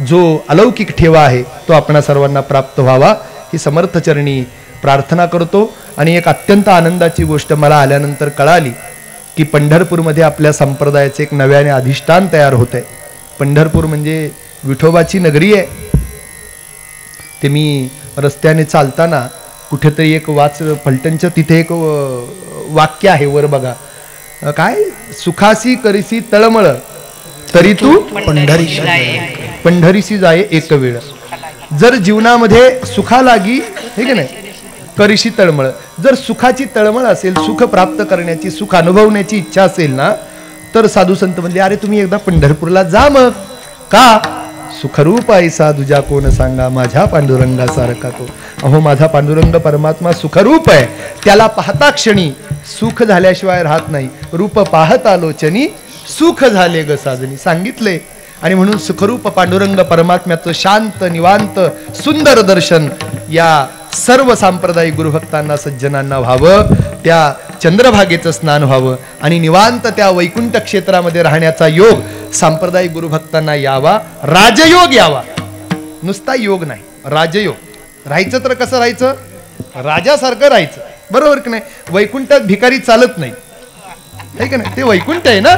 जो अलौकिक ठेवा आहे तो आपणा सर्वांना प्राप्त व्हावा ही समर्थचरणी प्रार्थना करतो. आणि एक अत्यंत आनंदाची गोष्ट मला आल्यानंतर कळाली की पंढरपूरमध्ये आपल्या संप्रदायाचे एक नव्याने अधिष्ठान तयार होत आहे. पंढरपूर म्हणजे विठोबाची नगरी आहे. ते मी रस्त्याने चालताना कुठेतरी एक फलटणच्या तिथे एक वाक्य आहे, वर बघा काय, सुखासी करीसी तळमळ तरी तू पंढरीशी जाये एक वेळ. जर जीवनामध्ये सुखा लागी, हे की नाही, करीशी तळमळ. जर सुखाची तळमळ असेल, सुख प्राप्त करण्याची, सुख अनुभवण्याची इच्छा असेल ना, तर साधू संत म्हणले अरे तुम्ही एकदा पंढरपूरला जा. मग का? सुखरूप ऐसा तुझ्या कोण सांगा, माझ्या पांडुरंगासारखा तो. अहो माझा पांडुरंग परमात्मा सुखरूप आहे. त्याला पाहता क्षणी सुख झाल्याशिवाय राहत नाही. रूप पाहता लोचनी सुख झाले ग साजनी, सांगितले. आणि म्हणून सुखरूप पांडुरंग परमात्म्याचं शांत निवांत सुंदर दर्शन या सर्व सांप्रदायिक गुरुभक्तांना, सज्जनांना व्हावं. त्या चंद्रभागेचं स्नान व्हावं आणि निवांत त्या वैकुंठ क्षेत्रामध्ये राहण्याचा योग सांप्रदायिक गुरुभक्तांना यावा. राजयोग यावा, नुसता योग नाही, राजयोग. राहायचं तर कसं राहायचं? राजासारखं राहायचं, बरोबर की नाही? वैकुंठात भिकारी चालत नाही, आहे का नाही? ते वैकुंठ आहे ना.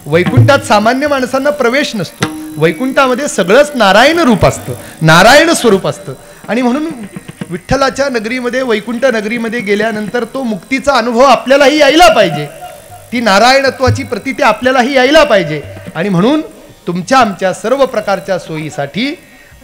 वैकुंठात सामान्य माणसांना प्रवेश नसतो. वैकुंठामध्ये सगळंच नारायण रूप असतं, नारायण स्वरूप असतं. आणि म्हणून विठ्ठलाच्या नगरीमध्ये, वैकुंठ नगरीमध्ये गेल्यानंतर तो मुक्तीचा अनुभव आपल्यालाही यायला पाहिजे, ती नारायणत्वाची प्रतीती आपल्यालाही यायला पाहिजे. आणि म्हणून तुमच्या आमच्या सर्व प्रकारच्या सोयीसाठी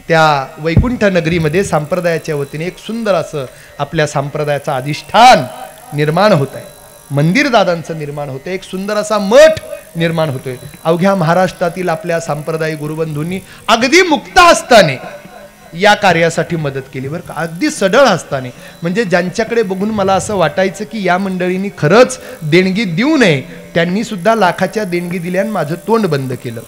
त्या वैकुंठ नगरीमध्ये संप्रदायाच्या वतीने एक सुंदर असं आपल्या संप्रदायाचं अधिष्ठान निर्माण होत आहे. मंदिर दादांचं निर्माण होतं, एक सुंदर असा मठ निर्माण होतोय. अवघ्या महाराष्ट्रातील आपल्या संप्रदायी गुरुबंधूंनी अगदी मुक्त हस्ताने या कार्यासाठी मदत केली बरं का, अगदी सढळ हस्ताने. म्हणजे ज्यांच्याकडे बघून मला असं वाटायचं की या मंडळींनी खरंच देणगी देऊ नये, त्यांनी सुद्धा लाखाच्या देणगी दिल्या आणि माझं तोंड बंद केलं,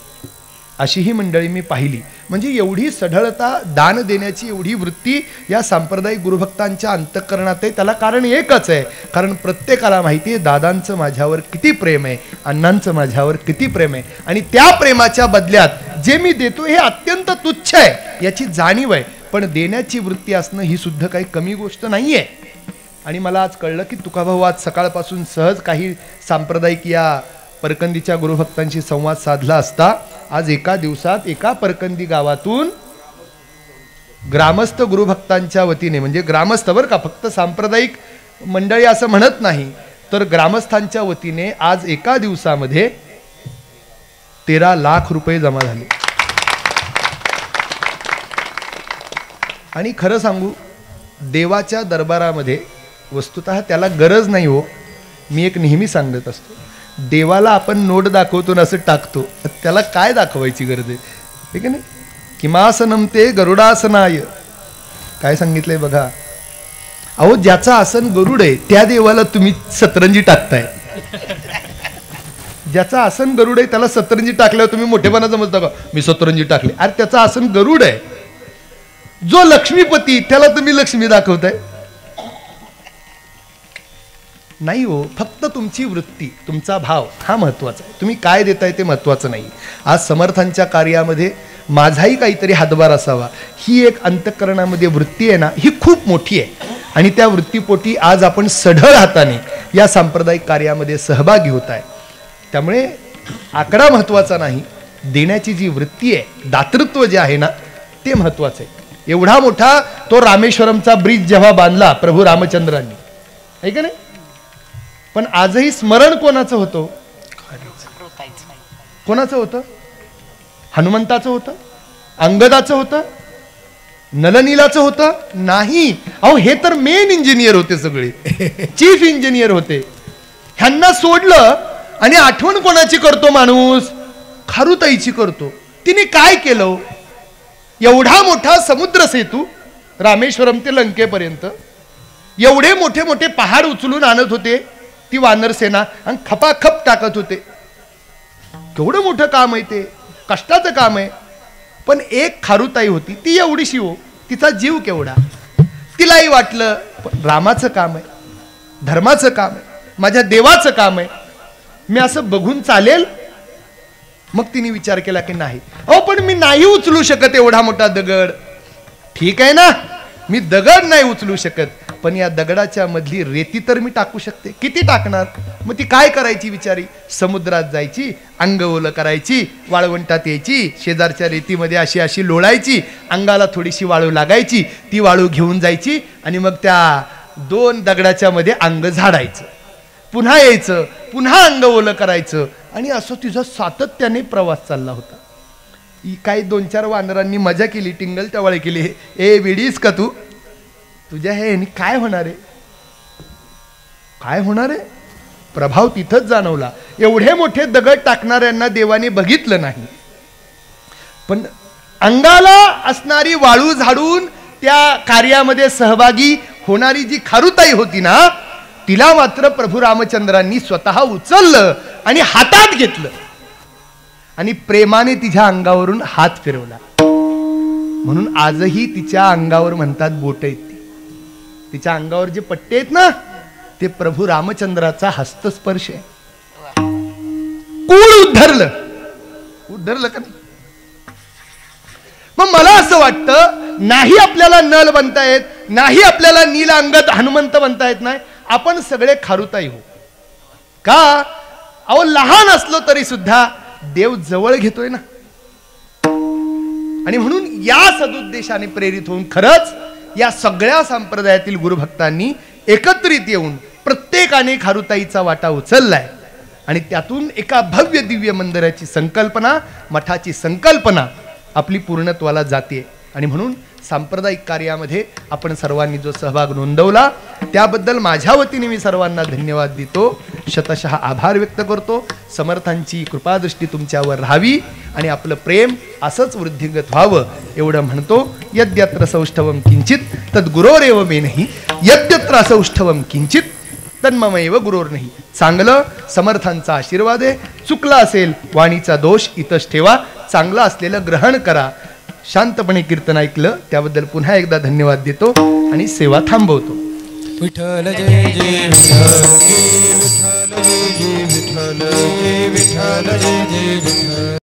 अशी ही मंडळी मी पाहिली. म्हणजे एवढी सढळता, दान देण्याची एवढी वृत्ती या सांप्रदायिक गुरुभक्तांच्या अंतःकरणात आहे. त्याला कारण एकच आहे, कारण प्रत्येकाला माहिती आहे दादांचं माझ्यावर किती प्रेम आहे, अण्णांचं माझ्यावर किती प्रेम आहे. आणि त्या प्रेमाच्या बदल्यात जे मी देतो हे अत्यंत तुच्छ आहे याची जाणीव आहे. पण देण्याची वृत्ती असणं ही सुद्धा काही कमी गोष्ट नाही आहे. आणि मला आज कळलं की तुकाभाऊ आज सकाळपासून सहज काही सांप्रदायिक या परकंदीच्या गुरुभक्तांशी संवाद साधला असता आज एका दिवसात एका परकंदी गावातून ग्रामस्थ गुरुभक्तांच्या वतीने, म्हणजे ग्रामस्थ बरं का, फक्त सांप्रदायिक मंडळी असं म्हणत नाही, तर ग्रामस्थांच्या वतीने आज एका दिवसामध्ये 13 लाख रुपये जमा झाले. आणि खरं सांगू, देवाच्या दरबारामध्ये वस्तुतः त्याला गरज नाही हो. मी एक नेहमी सांगत असतो, देवाला आपण नोट दाखवतो ना असं टाकतो, त्याला काय दाखवायची गरज आहे, ठीक आहे ना. किमासनम ते गरुडासनाय, काय सांगितलंय बघा. अहो ज्याचं आसन गरुड आहे त्या देवाला तुम्ही सतरंजी टाकताय. ज्याचं आसन गरुड आहे त्याला सतरंजी टाकल्यावर तुम्ही मोठेपणा समजता का, मी सतरंजी टाकले. अरे त्याचं आसन गरुड आहे. जो लक्ष्मीपती त्याला तुम्ही लक्ष्मी दाखवताय. नाही हो, फक्त तुमची वृत्ती, तुमचा भाव हा महत्वाचा आहे. तुम्ही काय देताय ते महत्वाचं नाही. आज समर्थांच्या कार्यामध्ये माझाही काहीतरी हातभार असावा, ही एक अंतःकरणामध्ये वृत्ती आहे ना, ही खूप मोठी आहे. आणि त्या वृत्तीपोटी आज आपण सढळ हाताने या सांप्रदायिक कार्यामध्ये सहभागी होत आहे. त्यामुळे आकडा महत्वाचा नाही, देण्याची जी वृत्ती आहे, दातृत्व जे आहे ना, ते महत्वाचं आहे. एवढा मोठा तो रामेश्वरमचा ब्रिज जेव्हा बांधला प्रभू रामचंद्रांनी, आहे का नाही, पण आजही स्मरण कोणाचं होतं, कोणाचं होतं, हनुमंताचं होतं, अंगदाचं होतं, नलनीलाचं होतं नाही. अहो हे तर मेन इंजिनियर होते, सगळे चीफ इंजिनियर होते. ह्यांना सोडलं आणि आठवण कोणाची करतो माणूस, खारुताईची करतो. तिने काय केलं, एवढा मोठा समुद्र सेतू रामेश्वरम ते लंकेपर्यंत, एवढे मोठे मोठे पहाड उचलून आणत होते ती वानरसेना आणि खपाखप टाकत होते. केवढं मोठं काम आहे ते, कष्टाचं काम आहे. पण एक खारुताई होती, ती एवढीशी हो, तिचा जीव केवढा. तिलाही वाटलं रामाचं काम आहे, धर्माचं काम आहे, माझ्या देवाचं काम आहे, मी असं बघून चालेल. मग तिने विचार केला की नाही, अहो पण मी नाही उचलू शकत एवढा मोठा दगड. ठीक आहे ना, मी दगड नाही उचलू शकत, पण या दगडाच्या मधली रेती तर मी टाकू शकते. किती टाकणार. मग ती काय करायची बिचारी, समुद्रात जायची, अंग ओलं करायची, वाळवंटात यायची, शेजारच्या रेतीमध्ये अशी अशी लोळायची, अंगाला थोडीशी वाळू लागायची, ती वाळू घेऊन जायची आणि मग त्या 2 दगडाच्या मध्ये अंग झाडायचं, पुन्हा यायचं, पुन्हा अंग ओलं करायचं. आणि असं तिचा सातत्याने प्रवास चालला होता. काही 2-4 वानरांनी मजा केली, टिंगल टवाळे केली, ए वेडीस का तू, तुझ्या हे काय होणार आहे, काय होणार आहे. प्रभाव तिथंच जाणवला. एवढे मोठे दगड टाकणाऱ्यांना देवाने बघितलं नाही, पण अंगाला असणारी वाळू झाडून त्या कार्यामध्ये सहभागी होणारी जी खारुताई होती ना, तिला मात्र प्रभू रामचंद्रांनी स्वतः उचललं आणि हातात घेतलं आणि प्रेमाने तिच्या अंगावरून हात फिरवला. म्हणून आजही तिच्या अंगावर म्हणतात बोट आहेत, तिच्या अंगावर जे पट्टे आहेत ना, ते प्रभू रामचंद्राचा हस्तस्पर्श आहे. कुळ उद्धरलं, उद्धरलं का नाही. मग मला असं वाटतं, नाही आपल्याला नल बनता येत, नाही आपल्याला नीलांगत हनुमंत बनता येत नाही, आपण सगळे खारुताई हो का. अहो लहान असलो तरी सुद्धा देव जवळ घेतोय ना. आणि म्हणून या सदुद्देशाने प्रेरित होऊन खरंच या सगळ्या संप्रदायातील गुरुभक्तांनी एकत्रित येऊन प्रत्येकाने खारुताईचा वाटा उचललाय आणि त्यातून एका भव्य दिव्य मंदिराची संकल्पना, मठाची संकल्पना आपली पूर्णत्वाला जाते. आणि म्हणून सांप्रदायिक कार्यामध्ये आपण सर्वांनी जो सहभाग नोंदवला त्याबद्दल माझ्या वतीने मी सर्वांना धन्यवाद देतो, शतशः आभार व्यक्त करतो. समर्थांची कृपादृष्टी तुमच्यावर राहावी आणि आपलं प्रेम असंच वृद्धिंगत व्हावं एवढं म्हणतो. यद्यत्र सौष्ठवम किंचित तद्गुरोरेव मे नाही, यद्यत्र सौष्ठवम किंचित तन्ममेव गुरोर्नहि. चांगलं समर्थांचा आशीर्वाद आहे. चुकला असेल वाणीचा दोष इथंच ठेवा, चांगलं असलेलं ग्रहण करा. शांतपणे कीर्तन ऐकलं त्याबद्दल पुन्हा एकदा धन्यवाद देतो आणि सेवा थांबवतो. विठ्ठल जय जय विठ्ठल, विठ्ठल जय जय विठ्ठल, विठ्ठल जय जय विठ्ठल.